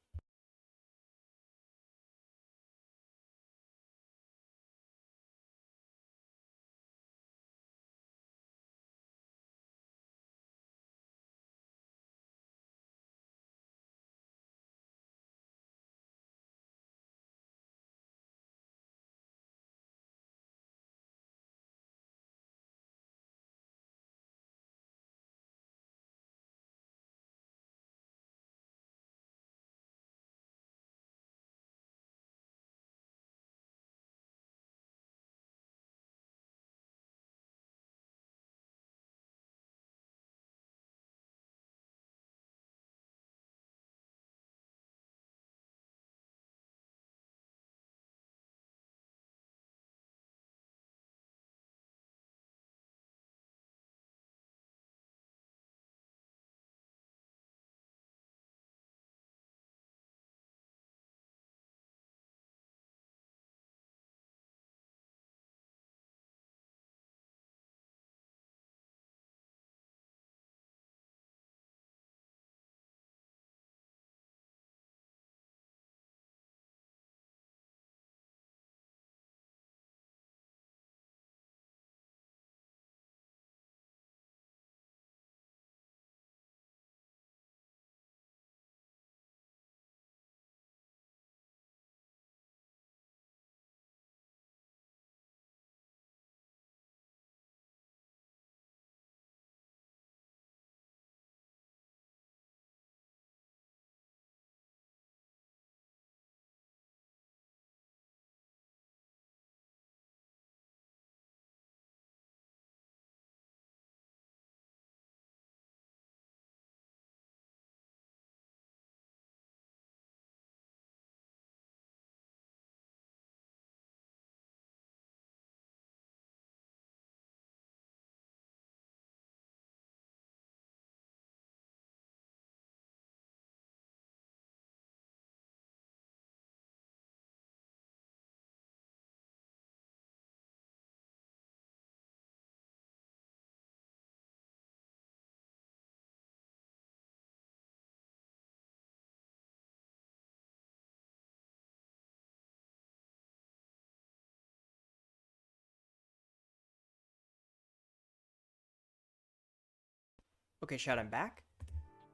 Okay, chat, I'm back.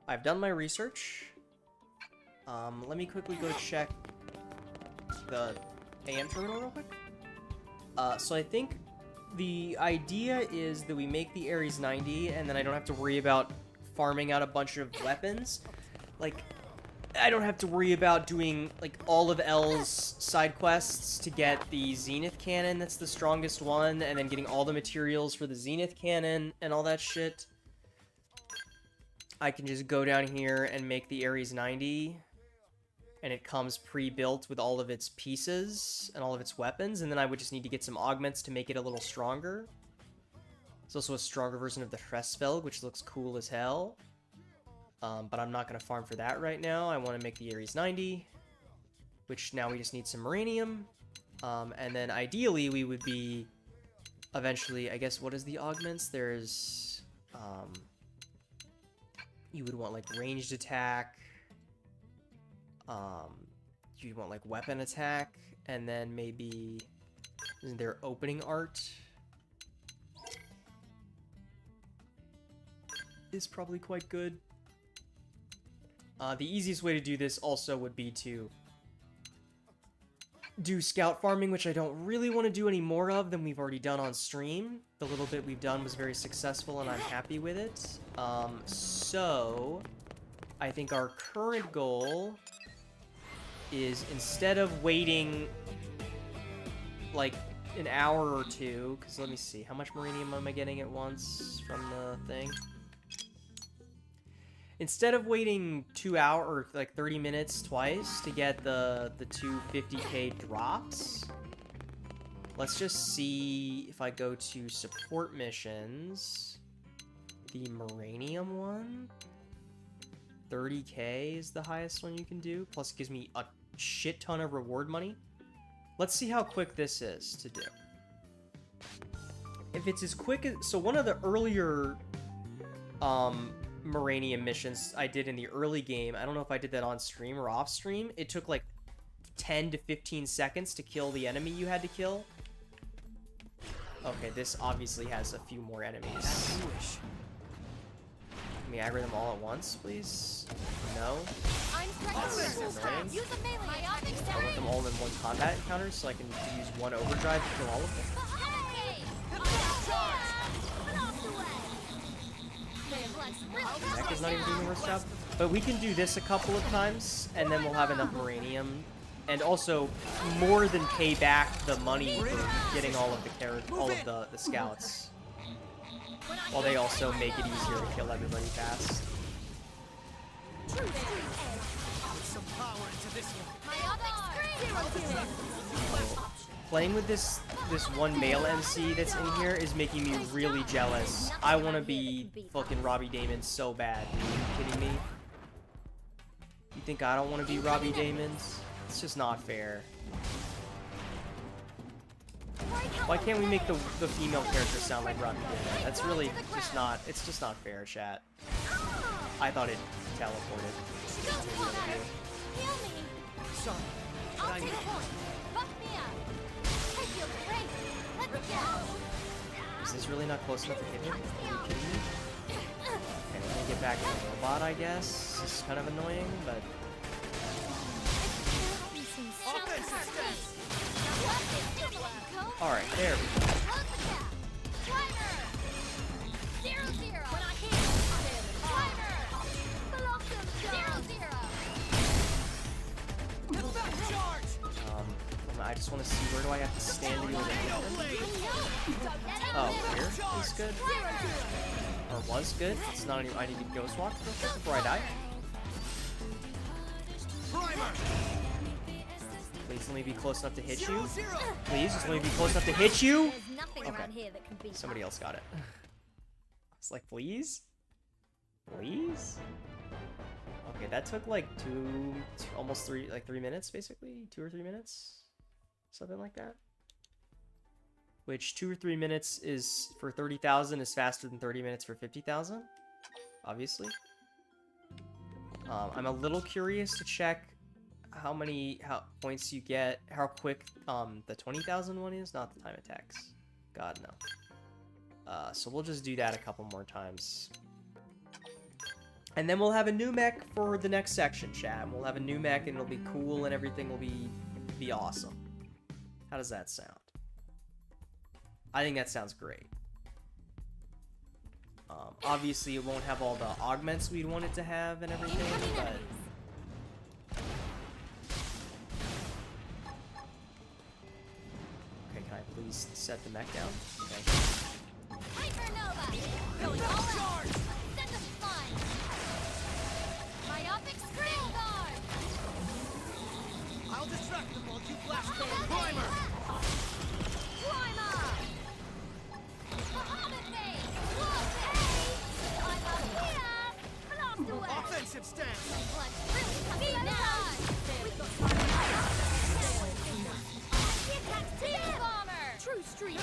I've done my research. Let me quickly go check the AM terminal real quick. So I think the idea is that we make the Ares 90, and then I don't have to worry about farming out a bunch of weapons. Like, I don't have to worry about doing, like, all of L's side quests to get the Zenith Cannon, that's the strongest one, and then getting all the materials for the Zenith Cannon and all that shit. I can just go down here and make the Ares 90, and it comes pre-built with all of its pieces and all of its weapons, and then I would just need to get some augments to make it a little stronger. There's also a stronger version of the Hresvelg, which looks cool as hell. But I'm not going to farm for that right now. I want to make the Ares 90, which now we just need some Maranium. And then ideally we would be eventually, I guess, what is the augments? There's, you would want like ranged attack, you'd want like weapon attack, and then maybe Their opening art is probably quite good. The easiest way to do this also would be to do scout farming, which I don't really want to do any more of than we've already done on stream. The little bit we've done was very successful and I'm happy with it. So I think our current goal is, instead of waiting like an hour or two, because let me see, how much Marinium am I getting at once from the thing? Instead of waiting 2 hours or like 30 minutes twice to get the 250k drops, let's just see if I go to support missions, the Marinium one, 30k is the highest one you can do, plus it gives me a shit ton of reward money. Let's see how quick this is to do. If it's as quick as... So one of the earlier Marinium missions I did in the early game, I don't know if I did that on stream or off stream, it took like 10 to 15 seconds to kill the enemy you had to kill. Okay, this obviously has a few more enemies. Can we aggro them all at once, please? No? That's annoying. I'll put them all in one combat encounter so I can use one overdrive to kill all of them. Mech is not even doing the worst job. But we can do this a couple of times, and then we'll have enough Marinium. And also, more than pay back the money for getting all of the scouts. While they also make it easier to kill everybody fast. Playing with this one male MC that's in here is making me really jealous. I want to be fucking Robbie Damon so bad. Are you kidding me? You think I don't want to be Robbie Damon's? It's just not fair. Why can't we make the female character sound like Robbie Damon? That's really just not, it's just not fair, chat. I thought it teleported. Sorry, but I need Is this really not close enough to hit him? Are you kidding me? Okay, let me get back to the robot, I guess. This is kind of annoying, but... Alright, there we go. I just want to see, where do I have to stand to deal with it? Oh, here is good. Or was good. It's not any. I need to ghost walk real quick before I die. Please let me be close enough to hit you. Please, just let me be close enough to hit you. Okay. Somebody else got it. It's like, please? Please? Okay, that took like almost 3 minutes, basically. 2 or 3 minutes? Something like that. Which 2 or 3 minutes is for 30,000 is faster than 30 minutes for 50,000. Obviously. I'm a little curious to check how points you get, how quick the 20,000 one is, not the time it takes. God no. So we'll just do that a couple more times. And then we'll have a new mech for the next section, chat. We'll have a new mech and it'll be cool and everything will be awesome. How does that sound? I think that sounds great. Obviously, it won't have all the augments we'd want it to have and everything, but... Okay, can I please set the mech down? Okay. Going all out! Send them fun! Myopic screen guard! I'll distract them while you blast their primer! Primer! Bahamut base! I'm up here! Blast away! Offensive stance! Blood's really coming now! Team bomber! True street!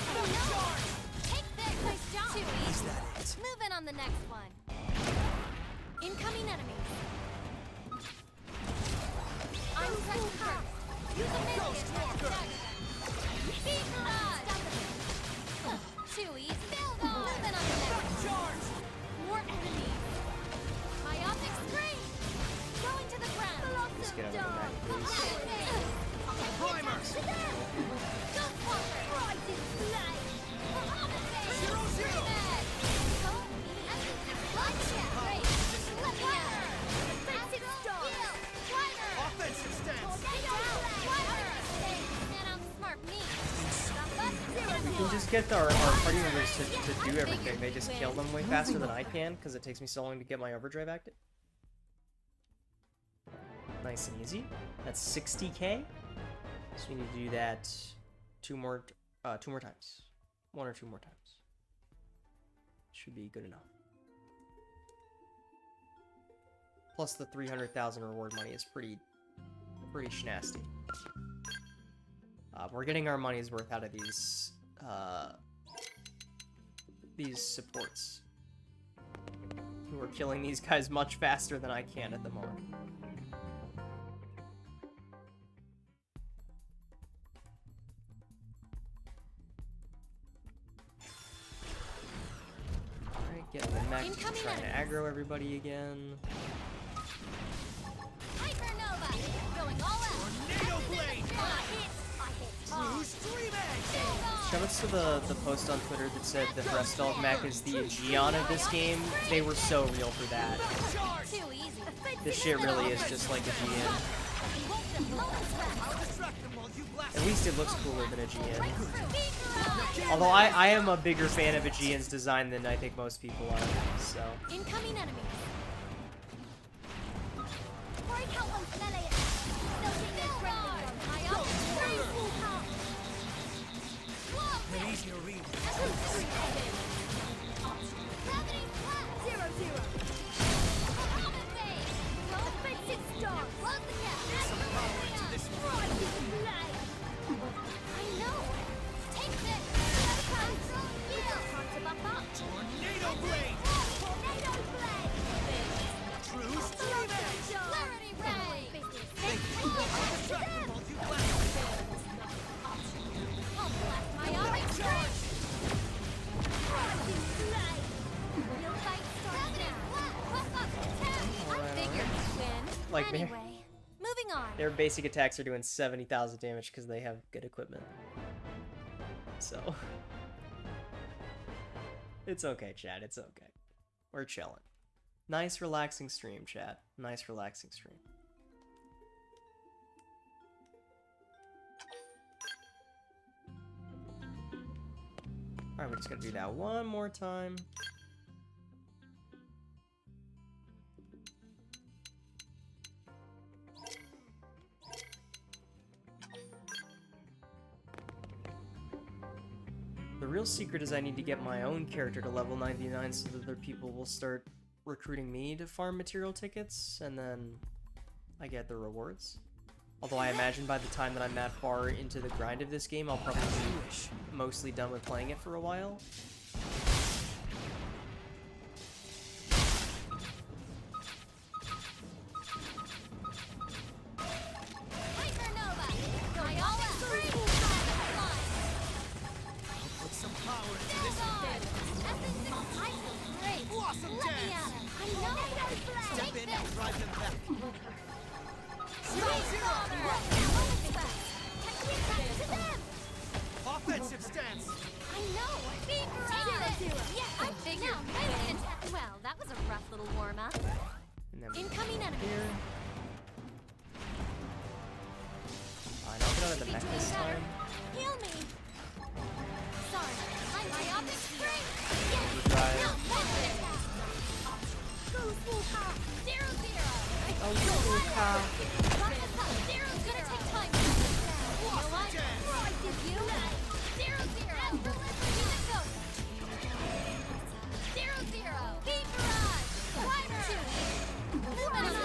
Take this! Nice job! Too easy. Move in on the next one. Incoming enemies. I'm pressing first. Use a minion to attack. can just get our party members to do everything. They just kill them way faster than I can, because it takes me so long to get my overdrive active. Nice and easy. That's 60k. So we need to do that two more times. 1 or 2 more times. Should be good enough. Plus the 300,000 reward money is pretty schnasty. We're getting our money's worth out of these supports, who are killing these guys much faster than I can at the moment. Alright, getting the mech to try and aggro everybody again. Going all out. Tornado blade. Shoutouts to the post on Twitter that said the Restov mech is the Aegeon of this game. They were so real for that. Too easy. This shit really is just like Aegean. At least it looks cooler than Aegean. Although I am a bigger fan of Aegean's design than I think most people are, so. Incoming enemy. Break out on melee. They'll take their ground. High up. Easier read. Gravity flat. 0-0. Offensive start. Close the gap. Some power into this I know. Take this. Tornado blade. Tornado blade. True stream edge. Clarity ray. Indestructible, you blast. My armor charge. Real fight starts now. Press up to 10. I figured you'd win. Like anyway, moving on. their basic attacks are doing 70,000 damage because they have good equipment. So it's okay, chat. It's okay. We're chilling. Nice relaxing stream, chat. Nice relaxing stream. Alright, we're just gonna do that one more time. The real secret is I need to get my own character to level 99 so that other people will start recruiting me to farm material tickets, and then I get the rewards. Although I imagine by the time that I'm that far into the grind of this game, I'll probably be mostly done with playing it for a while. Put some power into this. Blossom dance. Step in and drive them back. 0-0. Offensive stance. I know. Beat Zero. Yeah, I figured. Well, that was a rough little warm up. Incoming enemy. Fine, I'll get out of the mech this time. Heal me. Sorry. I'm myopic spring. Overdrive. Go full power. 0-0. Oh, full power. 0-0. Gonna take time. You know what? I give you 0-0. Delivery to go. 0-0. Beat barrage. Primer. Luminous.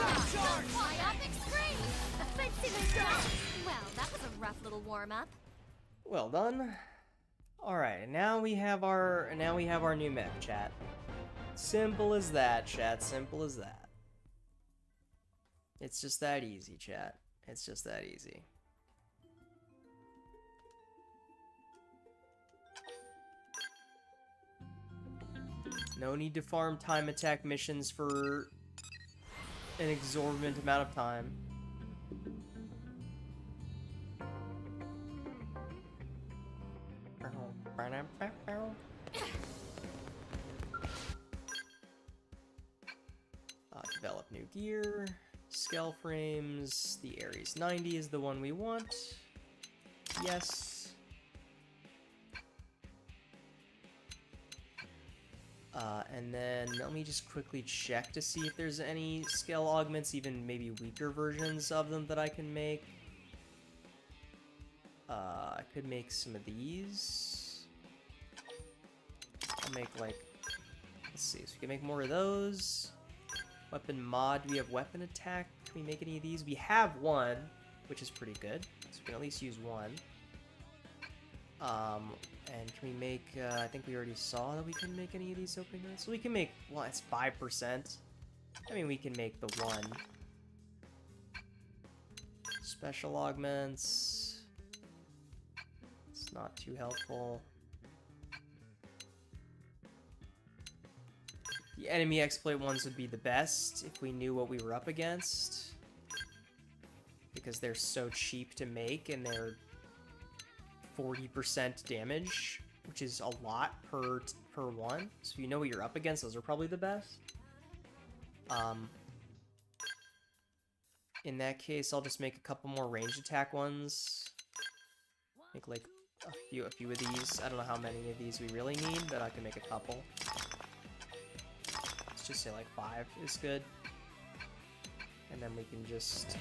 Myopic spring. Offensive start. Well, that was a rough little warm up. Well done. Alright, now we have our new mech, chat. Simple as that, chat. Simple as that. It's just that easy, chat. It's just that easy. No need to farm time attack missions for an exorbitant amount of time. Develop new gear, scale frames, the Ares 90 is the one we want. Yes. And then let me just quickly check to see if there's any scale augments, even maybe weaker versions of them that I can make. I could make some of these. I'll make like, let's see, so we can make more of those. Weapon mod, do we have weapon attack? Can we make any of these? We have one, which is pretty good, so we can at least use one. And can we make, I think we already saw that we couldn't make any of these opening rates. So we can make, well, it's 5%. I mean, we can make the one. Special augments. It's not too helpful. The enemy exploit ones would be the best if we knew what we were up against. Because they're so cheap to make and they're 40% damage, which is a lot per one. So if you know what you're up against, those are probably the best. In that case, I'll just make a couple more ranged attack ones. Make like a few of these. I don't know how many of these we really need, but I can make a couple. Let's just say like 5 is good. And then we can just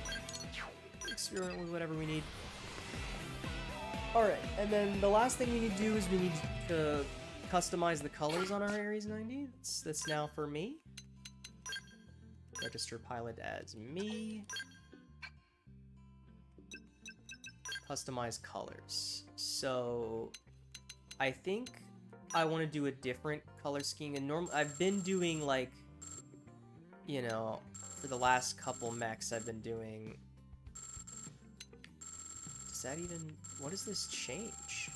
experiment with whatever we need. Alright, and then the last thing we need to do is we need to customize the colors on our Ares 90. That's now for me. Register pilot as me. Customize colors. So I think I want to do a different color scheme. And I've been doing like, you know, for the last couple mechs I've been doing. Does that even, what does this change?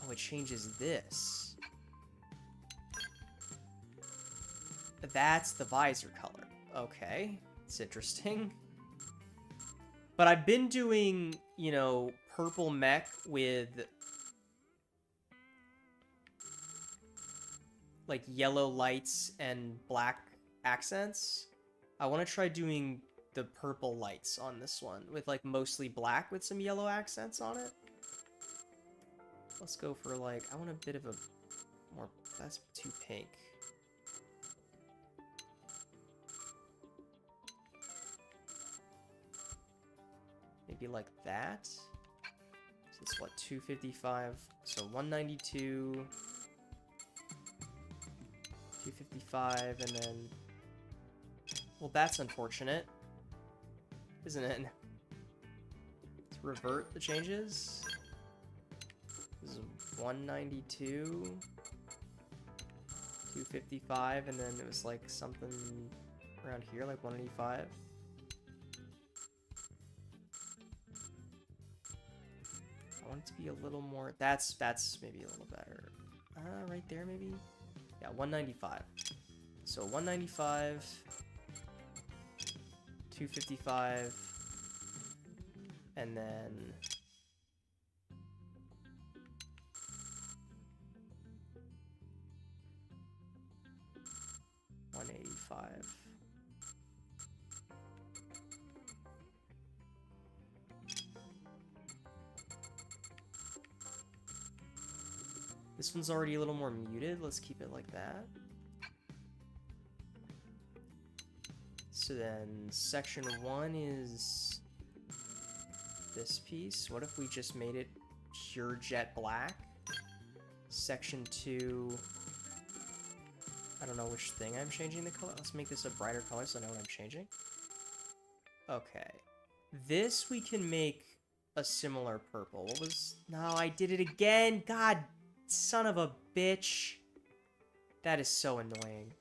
Oh, it changes this. That's the visor color. Okay, it's interesting. But I've been doing, you know, purple mech with like yellow lights and black accents. I want to try doing the purple lights on this one with like mostly black with some yellow accents on it. Let's go for like, I want a bit of a more, that's too pink. Maybe like that. So it's what, 255? So 192, 255, and then, well, that's unfortunate, isn't it? Let's revert the changes. This is 192, 255, and then it was like something around here, like 185. I want it to be a little more, that's maybe a little better. Right there maybe? Yeah, 195. So 195, 255, and then 185. This one's already a little more muted. Let's keep it like that. So then section 1 is this piece. What if we just made it pure jet black? Section 2, I don't know which thing I'm changing the color. Let's make this a brighter color so I know what I'm changing. Okay. This we can make a similar purple. What was... No, I did it again! God, son of a bitch. That is so annoying.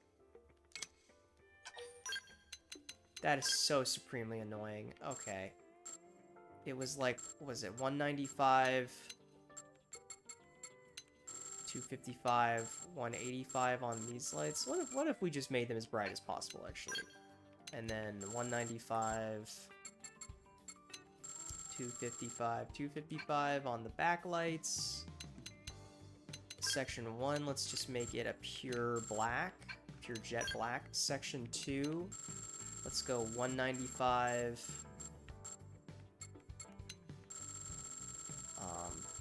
That is so supremely annoying. Okay. It was like, what was it, 195... 255, 185 on these lights. What if we just made them as bright as possible, actually? And then 195, 255, 255 on the backlights. Section 1, let's just make it a pure black, pure jet black. Section 2, let's go 195,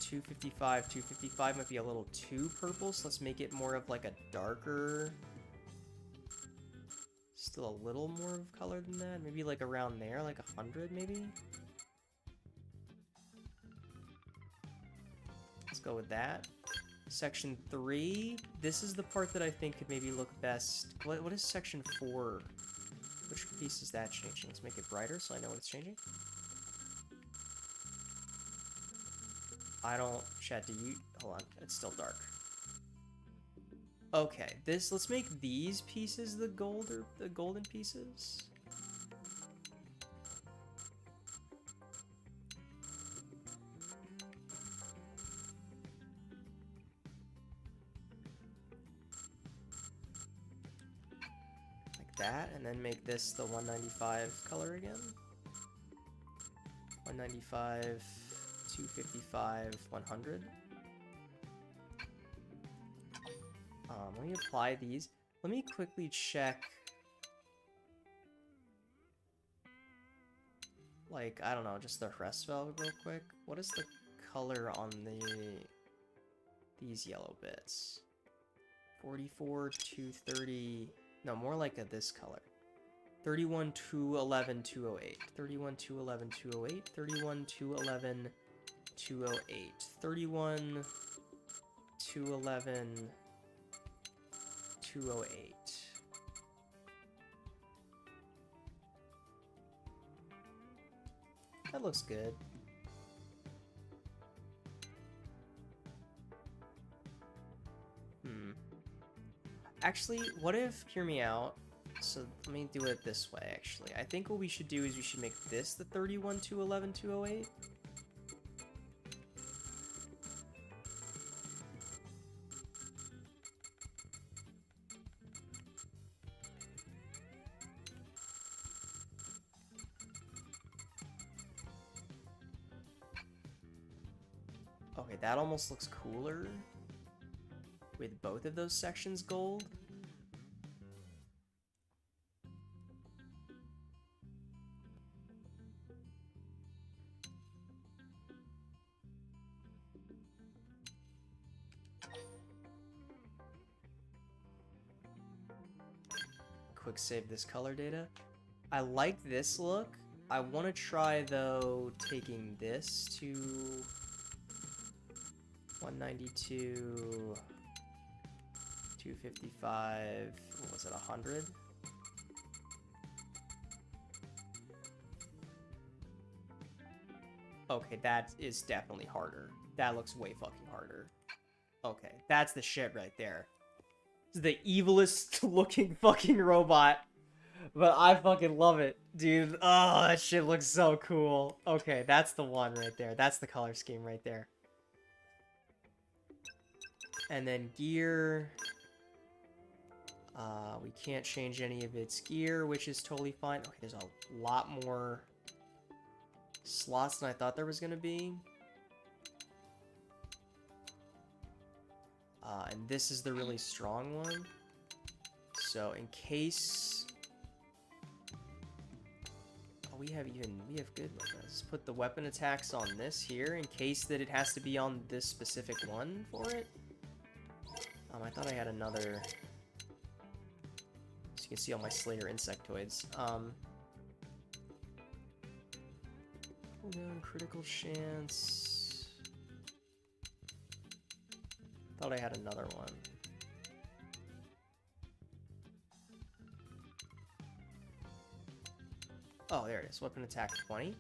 255. 255 might be a little too purple, so let's make it more of like a darker... Still a little more of color than that. Maybe like around there, like 100 maybe? Let's go with that. Section 3. This is the part that I think could maybe look best. What is section 4? Which piece is that changing? Let's make it brighter so I know what it's changing. I don't... Chat, do you... Hold on. It's still dark. Okay, let's make these pieces the golden pieces. Like that, and then make this the 195 color again. 195, 255, 100. Let me apply these. Let me quickly check. Like, I don't know, just the Hresvel real quick. What is the color on these yellow bits? 44, 230. No, more like this color. 31, 211, 208. 31, 211, 208. 31, 211, 208. 31, 211. 208. That looks good. Actually, what if, hear me out, so let me do it this way, actually. I think what we should do is we should make this the 31, 211, 208. Okay, that almost looks cooler with both of those sections gold. Quick save this color data. I like this look. I want to try, though, taking this to 192, 255, what was it, 100? Okay, that is definitely harder. That looks way fucking harder. Okay, that's the shit right there. This is the evilest looking fucking robot. But I fucking love it, dude. Oh, that shit looks so cool. Okay, that's the one right there. That's the color scheme right there. And then gear. We can't change any of its gear, which is totally fine. Okay, there's a lot more slots than I thought there was going to be. And this is the really strong one. So in case... Oh, we have good weapons. Let's put the weapon attacks on this here in case that it has to be on this specific one for it. I thought I had another... So you can see all my Slayer insectoids. Pull down critical chance. Thought I had another one. Oh, there it is. Weapon attack 20.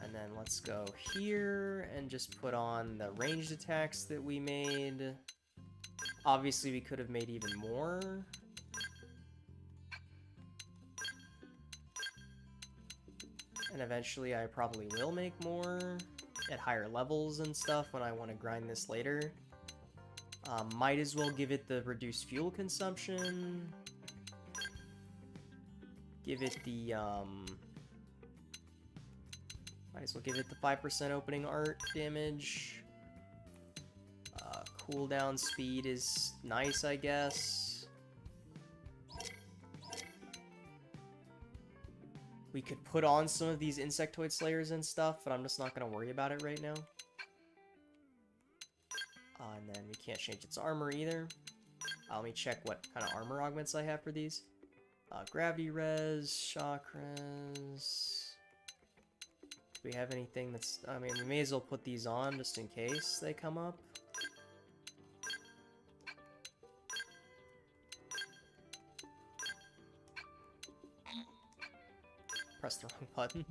And then let's go here and just put on the ranged attacks that we made. Obviously, we could have made even more. And eventually, I probably will make more at higher levels and stuff when I want to grind this later. Might as well give it the reduced fuel consumption. Give it the, might as well give it the 5% opening art damage. Cooldown speed is nice, I guess. We could put on some of these insectoid slayers and stuff, but I'm just not going to worry about it right now. And then we can't change its armor either. Let me check what kind of armor augments I have for these. Gravity res, chakras. Do we have anything that's... I mean, we may as well put these on just in case they come up. Press the wrong button.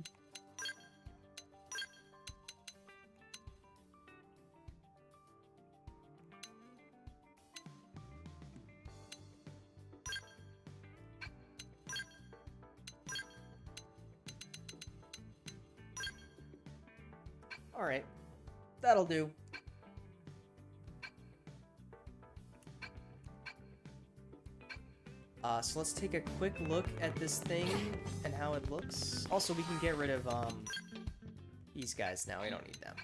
Alright, that'll do. So let's take a quick look at this thing and how it looks. Also, we can get rid of these guys now. We don't need them.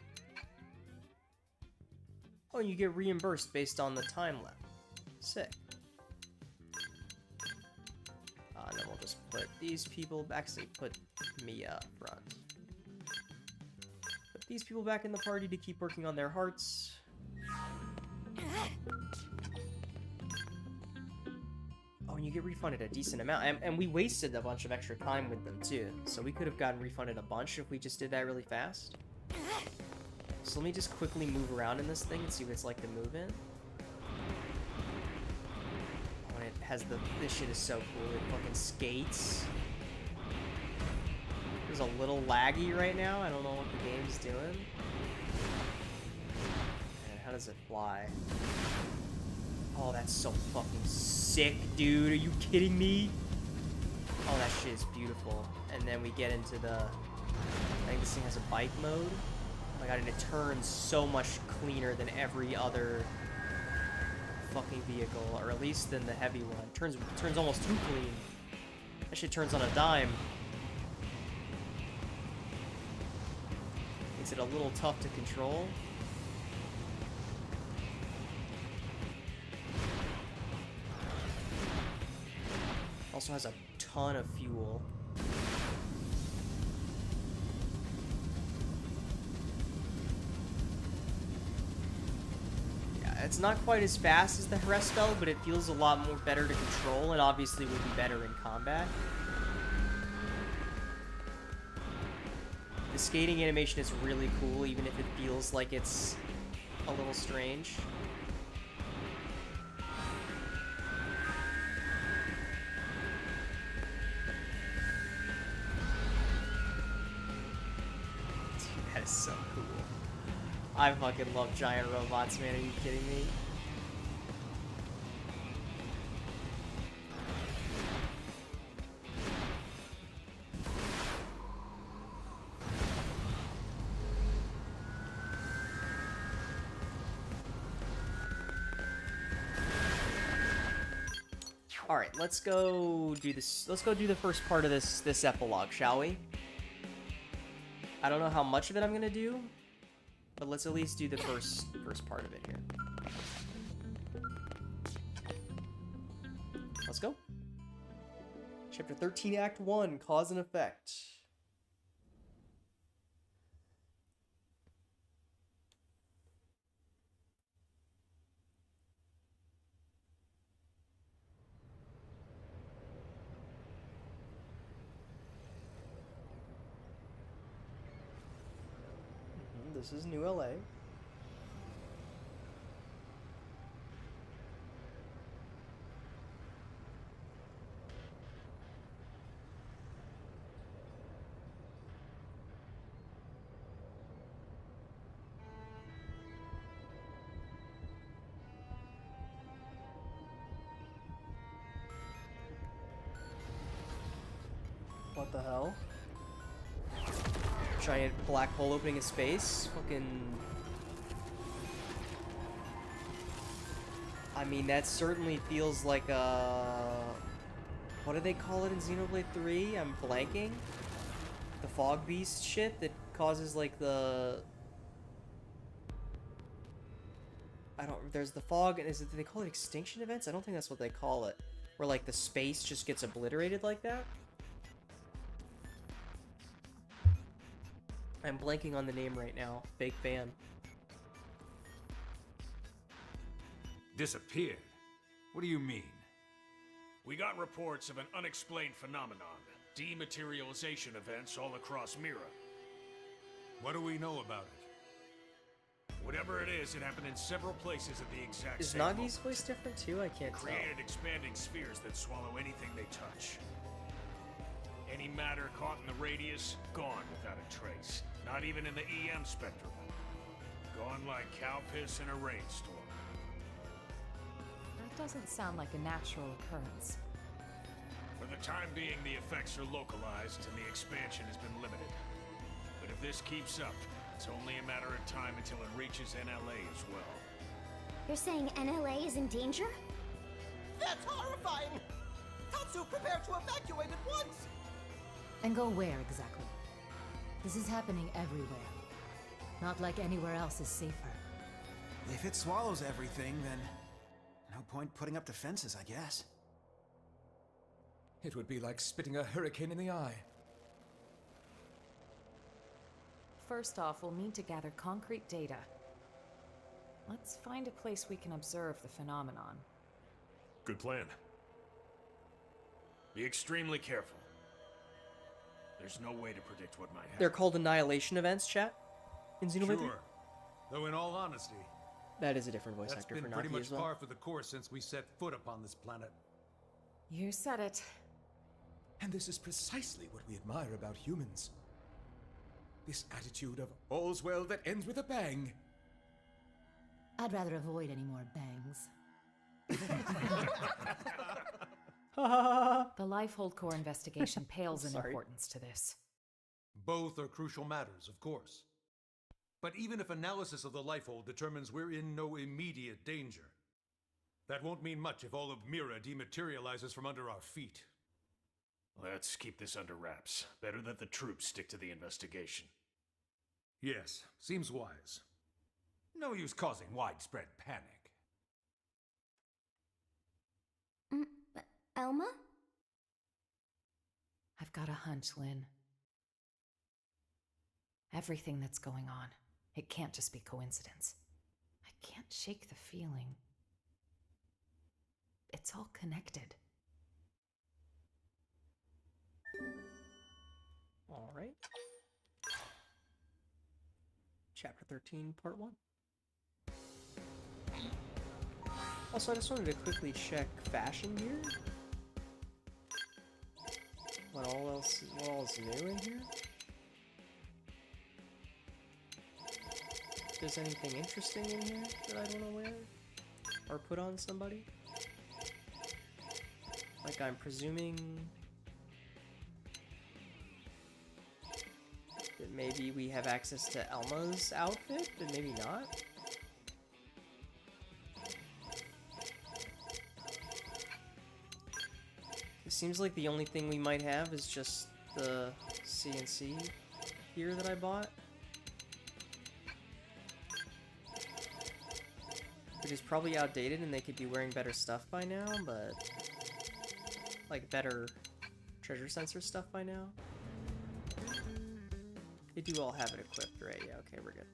Oh, and you get reimbursed based on the time left. Sick. And then we'll just put these people back. So put me up front. Put these people back in the party to keep working on their hearts. Oh, and you get refunded a decent amount. And we wasted a bunch of extra time with them, too. So we could have gotten refunded a bunch if we just did that really fast. So let me just quickly move around in this thing and see what it's like to move in. Oh, and it has the... This shit is so cool. It fucking skates. It's a little laggy right now. I don't know what the game's doing. And how does it fly? Oh, that's so fucking sick, dude. Are you kidding me? Oh, that shit is beautiful. And then we get into the... I think this thing has a bike mode. Oh my god, and it turns so much cleaner than every other fucking vehicle, or at least than the heavy one. It turns almost too clean. That shit turns on a dime. Makes it a little tough to control. Also has a ton of fuel. Yeah, it's not quite as fast as the Hresfeld, but it feels a lot more better to control, and obviously would be better in combat. The skating animation is really cool, even if it feels like it's a little strange. That is so cool. I fucking love giant robots, man. Are you kidding me? All right, let's go do this. Let's go do the first part of this epilogue, shall we? I don't know how much of it I'm gonna do, but let's at least do the first part of it here. Let's go. Chapter 13, Act 1, Cause and Effect. This is New LA. What the hell? Giant black hole opening in space. Fucking... I mean, that certainly feels like a... What do they call it in Xenoblade 3? I'm blanking. The fog beast shit that causes like the... I don't... There's the fog, and is it... Do they call it extinction events? I don't think that's what they call it. Where like the space just gets obliterated like that. I'm blanking on the name right now. Big fan. Disappeared? What do you mean? We got reports of an unexplained phenomenon. Dematerialization events all across Mira. What do we know about it? Whatever it is, it happened in several places at the exact Is same Nagi's moment. voice different too? I can't tell. Created expanding spheres that swallow anything they touch. Any matter caught in the radius, gone without a trace. Not even in the EM spectrum. Gone like cow piss in a rainstorm. That doesn't sound like a natural occurrence. For the time being, the effects are localized and the expansion has been limited. But if this keeps up, it's only a matter of time until it reaches NLA as well. You're saying NLA is in danger? That's horrifying! Tatsu, prepare to evacuate at once! And go where exactly? This is happening everywhere. Not like anywhere else is safer. If it swallows everything, then no point putting up defenses, I guess. It would be like spitting a hurricane in the eye. First off, we'll need to gather concrete data. Let's find a place we can observe the phenomenon. Good plan. Be extremely careful. There's no way to predict what might happen. They're called annihilation events, chat? In Xenoblade 3? Sure. Though in all honesty, That is a different voice that's actor been for pretty Nagi much as well. par for the course since we set foot upon this planet. You said it. And this is precisely what we admire about humans. This attitude of all's well that ends with a bang. I'd rather avoid any more bangs. The Lifehold Core investigation pales in Sorry. importance to this. Both are crucial matters, of course. But even if analysis of the Lifehold determines we're in no immediate danger, that won't mean much if all of Mira dematerializes from under our feet. Let's keep this under wraps. Better that the troops stick to the investigation. Yes, seems wise. No use causing widespread panic. Elma? I've got a hunch, Lynn. Everything that's going on, it can't just be coincidence. I can't shake the feeling. It's all connected. All right. Chapter 13, Part 1. Also, I just wanted to quickly check fashion here. What all is new in here? If there's anything interesting in here that I don't know wear or put on somebody? Like, I'm presuming that maybe we have access to Elma's outfit, but maybe not. It seems like the only thing we might have is just the CNC gear that I bought. Which is probably outdated and they could be wearing better stuff by now, but... like better treasure sensor stuff by now. They do all have it equipped, right? Yeah, okay, we're good.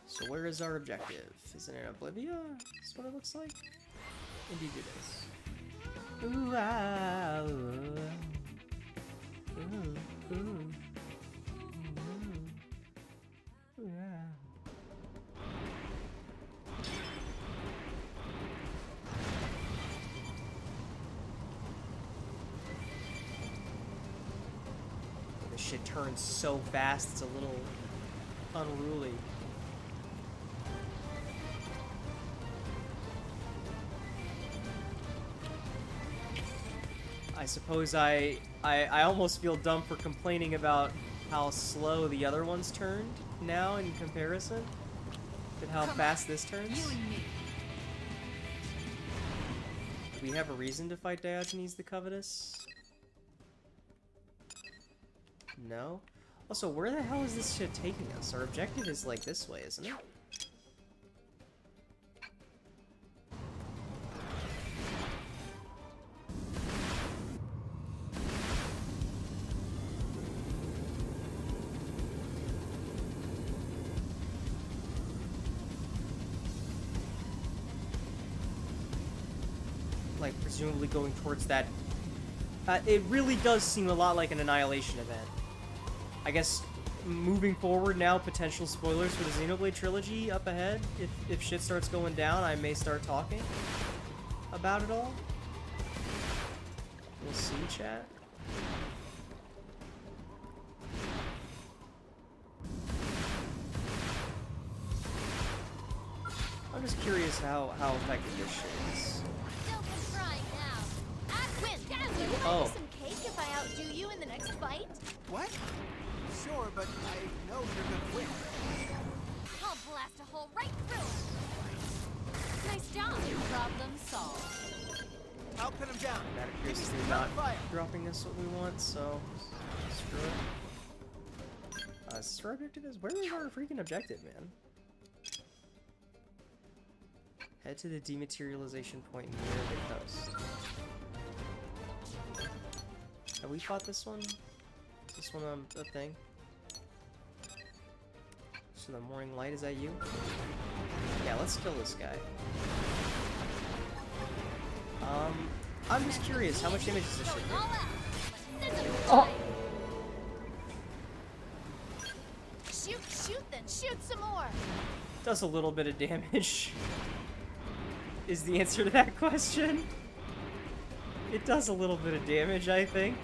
So where is our objective? Is it in Oblivia? Is what it looks like? Indeed it is. Ooh, ah, ooh, ooh, ooh, ooh, yeah. This shit turns so fast, it's a little unruly. I suppose I almost feel dumb for complaining about how slow the other ones turned now in comparison to how fast this turns. You and me. Do we have a reason to fight Diogenes the Covetous? No? Also, where the hell is this shit taking us? Our objective is like this way, isn't it? presumably going towards that. It really does seem a lot like an Annihilation event. I guess moving forward now, potential spoilers for the Xenoblade trilogy up ahead. If shit starts going down, I may start talking about it all. We'll see, chat. I'm just curious how effective this shit is. Don't be crying now. I win. Will you buy me some cake if I outdo you in the next fight? What? Sure, but I know you're gonna win. I'll blast a hole right through him. Nice job. Problem solved. I'll pin him down. That appears to be not dropping us what we want, so screw it. Is this our objective? Where is our freaking objective, man? Head to the dematerialization point near the coast. Have we fought this one? Is this one a thing? So the morning light, is that you? Yeah, let's kill this guy. I'm just curious, how much damage does this shit do? Oh! Shoot then, shoot some more! Does a little bit of damage. Is the answer to that question. It does a little bit of damage, I think.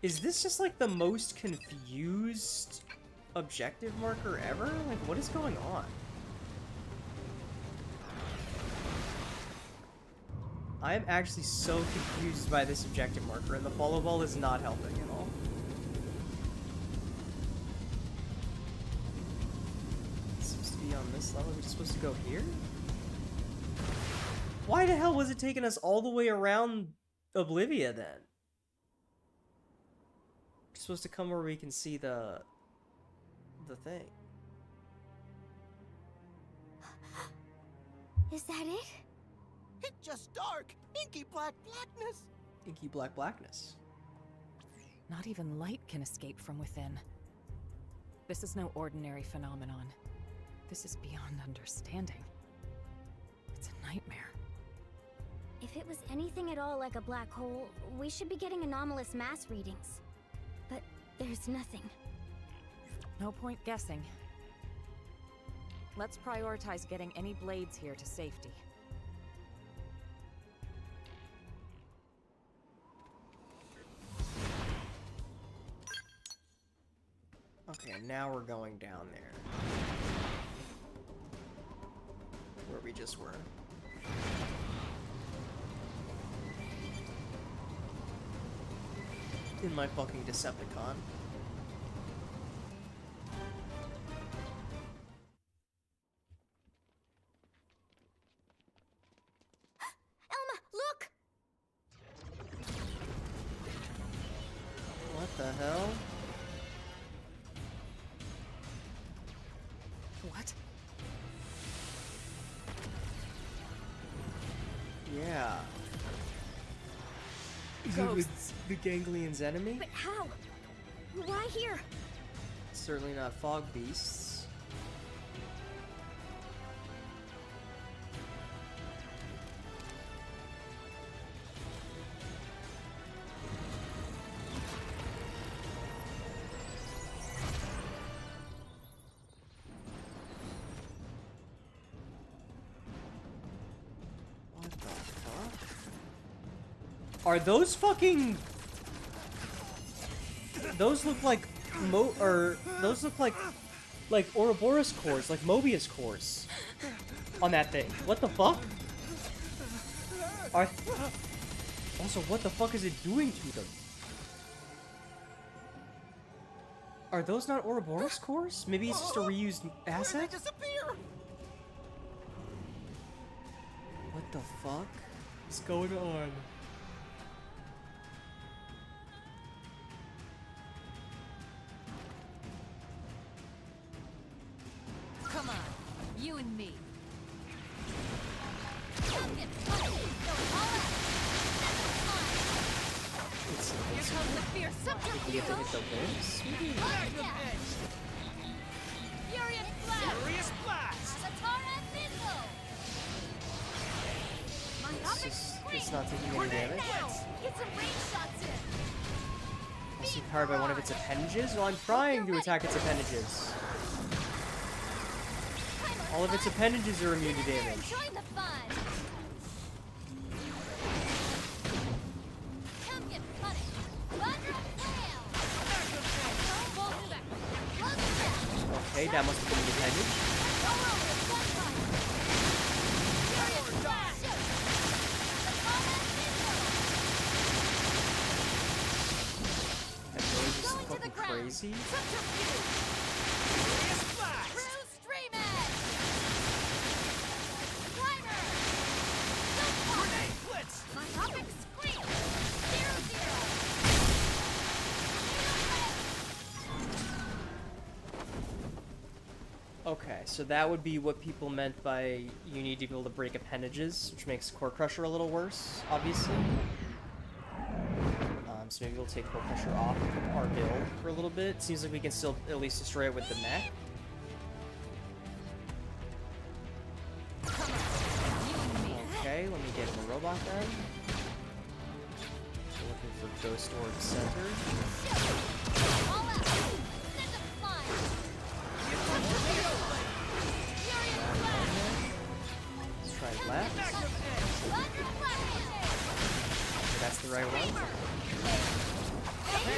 Is this just like the most confused objective marker ever? Like, what is going on? I am actually so confused by this objective marker, and the follow ball is not helping at all. It seems to be on this level. Are we just supposed to go here? Why the hell was it taking us all the way around Oblivia then? We're supposed to come where we can see the thing. Is that it? It's just dark. Inky black blackness. Inky black blackness. Not even light can escape from within. This is no ordinary phenomenon. This is beyond understanding. It's a nightmare. If it was anything at all like a black hole, we should be getting anomalous mass readings. But there's nothing. No point guessing. Let's prioritize getting any blades here to safety. Okay, now we're going down there. Where we just were. In my fucking Decepticon. Elma, look! What the hell? What? Yeah. Ghosts. The Ganglions' enemy? But how? Why here? Certainly not fog beasts. What the fuck? Are those fucking... Those look like those look like Ouroboros cores, like Mobius cores on that thing. What the fuck? Also, what the fuck is it doing to them? Are those not Ouroboros cores? Maybe it's just a reused asset? What the fuck is going on? Come on, you and me. It's comes the fierce If we get to hit the wings, maybe? Furious blast! Furious blast! Satara Missile! It's not taking any damage. Get some range shots in! Also powered by one of its appendages? Well, I'm trying to attack its appendages. All of its appendages are immune to damage. Join the fun! Come get punished! Thunder Flail! Okay, that must have been the appendage. That noise is fucking crazy. Okay, so that would be what people meant by you need to be able to break appendages, which makes Core Crusher a little worse, obviously. So maybe we'll take Core Crusher off our build for a little bit. Seems like we can still at least destroy it with the mech. Okay, let me get in the robot then. So looking for Ghost Orb Center. Let's try left. Okay, that's the right one.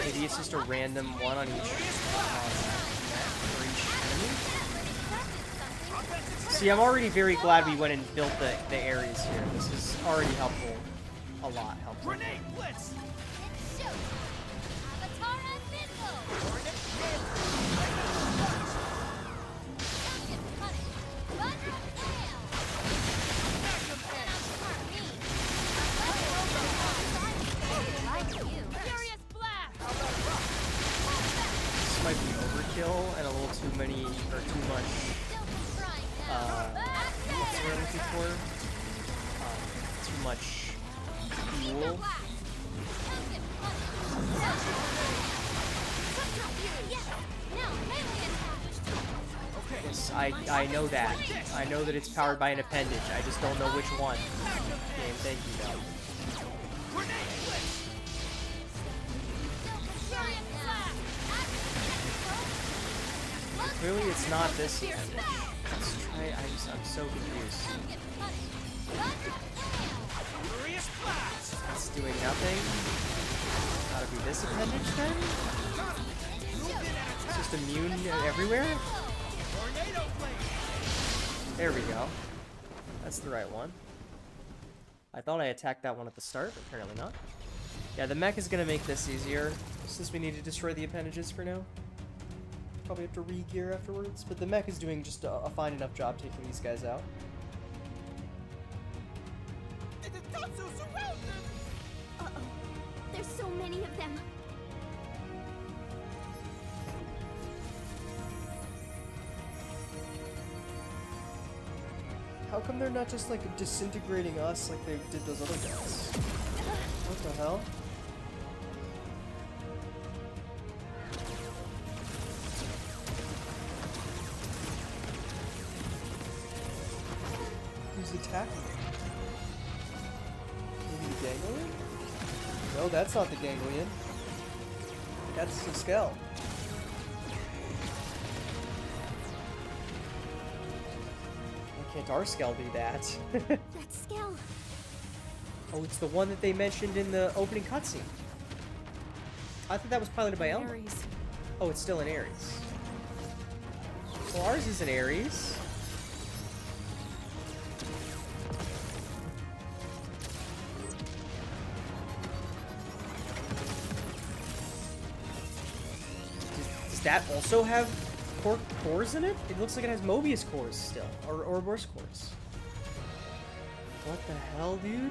Maybe it's just a random one on each for each enemy. See, I'm already very glad we went and built the areas here. This is already helpful. A lot helpful. Grenade blitz! This might be overkill and a little too many, or too much, what's the word I'm looking for? Too much fuel. Yes, I know that. I know that it's powered by an appendage. I just don't know which one. Game, thank you, though. Clearly it's not this appendage. Let's try, I'm so confused. It's doing nothing. Gotta be this appendage then? It's just immune everywhere? There we go. That's the right one. I thought I attacked that one at the start, but apparently not. Yeah, the mech is gonna make this easier, since we need to destroy the appendages for now. Probably have to re-gear afterwards, but the mech is doing just a fine enough job taking these guys out. Uh-oh. There's so many of them. How come they're not just like disintegrating us like they did those other guys? What the hell? Who's attacking? Maybe the ganglion? No, that's not the ganglion. That's the skull. Why can't our skull do that? That Skell. Oh, it's the one that they mentioned in the opening cutscene. I thought that was piloted by Elma. Ares. Oh, it's still in Ares. Well, ours is in Ares. Does that also have cores in it? It looks like it has Mobius cores still, or Ouroboros cores. What the hell, dude? No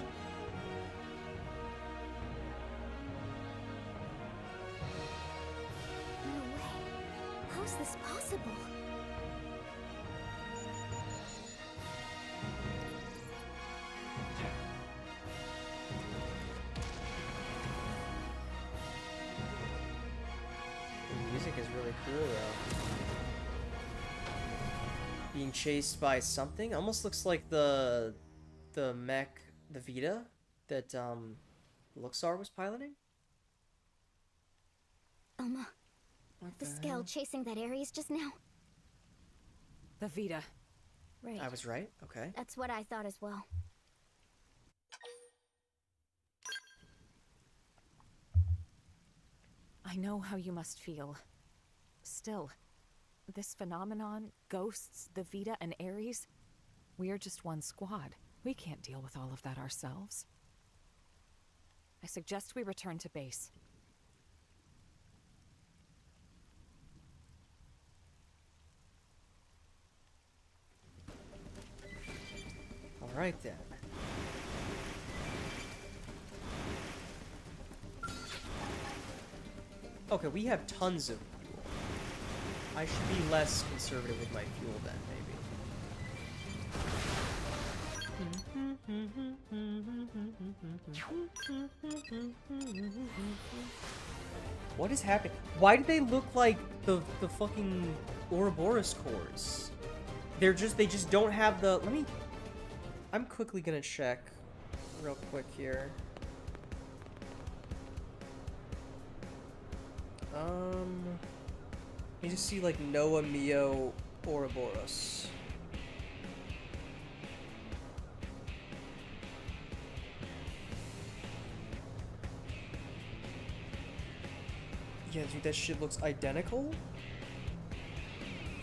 way. How's this possible? Music is really cool though. Being chased by something almost looks like the mech, the Vita that Luxar was piloting. Elma, the Skell chasing that Ares just now. The Vita. Right. I was right. Okay. That's what I thought as well. I know how you must feel. Still, this phenomenon, ghosts, the Vita, and Ares, we're just one squad. We can't deal with all of that ourselves. I suggest we return to base. All right then. Okay, we have tons of fuel. I should be less conservative with my fuel then, maybe. What is happening? Why do they look like the fucking Ouroboros cores? They just don't have the. I'm quickly gonna check real quick here. You just see like Noah, Mio, Ouroboros. Yeah, dude, that shit looks identical.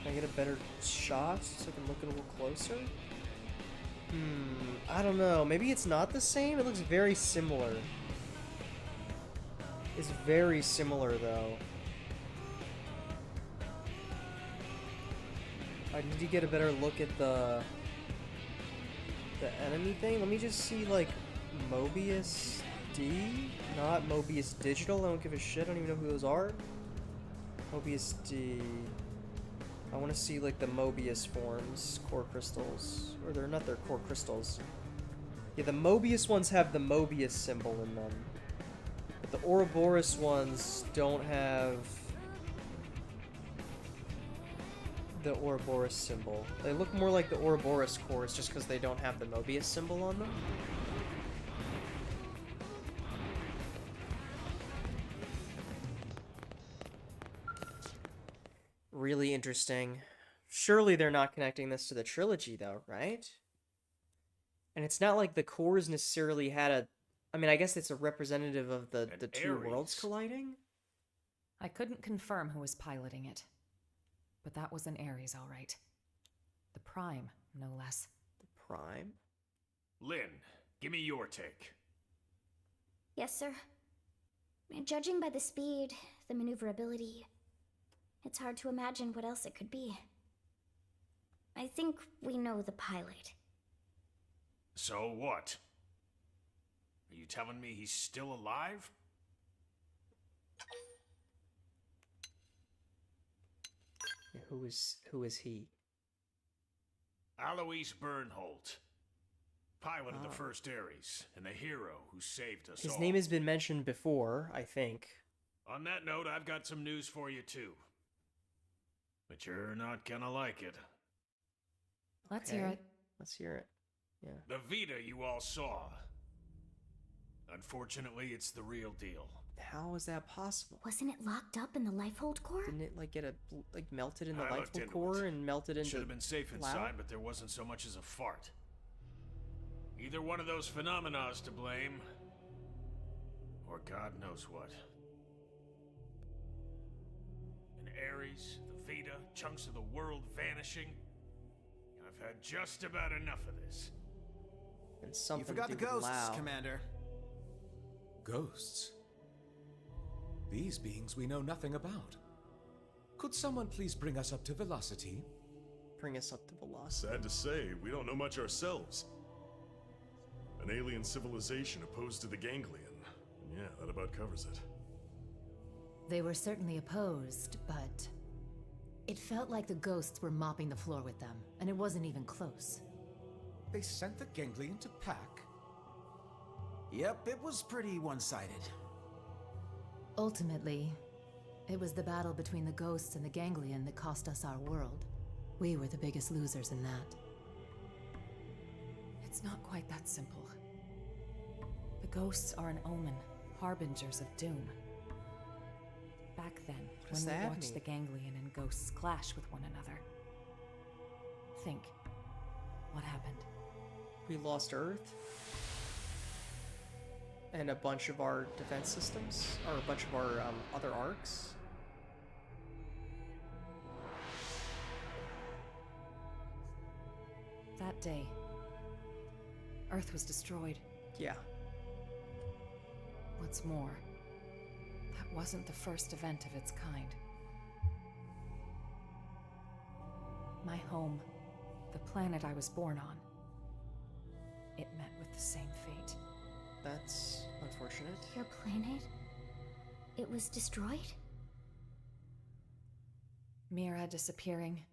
Can I get a better shot so I can look at it a little closer? I don't know. Maybe it's not the same? It looks very similar. It's very similar, though. I need to get a better look at the enemy thing. Let me just see, like, Mobius D? Not Mobius Digital. I don't give a shit. I don't even know who those are. Mobius D. I want to see, like, the Mobius forms, core crystals. Or they're not their core crystals. Yeah, the Mobius ones have the Mobius symbol in them. But the Ouroboros ones don't have the Ouroboros symbol. They look more like the Ouroboros cores just because they don't have the Mobius symbol on them. Really interesting. Surely they're not connecting this to the trilogy, though, right? And it's not like the cores necessarily had a... I mean, I guess it's a representative of the two worlds colliding? I couldn't confirm who was piloting it. But that was an Ares, all right. The Prime, no less. The Prime? Lynn, give me your take. Yes, sir. Judging by the speed, the maneuverability, it's hard to imagine what else it could be. I think we know the pilot. So what? Are you telling me he's still alive? Who is he? Alois Bernholt, pilot of the first Ares, and the hero who saved us all. His name has been mentioned before, I think. On that note, I've got some news for you too. But you're not gonna like it. Let's hear it. Let's hear it. Yeah. The Vita you all saw. Unfortunately, it's the real deal. How is that possible? Wasn't it locked up in the Lifehold core? Didn't it like get melted in the I looked Lifehold into core it. and melted into? Should have been safe inside, but there wasn't so much as a fart. Either one of those phenomena is to blame, or God knows what. An Ares, the Vita, chunks of the world vanishing. I've had just about enough of this. And something You forgot the ghosts, loud. Commander. Ghosts? These beings we know nothing about. Could someone please bring us up to velocity? Bring us up to velocity. Sad to say, we don't know much ourselves. An alien civilization opposed to the Ganglion. And yeah, that about covers it. They were certainly opposed, but it felt like the ghosts were mopping the floor with them, and it wasn't even close. They sent the Ganglion to pack? Yep, it was pretty one-sided. Ultimately, It was the battle between the ghosts and the ganglion that cost us our world. We were the biggest losers in that. It's not quite that simple. The ghosts are an omen, harbingers of doom. Back then, when we watched the ganglion and ghosts clash with one another. Think, what happened? We lost Earth. And a bunch of our defense systems, or a bunch of our other arcs. That day, Earth was destroyed. Yeah. What's more, that wasn't the first event of its kind. My home, the planet I was born on, it met with the same fate. That's unfortunate. Your planet? It was destroyed? Mira disappearing.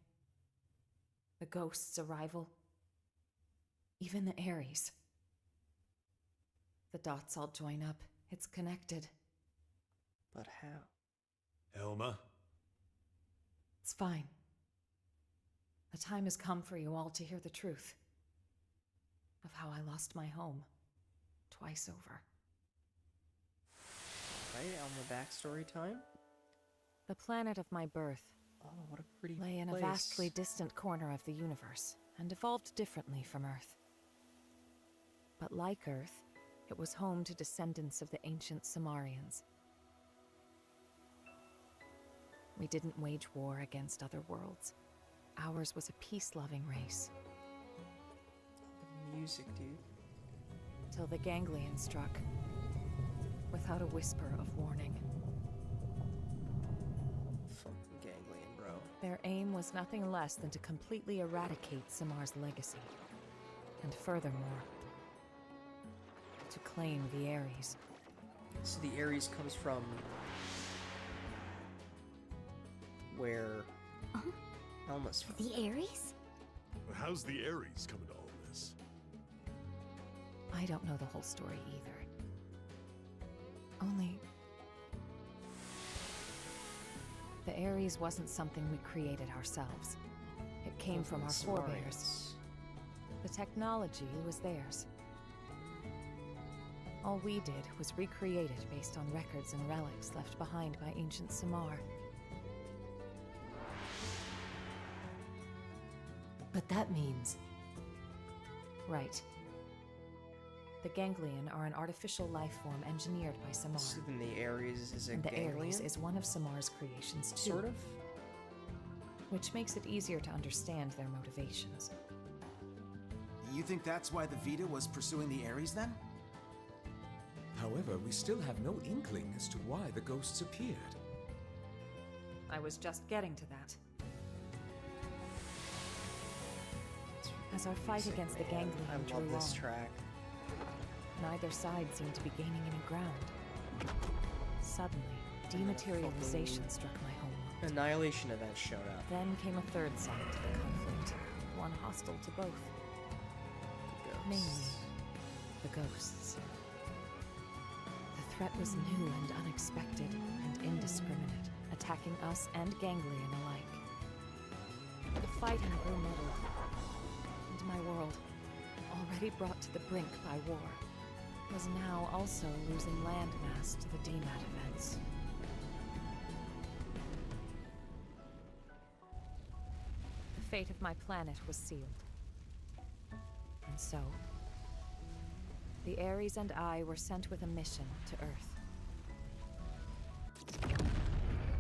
The ghost's arrival. Even the Ares. The dots all join up. It's connected. But how? Elma? It's fine. The time has come for you all to hear the truth. Of how I lost my home. Twice over. Right, Elma backstory time? The planet of my birth Oh, what a pretty lay in place. a vastly distant corner of the universe, and evolved differently from Earth. But like Earth, it was home to descendants of the ancient Samarians. We didn't wage war against other worlds. Ours was a peace-loving race. The music, dude. Till the ganglion struck, without a whisper of warning. Fucking ganglion, bro. Their aim was nothing less than to completely eradicate Samar's legacy. And furthermore, to claim the Ares. So the Ares comes from where Elma's from. The Ares? How's the Ares come into all this? I don't know the whole story either. Only... the Ares wasn't something we created ourselves. It came from our forebears. The technology was theirs. All we did was recreate it based on records and relics left behind by ancient Samar. But that means... Right. The ganglion are an artificial life form engineered by Samar. So then the Ares is a and the ganglion? Ares is one of Samar's creations too. Sort of? Which makes it easier to understand their motivations. You think that's why the Vita was pursuing the Ares then? However, we still have no inkling as to why the ghosts appeared. I was just getting to that. As our fight against the ganglion drew I love this on, track. neither side seemed to be gaining any ground. Suddenly, dematerialization struck my homeworld. Annihilation events showed up. Then came a third side to the conflict, one hostile to both. Namely, the ghosts. The threat was new and unexpected, and indiscriminate, attacking us and ganglion alike. The fighting grew muddled, and my world, already brought to the brink by war, was now also losing landmass to the DMAT events. The fate of my planet was sealed. And so, the Ares and I were sent with a mission to Earth.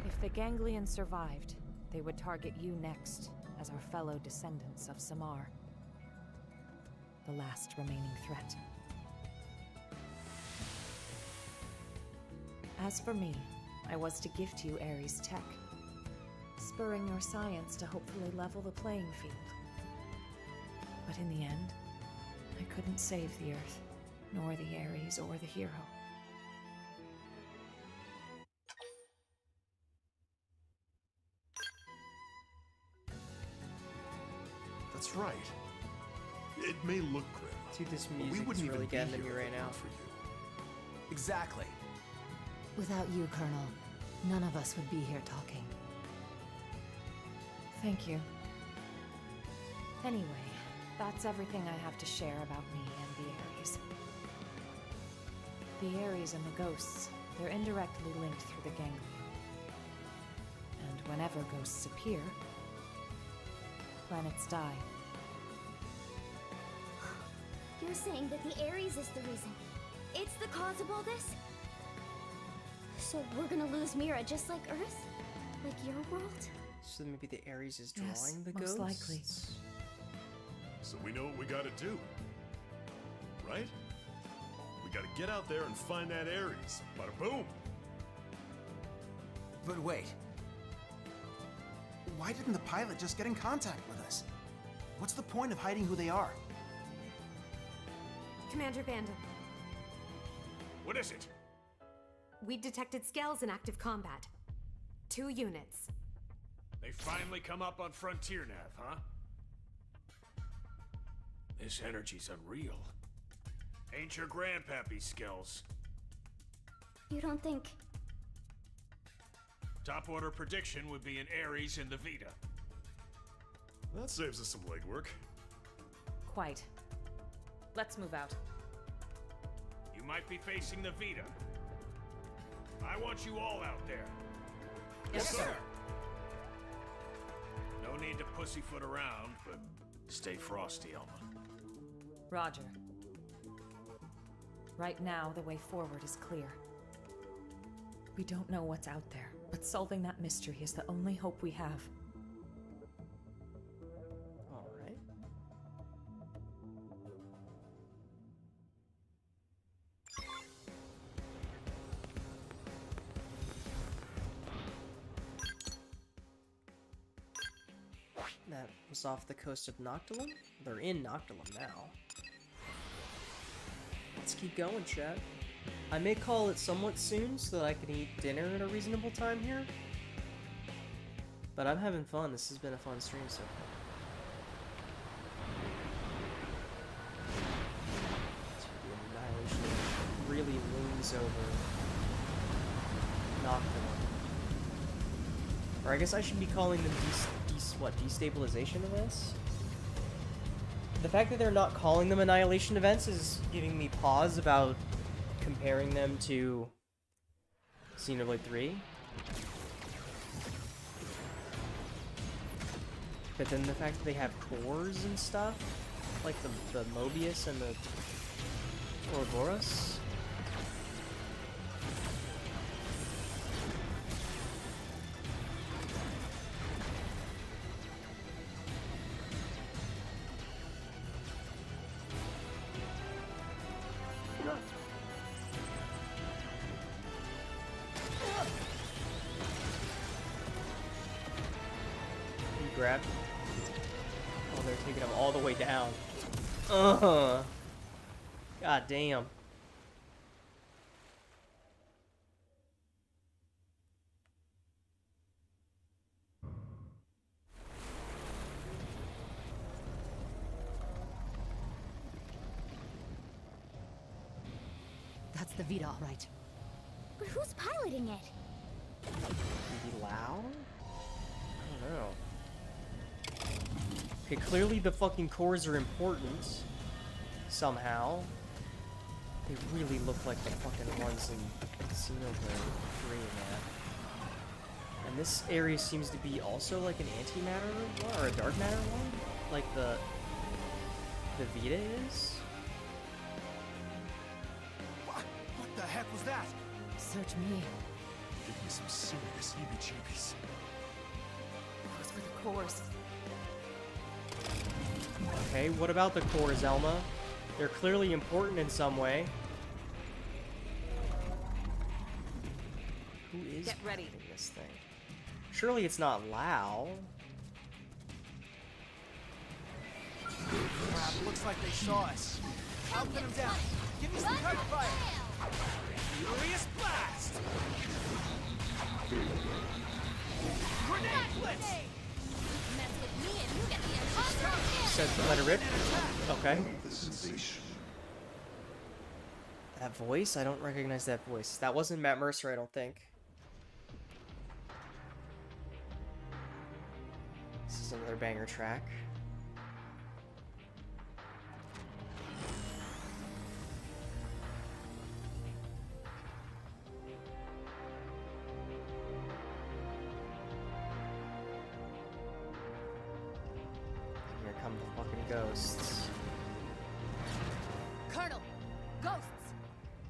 If the ganglion survived, they would target you next as our fellow descendants of Samar. The last remaining threat. As for me, I was to gift you Ares tech, spurring your science to hopefully level the playing field. But in the end, I couldn't save the Earth, nor the Ares or the hero. That's right. It may look grim. Dude, this but we music's wouldn't really even getting be to me here right if it now. weren't for you. Exactly. Without you, Colonel, none of us would be here talking. Thank you. Anyway, that's everything I have to share about me and the Ares. The Ares and the ghosts, they're indirectly linked through the ganglion. And whenever ghosts appear, planets die. You're saying that the Ares is the reason. It's the cause of all this? So we're gonna lose Mira just like Earth? Like your world? So maybe the Ares is drawing Yes, the most ghosts? likely. So we know what we gotta do. Right? We gotta get out there and find that Ares. Bada boom! But wait. Why didn't the pilot just get in contact with us? What's the point of hiding who they are? Commander Bandham, What is it? we detected scales in active combat. 2 units. They finally come up on Frontier Nav, huh? This energy's unreal. Ain't your grandpappy skills. You don't think... Top order prediction would be an Ares in the Vita. That saves us some legwork. Quite. Let's move out. You might be facing the Vita. I want you all out there. Yes, sir. No need to pussyfoot around, but stay frosty, Elma. Roger. Right now, the way forward is clear. We don't know what's out there, but solving that mystery is the only hope we have. Alright. That was off the coast of Noctilum? They're in Noctilum now. Let's keep going, chat. I may call it somewhat soon so that I can eat dinner at a reasonable time here. But I'm having fun. This has been a fun stream so far. Annihilation really looms over Noctilum. Or I guess I should be calling them destabilization events? The fact that they're not calling them annihilation events is giving me pause about comparing them to Xenoblade 3. But then the fact that they have cores and stuff, like the Mobius and the Ouroboros. Grab. Oh, they're taking him all the way down. God damn. That's the Vita, all right. But who's piloting it? Maybe Lao? I don't know. Okay, clearly the fucking cores are important. Somehow. They really look like the fucking ones in Xenoblade 3 and that. And this area seems to be also like an antimatter one, or a dark matter one? Like the Vita is? What the heck was that? Search me. Give me some serious heebie-jeebies. Those were the cores. Okay, what about the cores, Elma? They're clearly important in some way. Who is Get ready. piloting this thing? Surely it's not Lao. Crap, looks like they saw us. I'll pin them down. Give me some cover fire. Furious blast! Grenade blitz! Mess with me and you get the imposter kill. Said to let it rip. Okay. That voice? I don't recognize that voice. That wasn't Matt Mercer, I don't think. This is another banger track. Here come the fucking ghosts. Colonel! Ghosts!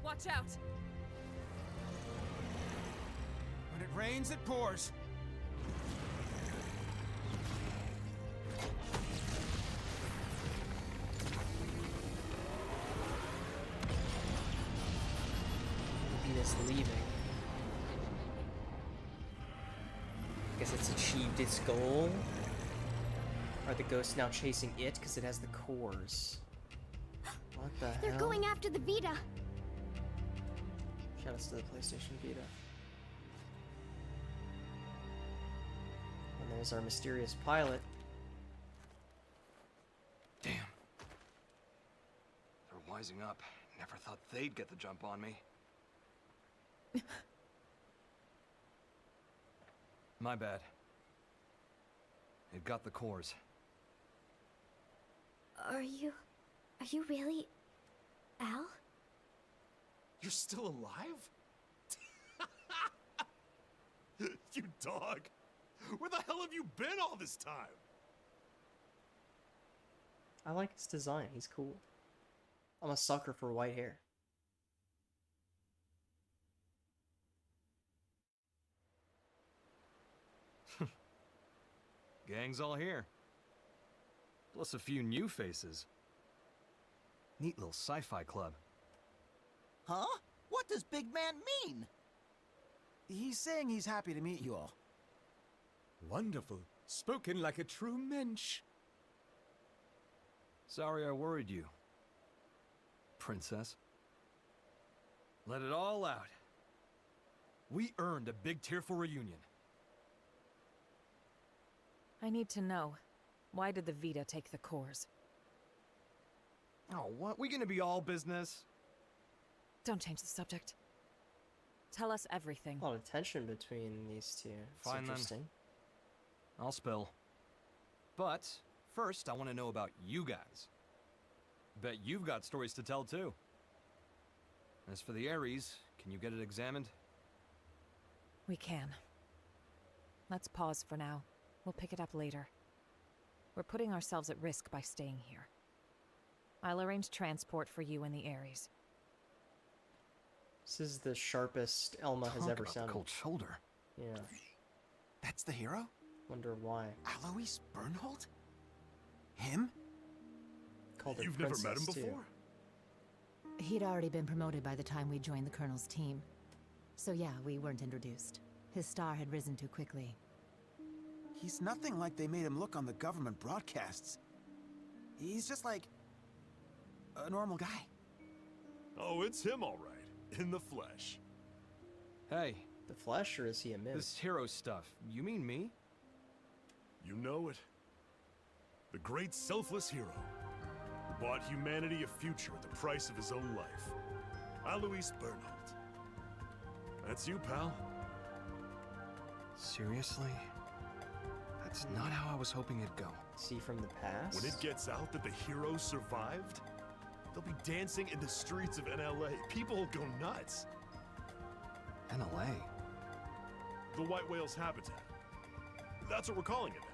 Watch out! When it rains, it pours. Venus leaving. Guess it's achieved its goal. Are the ghosts now chasing it because it has the cores? What the They're hell? going after the Vita. Shoutouts to the PlayStation Vita. And there's our mysterious pilot. Damn. They're wising up. Never thought they'd get the jump on me. My bad. It got the cores. Are you really Al? You're still alive? You dog! Where the hell have you been all this time? I like his design. He's cool. I'm a sucker for white hair. Gang's all here. Plus a few new faces. Neat little sci-fi club. Huh? What does Big Man mean? He's saying he's happy to meet you all. Wonderful. Spoken like a true mensch. Sorry I worried you, princess. Let it all out. We earned a big tearful reunion. I need to know. Why did the Vita take the cores? Oh, what? We gonna be all business? Don't change the subject. Tell us everything. A lot of tension between these two. It's Fine, then. interesting. I'll spill. But first, I want to know about you guys. Bet you've got stories to tell too. As for the Ares, can you get it examined? We can. Let's pause for now. We'll pick it up later. We're putting ourselves at risk by staying here. I'll arrange transport for you and the Ares. This is the sharpest Elma has Talk ever about the sounded. cold shoulder. Yeah. That's the hero? Wonder why. Alois Bernhold? Him? Called her You've never met him princess, too. before? He'd already been promoted by the time we joined the Colonel's team. So yeah, we weren't introduced. His star had risen too quickly. He's nothing like they made him look on the government broadcasts. He's just like a normal guy. Oh, it's him all right. In the flesh. Hey. The flesh, or is he a myth? This hero stuff, you mean me? You know it. The great selfless hero who bought humanity a future at the price of his own life. Alois Bernhold. That's you, pal. Seriously? That's not how I was hoping it'd go. See from the past? When it gets out that the hero survived, they'll be dancing in the streets of NLA. People will go nuts. NLA? The White Whale's habitat. That's what we're calling it now.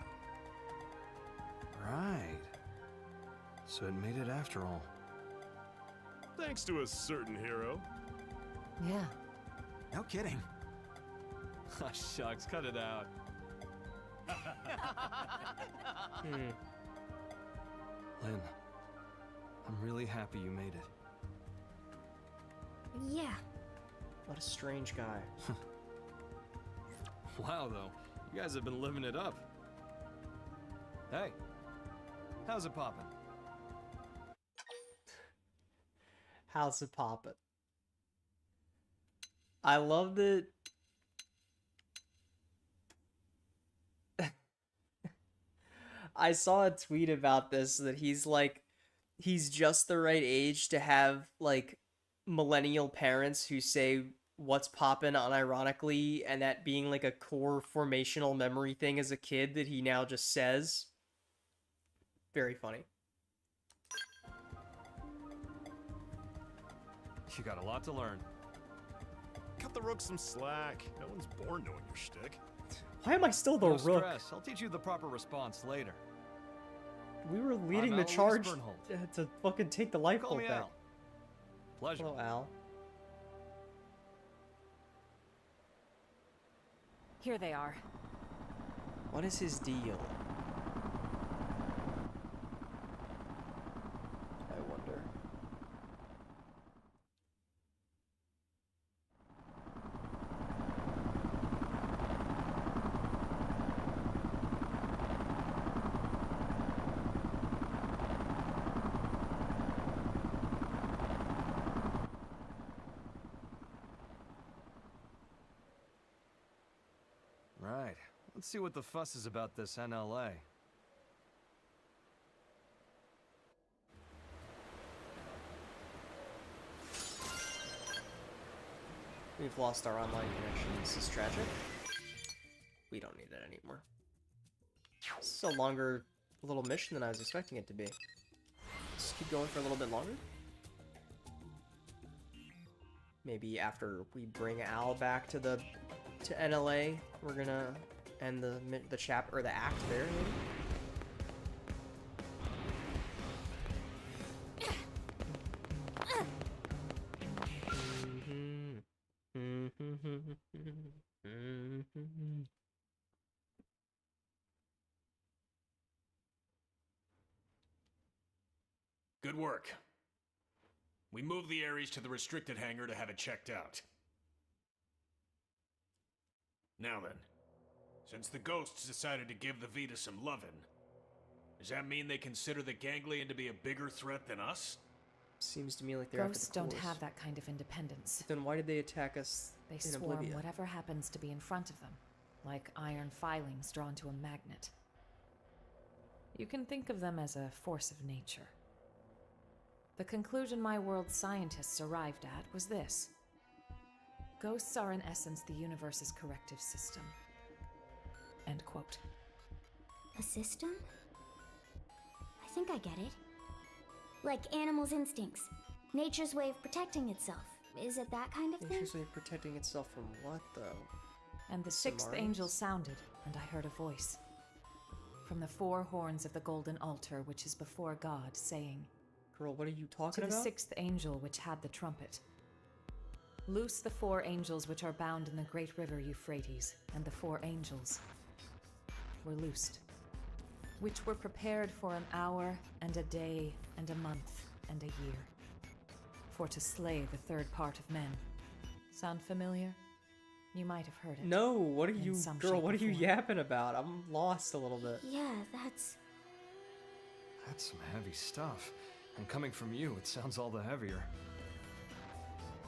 Right. So it made it after all. Thanks to a certain hero. Yeah. No kidding. Ah, shucks, cut it out. Lynn, I'm really happy you made it. Yeah. What a strange guy. Wow, though. You guys have been living it up. Hey, how's it poppin'? How's it poppin'? I love that. I saw a tweet about this that he's like, he's just the right age to have like millennial parents who say what's poppin' unironically, and that being like a core formational memory thing as a kid that he now just says. Very funny. You got a lot to learn. Cut the Rook some slack. No one's born knowing your shtick. Why am I still the No Rook? stress. I'll teach you the proper response later. We were leading I'm the Al charge Bernhold. to fucking take the life Call bolt me back. Al. Pleasure. Hello, Al. Here they are. What is his deal? I wonder. Right. Let's see what the fuss is about this NLA. We've lost our online connection. This is tragic. We don't need it anymore. This is a longer little mission than I was expecting it to be. Let's keep going for a little bit longer. Maybe after we bring Al back to NLA, we're gonna end the chapter or the act there. Maybe? Good work. We moved the Ares to the restricted hangar to have it checked out. Now then, since the ghosts decided to give the Vita some lovin', does that mean they consider the Ganglion to be a bigger threat than us? Seems to me like they're Ghosts after the don't cores. have that kind of independence. Then why did they attack us They in swarm Oblivion? whatever happens to be in front of them, like iron filings drawn to a magnet. You can think of them as a force of nature. The conclusion my world's scientists arrived at was this. Ghosts are in essence the universe's corrective system. End quote. A system? I think I get it. Like animals' instincts. Nature's way of protecting itself. Is it that kind of thing? Nature's way of protecting itself from what, though? And the sixth Samarians? angel sounded, and I heard a voice. From the four horns of the golden altar which is before God, saying, Girl, what are you to talking the about? sixth angel which had the trumpet. Loose the four angels which are bound in the great river Euphrates, and the four angels were loosed, which were prepared for an hour, and a day, and a month, and a year, for to slay the third part of men. Sound familiar? You might have heard it. No, what are in you, some girl, shape what or are you form. yapping about? I'm lost a little bit. Yeah, that's... That's some heavy stuff. And coming from you, it sounds all the heavier.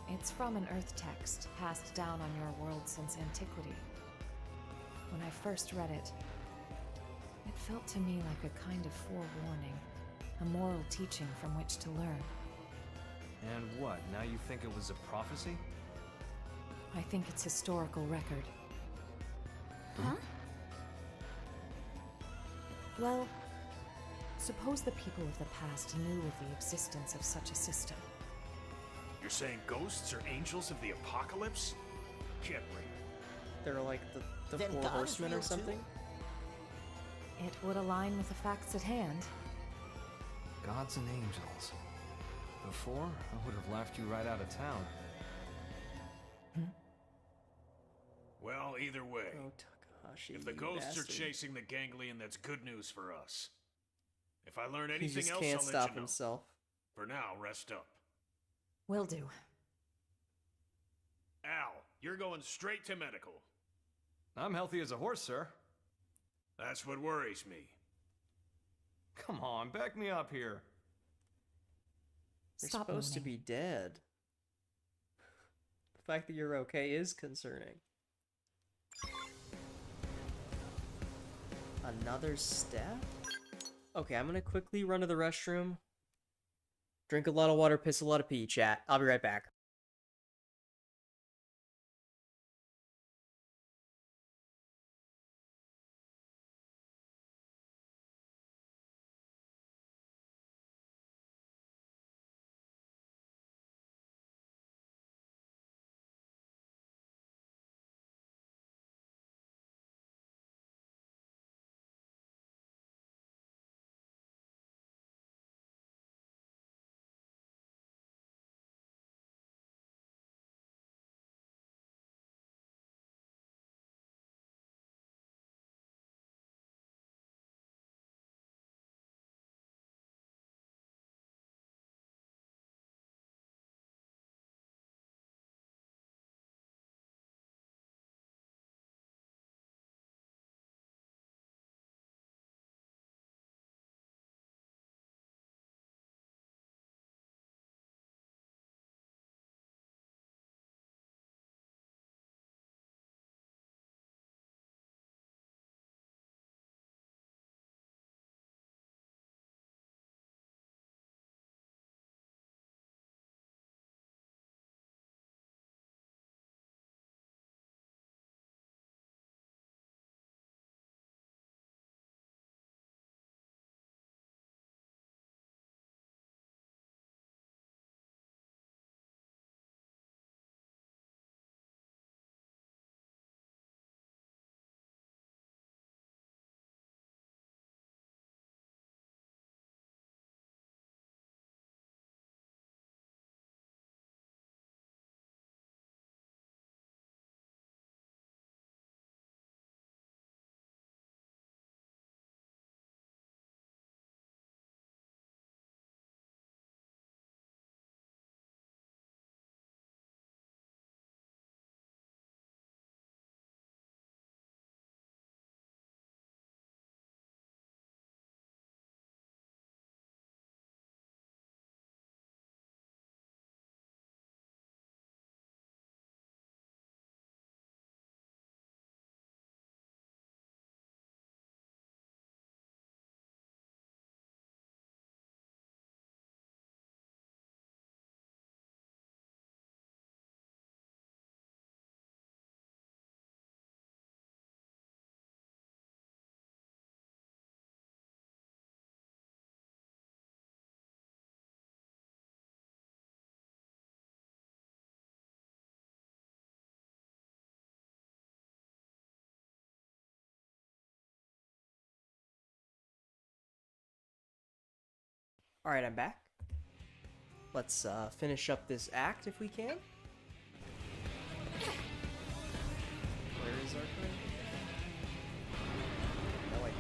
It's from an Earth text passed down on your world since antiquity. When I first read it, it felt to me like a kind of forewarning, a moral teaching from which to learn. And what, now you think it was a prophecy? I think it's historical record. Huh? Well, suppose the people of the past knew of the existence of such a system. You're saying ghosts are angels of the apocalypse? Get real. They're like the Then four God is horsemen real or too? something? It would align with the facts at hand. Gods and angels. Before, I would have laughed you right out of town. Well, either way, Oh, Takahashi, if the you ghosts bastard. are chasing the Ganglion, that's good news for us. If I learn He anything just else, can't I'll let stop you know. himself. For now, rest up. Will do. Al, you're going straight to medical. I'm healthy as a horse, sir. That's what worries me. Come on, back me up here. They're Stop supposed to mooning. be dead. The fact that you're okay is concerning. Another step? Okay, I'm gonna quickly run to the restroom. Drink a lot of water, piss a lot of pee, chat. I'll be right back. Alright, I'm back. Let's finish up this act if we can. Where is our friend? No idea.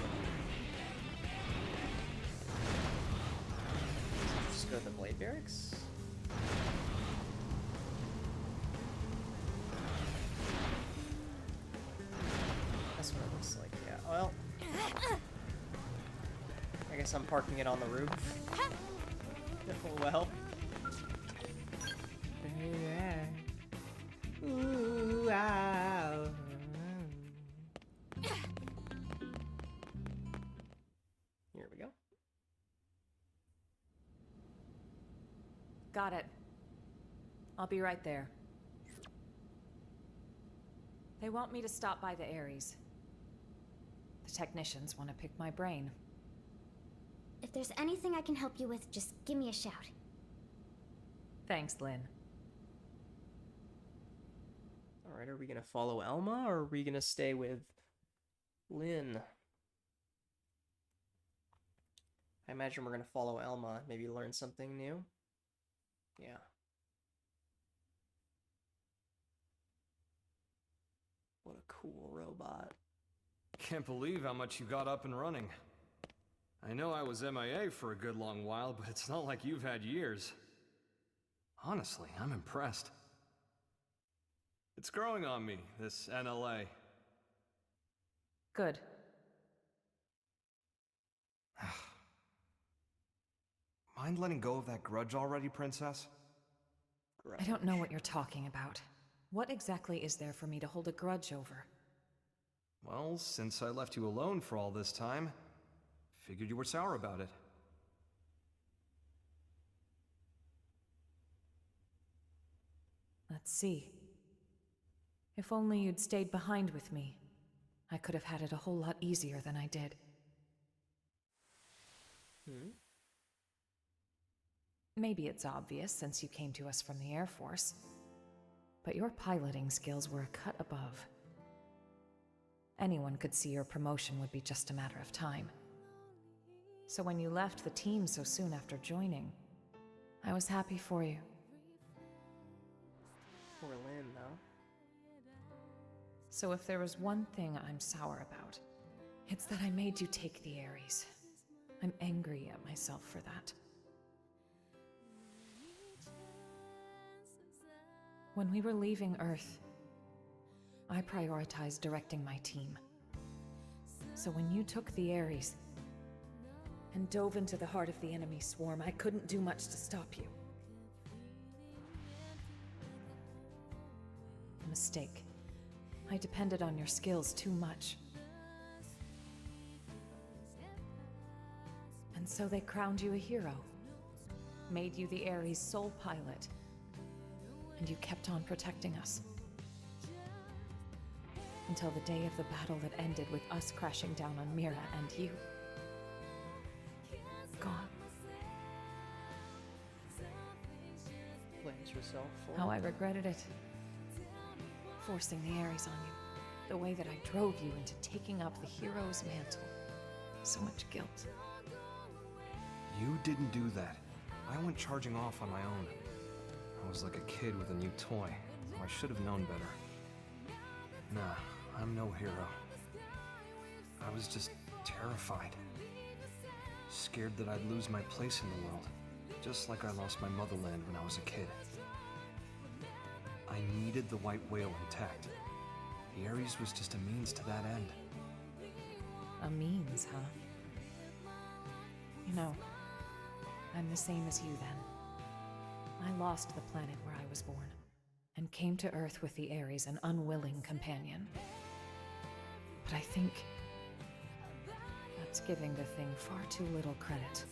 Just go to the Blade Barracks. That's what it looks like, yeah. Well, I guess I'm parking it on the roof. Oh well. Ooh, ow. Here we go. Got it. I'll be right there. They want me to stop by the Ares. The technicians want to pick my brain. If there's anything I can help you with, just give me a shout. Thanks, Lynn. Alright, are we gonna follow Elma, or are we gonna stay with Lynn? I imagine we're gonna follow Elma, maybe learn something new. Yeah. What a cool robot. Can't believe how much you got up and running. I know I was MIA for a good long while, but it's not like you've had years. Honestly, I'm impressed. It's growing on me, this NLA. Good. Mind letting go of that grudge already, Princess? I don't know what you're talking about. What exactly is there for me to hold a grudge over? Well, since I left you alone for all this time, figured you were sour about it. Let's see. If only you'd stayed behind with me, I could have had it a whole lot easier than I did. Maybe it's obvious since you came to us from the Air Force, but your piloting skills were a cut above. Anyone could see your promotion would be just a matter of time. So when you left the team so soon after joining, I was happy for you. Poor Lynn, though. So if there was one thing I'm sour about, it's that I made you take the Ares. I'm angry at myself for that. When we were leaving Earth, I prioritized directing my team. So when you took the Ares and dove into the heart of the enemy swarm, I couldn't do much to stop you. A mistake. I depended on your skills too much. And so they crowned you a hero, made you the Ares' sole pilot, and you kept on protecting us. Until the day of the battle that ended with us crashing down on Mira and you gone. Blames herself for How I regretted it. Forcing the Ares on you. The way that I drove you into taking up the hero's mantle. So much guilt. You didn't do that. I went charging off on my own. I was like a kid with a new toy. I should have known better. Nah, I'm no hero. I was just terrified. Scared that I'd lose my place in the world. Just like I lost my motherland when I was a kid. I needed the white whale intact. The Ares was just a means to that end. A means, huh? You know, I'm the same as you then. I lost the planet where I was born, and came to Earth with the Ares, an unwilling companion. But I think that's giving the thing far too little credit.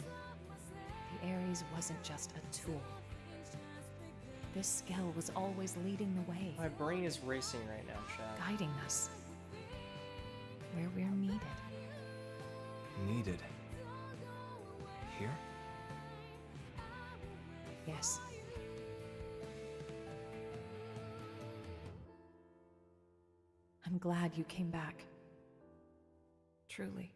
The Ares wasn't just a tool. This Skell was always leading the way. My brain is racing right now, Chad. Guiding us. Where we're needed. Needed? Here? Yes. I'm glad you came back. Truly.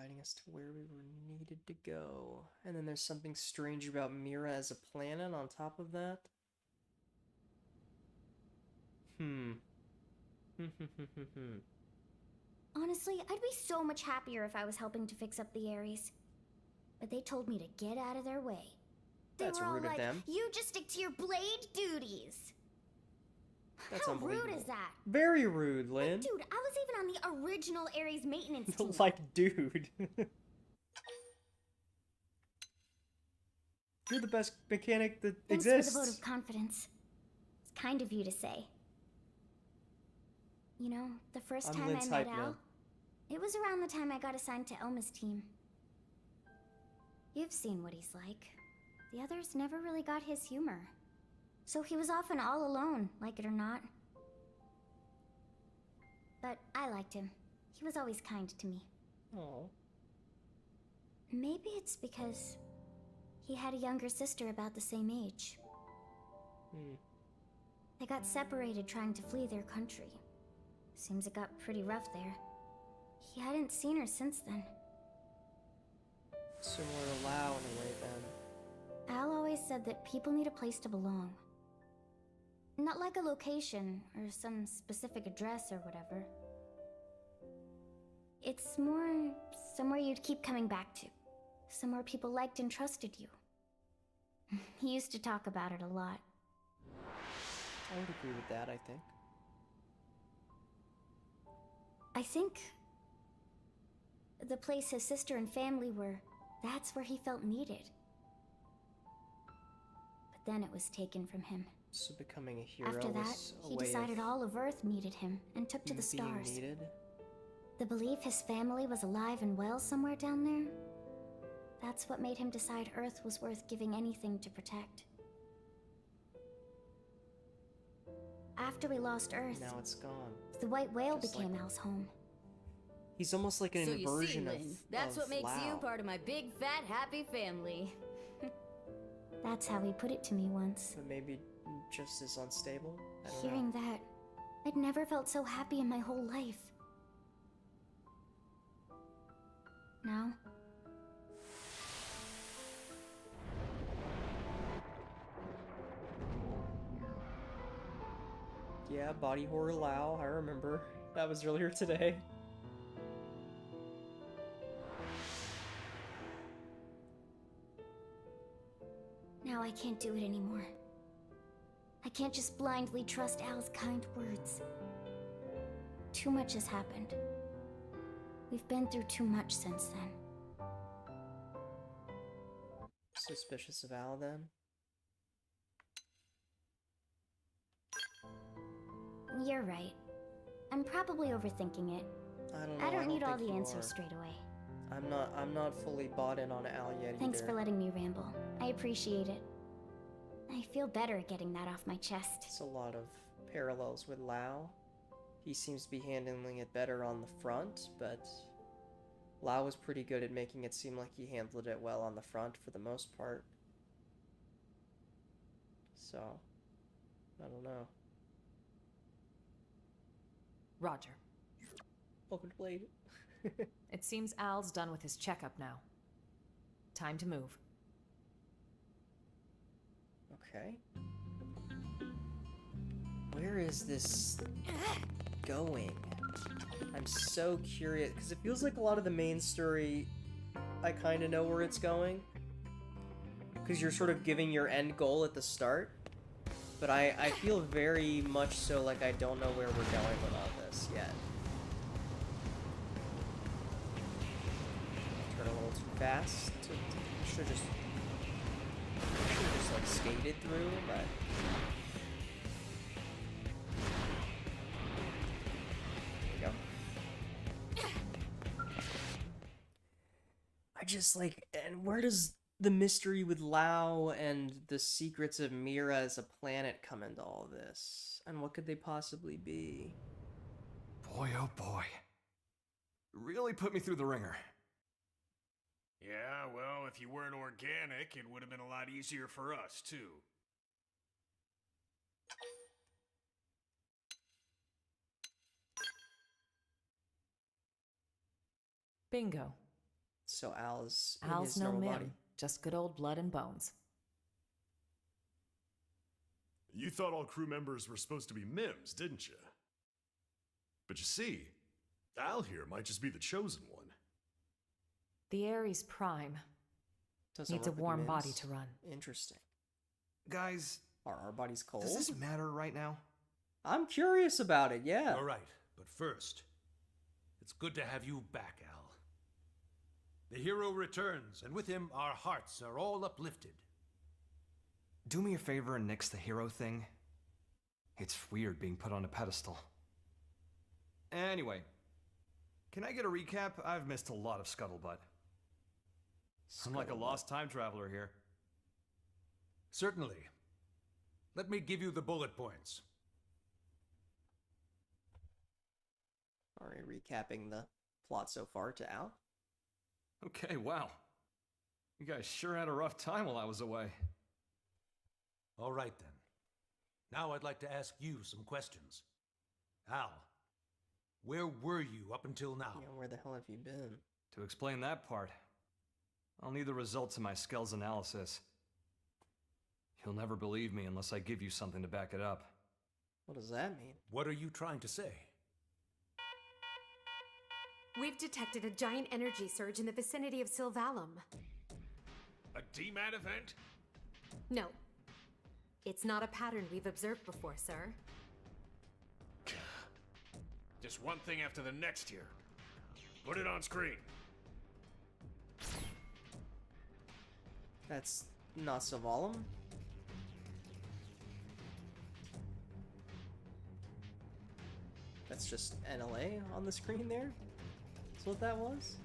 guiding us to where we were needed to go. And then there's something strange about Mira as a planet on top of that. Honestly, I'd be so much happier if I was helping to fix up the Ares. But they told me to get out of their way. That's They were all rude of like, them. you just stick to your blade duties. That's How unbelievable. rude is that? Very rude, Lynn. Dude, I was even on the original Ares maintenance team. Like, dude. You're the best mechanic that Thanks exists. for the vote of confidence. It's kind of you to say. You know, the first I'm time Lynn's I met hype man. Al, it was around the time I got assigned to Elma's team. You've seen what he's like. The others never really got his humor. So he was often all alone, like it or not. But I liked him. He was always kind to me. Oh. Maybe it's because he had a younger sister about the same age. They got separated trying to flee their country. Seems it got pretty rough there. He hadn't seen her since then. Similar to Lao in a way, then. Al always said that people need a place to belong. Not like a location or some specific address or whatever. It's more somewhere you'd keep coming back to. Somewhere people liked and trusted you. He used to talk about it a lot. I would agree with that, I think. I think the place his sister and family were, that's where he felt needed. But then it was taken from him. So becoming a hero After that, was a he way decided of all of Earth needed him and took to the being stars. needed. The belief his family was alive and well somewhere down there, that's what made him decide Earth was worth giving anything to protect. After we lost Earth, Now it's gone. the white whale Just became like- Al's home. He's almost like an So you see, inversion Lynn, that's of what makes Lao. you part of my big, fat, happy family. That's how he put it to me once. But maybe just as unstable? I don't Hearing know. that, I'd never felt so happy in my whole life. Now, Yeah, body horror Lao, I remember. That was earlier today. now I can't do it anymore. I can't just blindly trust Al's kind words. Too much has happened. We've been through too much since then. Suspicious of Al, then? You're right. I'm probably overthinking it. I don't know. I don't need all think the you answers are. straight away. I'm not fully bought in on Al yet Thanks either. for letting me ramble. I appreciate it. I feel better at getting that off my chest. It's a lot of parallels with Lao. He seems to be handling it better on the front, but Lao was pretty good at making it seem like he handled it well on the front for the most part. So, I don't know. Roger. Welcome to Blade. It seems Al's done with his checkup now. Time to move. Okay. Where is this going? I'm so curious, because it feels like a lot of the main story, I kind of know where it's going. Because you're sort of giving your end goal at the start. But I feel very much so like I don't know where we're going with all this yet. Turn a little too fast. Should just like skated through, but there we go. I just like, and where does the mystery with Lao and the secrets of Mira as a planet come into all this? And what could they possibly be? Boy, oh boy. Really put me through the ringer. Yeah, well, if you weren't organic, it would have been a lot easier for us, too. Bingo. So Al's in Al's his no normal Mim, body. just good old blood and bones. You thought all crew members were supposed to be Mims, didn't you? But you see, Al here might just be the chosen one. The Ares Prime Doesn't needs a work with warm Mims. body to run. Interesting. Guys, are our bodies cold? Does this matter right now? I'm curious about it, yeah. All right, but first, it's good to have you back, Al. The hero returns, and with him, our hearts are all uplifted. Do me a favor and nix the hero thing. It's weird being put on a pedestal. Anyway, can I get a recap? I've missed a lot of scuttlebutt. I'm like a lost time traveler here. Certainly. Let me give you the bullet points. Alright, recapping the plot so far to Al. Okay, wow. You guys sure had a rough time while I was away. All right, then. Now I'd like to ask you some questions. Al, where were you up until now? Yeah, where the hell have you been? To explain that part, I'll need the results of my Skell's analysis. You'll never believe me unless I give you something to back it up. What does that mean? What are you trying to say? We've detected a giant energy surge in the vicinity of Sylvalum. A DMAT event? No. It's not a pattern we've observed before, sir. Just one thing after the next here. Put it on screen. That's not Sylvalum? That's just NLA on the screen there? That's what that was?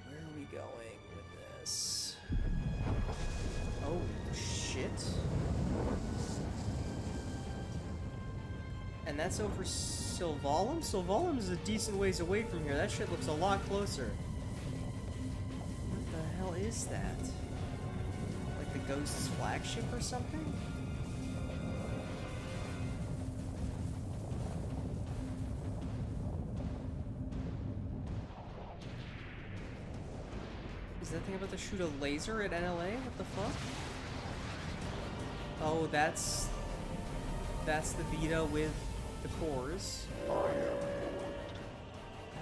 Where are we going with this? Oh, shit. And that's over Sylvalum? Sylvalum is a decent ways away from here. That shit looks a lot closer. What the hell is that? Like the Ghost's flagship or something? Is that thing about to shoot a laser at NLA? What the fuck? Oh, that's the Vita with the cores.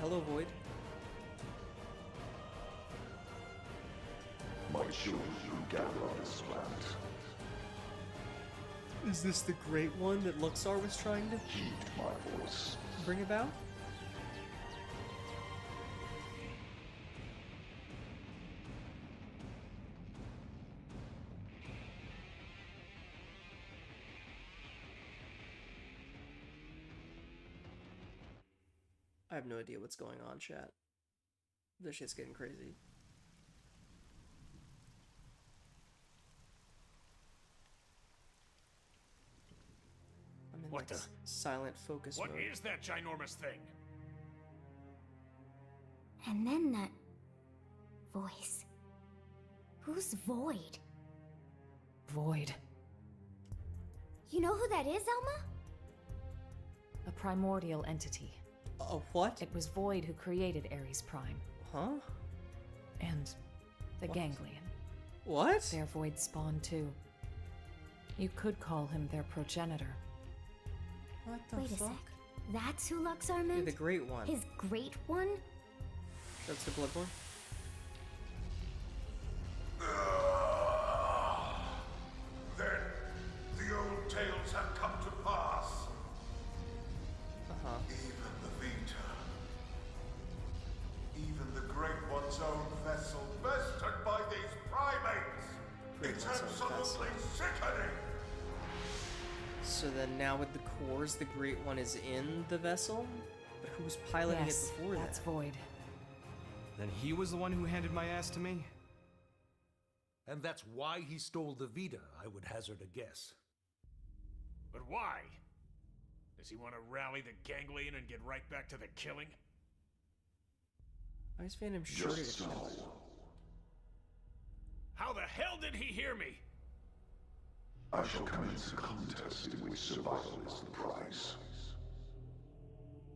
Hello, Void. My children gather on this planet. Is this the great one that Luxar was trying to Heed my voice. bring about? I have no idea what's going on, chat. This shit's getting crazy. I'm in What like the? silent focus What mode. is that ginormous thing? And then that voice. Who's Void? Void. You know who that is, Elma? A primordial entity. What? It was Void who created Ares Prime. Huh? And the What? Ganglion. What? Their Void spawn too. You could call him their progenitor. What the Wait a fuck? sec. That's who Luxar Yeah, meant? the Great One. His Great One? That's the Bloodborne? Then the old tales have come to pass. Even the Vita. Even the Great One's own vessel bested by these primates. It's absolutely sickening. So then now with the cores, the Great One is in the vessel? But who's piloting Yes, it before that's that? Void. Then he was the one who handed my ass to me? And that's why he stole the Vita, I would hazard a guess. But why? Does he want to rally the Ganglion and get right back to the killing? I just found him short Just so. How the hell did he hear me? I shall commence a contest in which survival is the prize.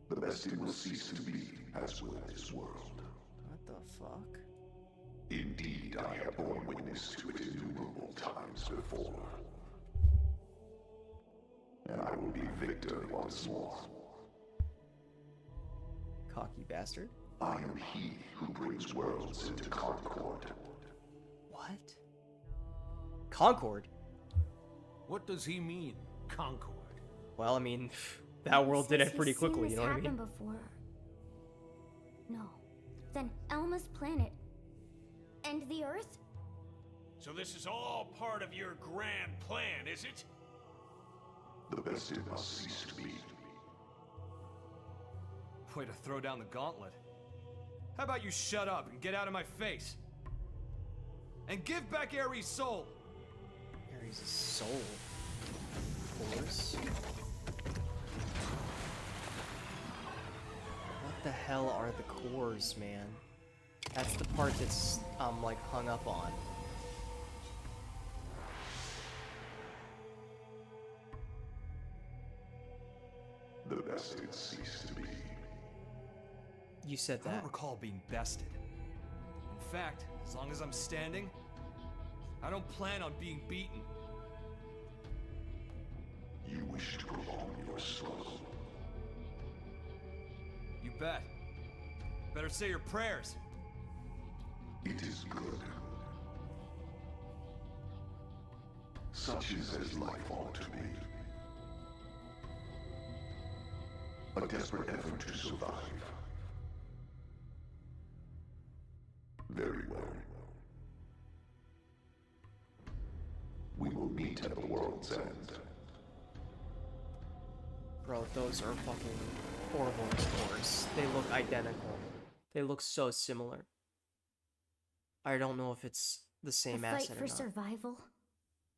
The bested will cease to be, as will this world. What the fuck? Indeed, I have borne witness to it innumerable times before. And I will be victor once more. Cocky bastard. I am he who brings worlds into concord. What? Concord? What does he mean, Concord? Well, I mean, that world did it pretty quickly, you know what I mean? Before. No. Then Elma's planet. And the Earth? So this is all part of your grand plan, is it? The bested must cease to be. Way to throw down the gauntlet. How about you shut up and get out of my face? And give back Ares' soul! Ares' soul? Of course. What the hell are the cores, man? That's the part that's, like, hung up on. The bested cease to be. You said that. I don't recall being bested. In fact, as long as I'm standing, I don't plan on being beaten. You wish to prolong your struggle. You bet. Better say your prayers. It is good. Such is as life ought to be. A desperate effort to survive. Very well. We will meet at the world's end. Bro, those are fucking Ouroboros cores. They look identical. They look so similar. I don't know if it's the same asset or for not. survival?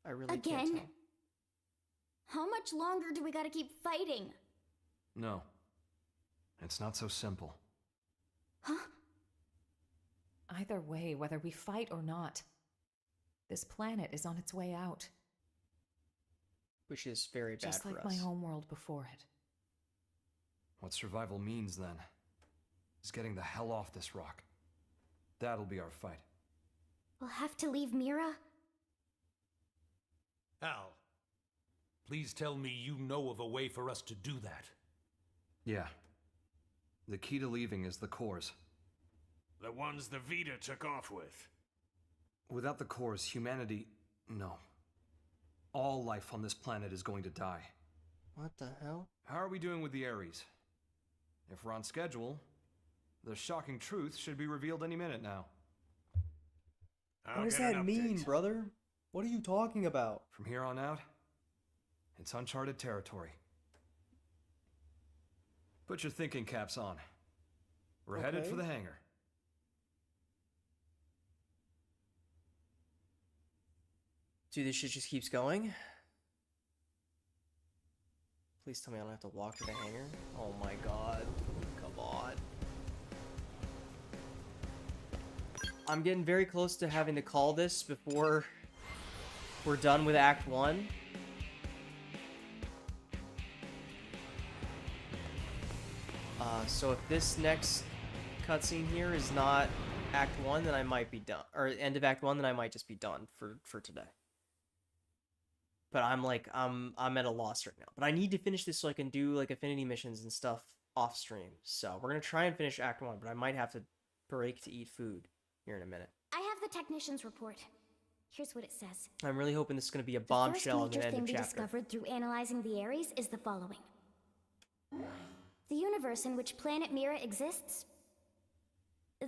I really Again? can't tell. How much longer do we gotta keep fighting? No. It's not so simple. Huh? Either way, whether we fight or not, this planet is on its way out. Which is very bad Just for like us. my homeworld before it. What survival means, then, is getting the hell off this rock. That'll be our fight. We'll have to leave Mira? Al, please tell me you know of a way for us to do that. Yeah. The key to leaving is the cores. The ones the Vita took off with. Without the cores, humanity... no. All life on this planet is going to die. What the hell? How are we doing with the Ares? If we're on schedule, the shocking truth should be revealed any minute now. What does that mean, brother? What are you talking about? From here on out, it's uncharted territory. Put your thinking caps on. We're headed for the hangar. Dude, this shit just keeps going? Please tell me I don't have to walk to the hangar. Oh my god. Come on. I'm getting very close to having to call this before we're done with Act 1. So if this next cutscene here is not Act 1, then I might be done. Or end of Act 1, then I might just be done for today. But I'm like, I'm at a loss right now. But I need to finish this so I can do like affinity missions and stuff off stream. So we're gonna try and finish Act 1, but I might have to break to eat food here in a minute. I have the technician's report. Here's what it says. I'm really hoping this is gonna be a bombshell in the end of The first major thing we chapter. discovered through analyzing the Ares is the following. The universe in which planet Mira exists,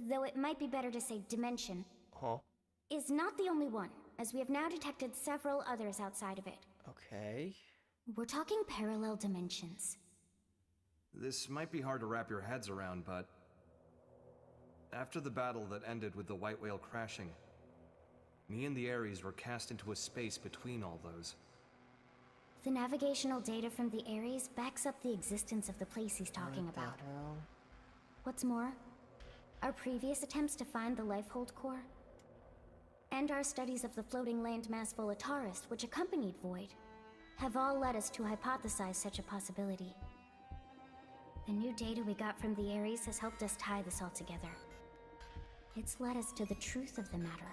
though it might be better to say dimension, is not the only one, as we have now detected several others outside of it. Okay. We're talking parallel dimensions. This might be hard to wrap your heads around, but... after the battle that ended with the White Whale crashing, me and the Ares were cast into a space between all those. The navigational data from the Ares backs up the existence of the place he's talking about. What's more, our previous attempts to find the Lifehold core, and our studies of the floating landmass Volataris, which accompanied Void, have all led us to hypothesize such a possibility. The new data we got from the Ares has helped us tie this all together. It's led us to the truth of the matter.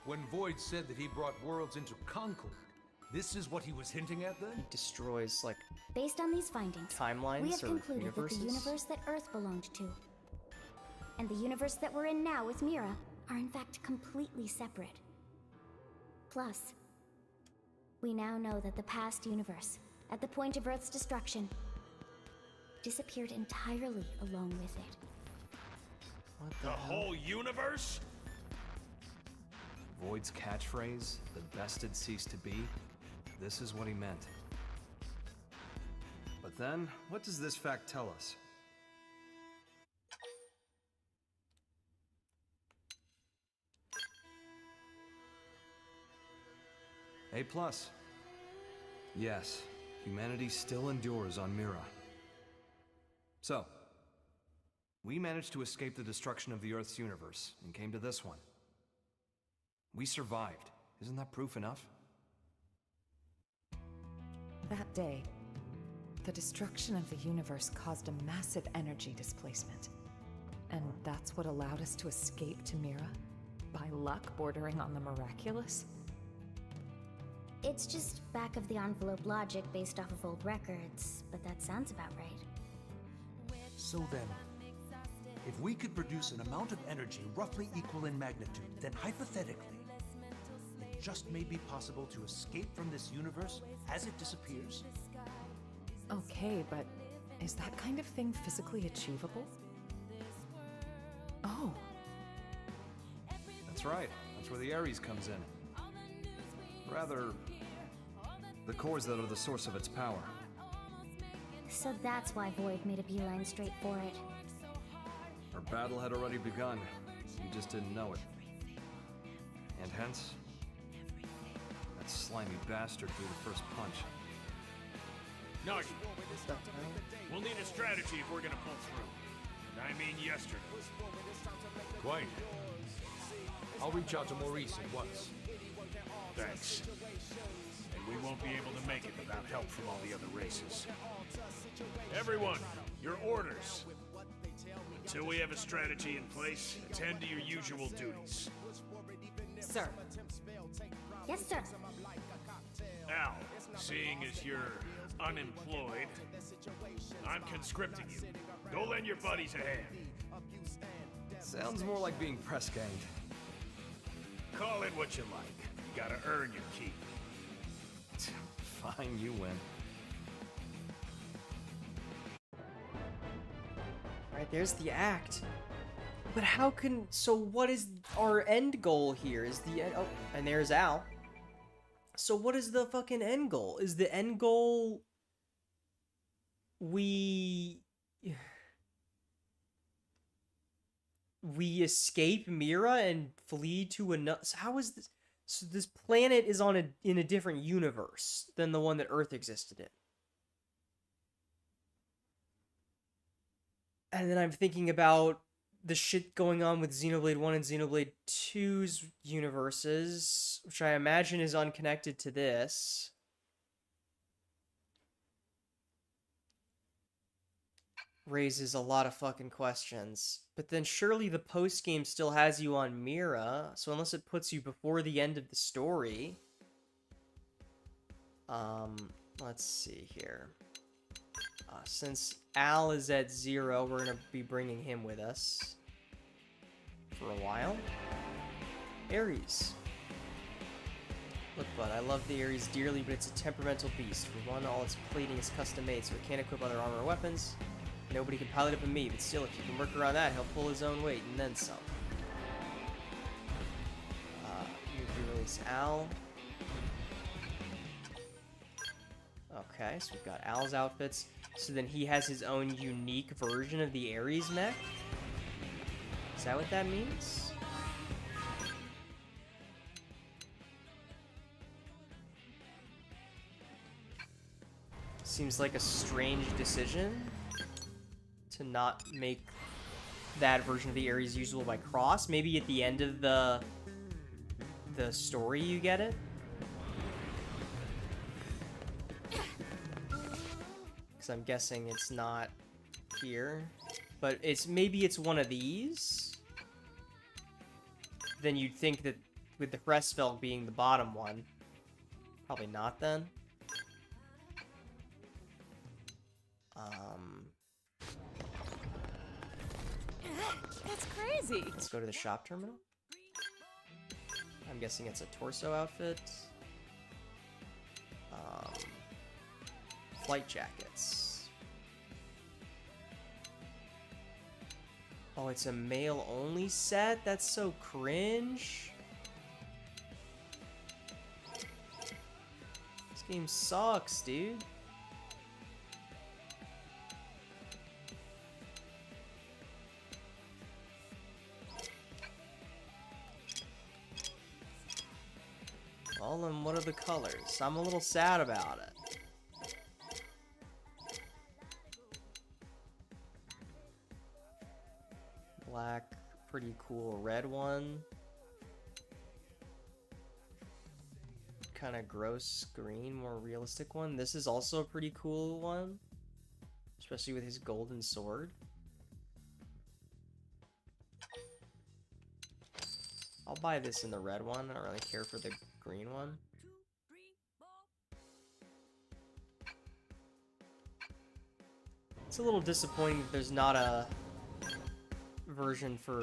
When Void said that he brought worlds into concord, this is what he was hinting at then? He destroys, like, based on these findings, timelines we have or concluded universes? that the universe that Earth belonged to, and the universe that we're in now with Mira, are in fact completely separate. Plus, we now know that the past universe, at the point of Earth's destruction, disappeared entirely along with it. What the whole universe? Void's catchphrase, the best had ceased to be, this is what he meant. But then, what does this fact tell us? A+. Yes, humanity still endures on Mira. So, we managed to escape the destruction of the Earth's universe and came to this one. We survived. Isn't that proof enough? That day, the destruction of the universe caused a massive energy displacement. And that's what allowed us to escape to Mira? By luck bordering on the miraculous? It's just back-of-the-envelope logic based off of old records, but that sounds about right. So then, if we could produce an amount of energy roughly equal in magnitude, then hypothetically, it just may be possible to escape from this universe as it disappears. Okay, but is that kind of thing physically achievable? Oh. That's right. That's where the Ares comes in. Rather, the cores that are the source of its power. So that's why Void made a beeline straight for it. Our battle had already begun. You just didn't know it. And hence, that slimy bastard threw the first punch. No, we'll need a strategy if we're gonna pull through. And I mean yesterday. Quite. I'll reach out to Maurice at once. Thanks. And we won't be able to make it without help from all the other races. Everyone, your orders. Until we have a strategy in place, attend to your usual duties. Sir. Yes, sir. Al, seeing as you're unemployed, I'm conscripting you. Go lend your buddies a hand. Sounds more like being press-ganged. Call it what you like. You gotta earn your keep. Fine, you win. Alright, there's the act. But how can... So what is our end goal here? Is the end... Oh, and there's Al. So what is the fucking end goal? Is the end goal... We escape Mira and flee to another... So how is this... So this planet is on in a different universe than the one that Earth existed in. And then I'm thinking about the shit going on with Xenoblade 1 and Xenoblade 2's universes, which I imagine is unconnected to this. Raises a lot of fucking questions. But then surely the post-game still has you on Mira, so unless it puts you before the end of the story... let's see here. Since Al is at 0, we're gonna be bringing him with us for a while. Ares. Look, bud, I love the Ares dearly, but it's a temperamental beast. For one, all its plating is custom-made, so it can't equip other armor or weapons. Nobody can pilot it but me, but still, if you can work around that, he'll pull his own weight, and then some. You release Al. Okay, so we've got Al's outfits. So then he has his own unique version of the Ares mech? Is that what that means? Seems like a strange decision to not make that version of the Ares usable by Cross. Maybe at the end of the story you get it? Because I'm guessing it's not here. But maybe it's one of these. Then you'd think that with the Crestfell being the bottom one. Probably not then. That's crazy. Let's go to the shop terminal. I'm guessing it's a torso outfit. Flight jackets. Oh, it's a male-only set? That's so cringe. This game sucks, dude. Well, then what are the colors? I'm a little sad about it. Black, pretty cool. Red one. Kind of gross green, more realistic one. This is also a pretty cool one. Especially with his golden sword. I'll buy this in the red one. I don't really care for the green one. It's a little disappointing that there's not a version for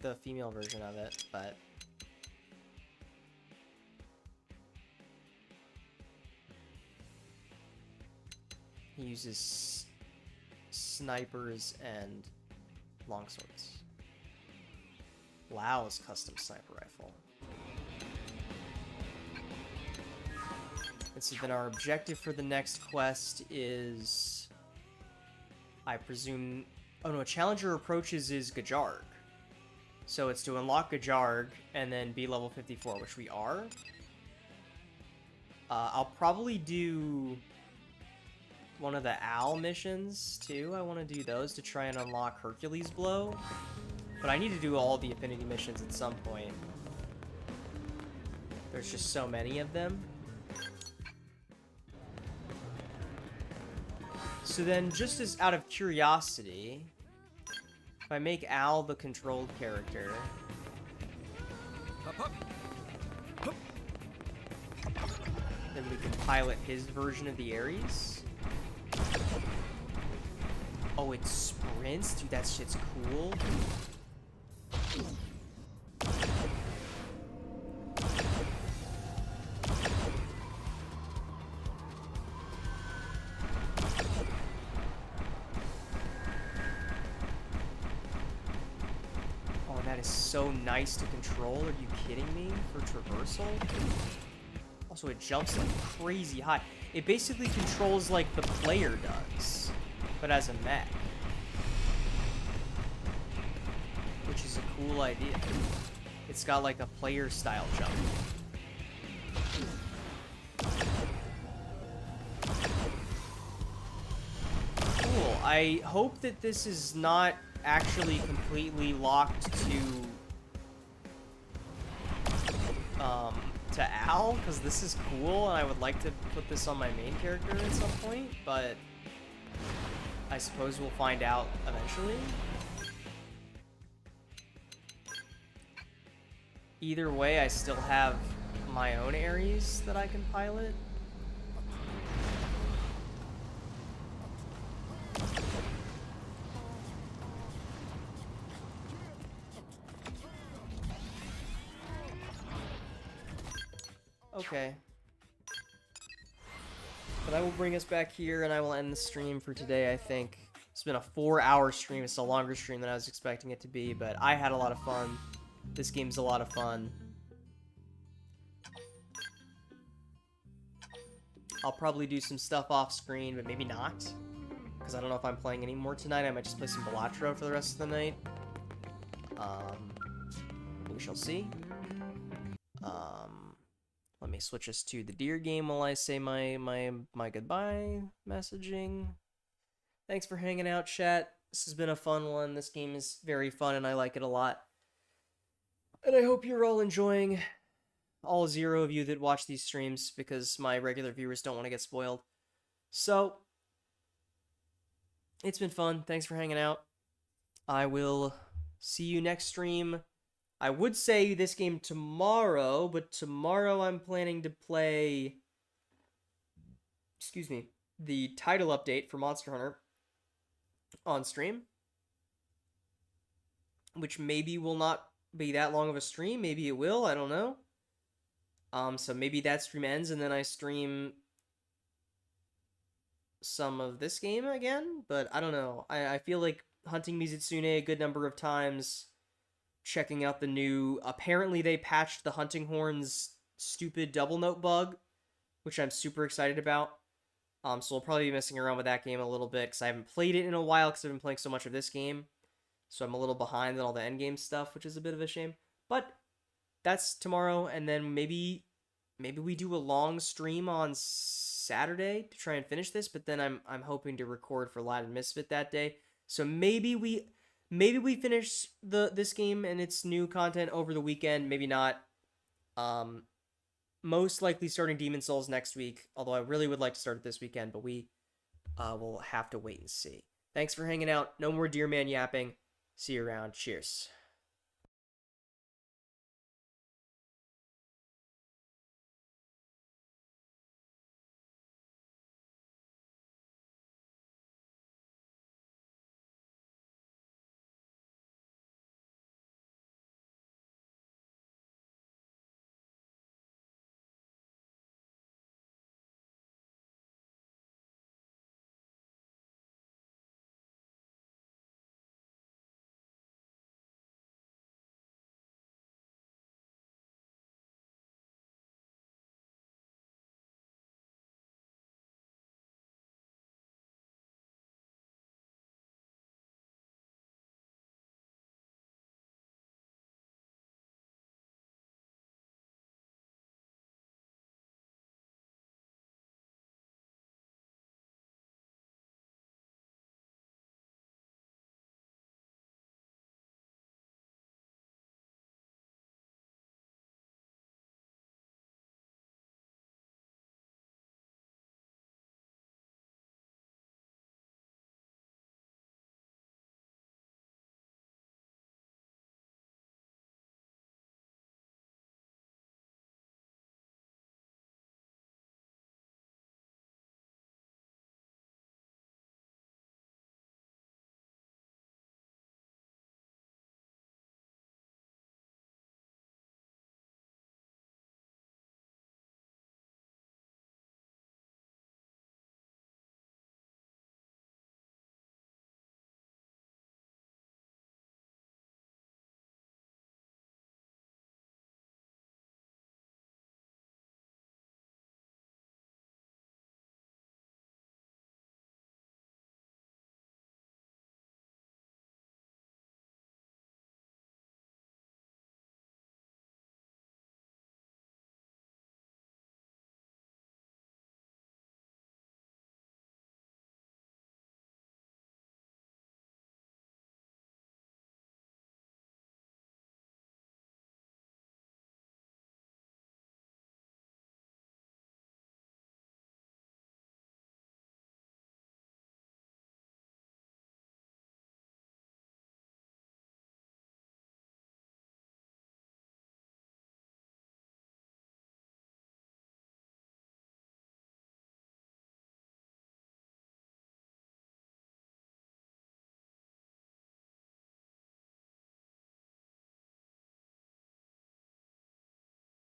the female version of it, but he uses snipers and longswords. Lau's custom sniper rifle. And so then our objective for the next quest is, I presume, oh no, Challenger Approaches is Gajarg. So it's to unlock Gajarg and then be level 54, which we are. I'll probably do one of the Owl missions too. I want to do those to try and unlock Hercules Blow. But I need to do all the Affinity missions at some point. There's just so many of them. So then, just as out of curiosity, if I make Al the controlled character, then we can pilot his version of the Ares. Oh, it sprints? Dude, that shit's cool. Oh, that is so nice to control. Are you kidding me? For traversal? Also, it jumps like crazy high. It basically controls like the player does, but as a mech. Which is a cool idea. It's got like a player style jump. Cool. I hope that this is not actually completely locked to Al, because this is cool and I would like to put this on my main character at some point, but I suppose we'll find out eventually. Either way, I still have my own Ares that I can pilot. Okay. But I will bring us back here and I will end the stream for today, I think. It's been a 4-hour stream. It's a longer stream than I was expecting it to be, but I had a lot of fun. This game's a lot of fun. I'll probably do some stuff off screen, but maybe not. Because I don't know if I'm playing any more tonight. I might just play some Balatro for the rest of the night. We shall see. Let me switch us to the deer game while I say my goodbye messaging. Thanks for hanging out, chat. This has been a fun one. This game is very fun and I like it a lot. And I hope you're all enjoying, all 0 of you that watch these streams, because my regular viewers don't want to get spoiled. So, It's been fun. Thanks for hanging out. I will see you next stream. I would say this game tomorrow, but tomorrow I'm planning to play, excuse me, the title update for Monster Hunter on stream, which maybe will not be that long of a stream. Maybe it will. I don't know. So maybe that stream ends and then I stream some of this game again, but I don't know. I feel like hunting Mizitsune a good number of times, checking out the new... Apparently they patched the Hunting Horns stupid double note bug, which I'm super excited about. So we'll probably be messing around with that game a little bit, because I haven't played it in a while, because I've been playing so much of this game. So I'm a little behind on all the endgame stuff, which is a bit of a shame. But that's tomorrow, and then maybe we do a long stream on Saturday to try and finish this, but then I'm hoping to record for Latin Misfit that day. So maybe we finish this game and its new content over the weekend, maybe not. Most likely starting Demon Souls next week, although I really would like to start it this weekend, but we will have to wait and see. Thanks for hanging out. No more Deer Man yapping. See you around. Cheers.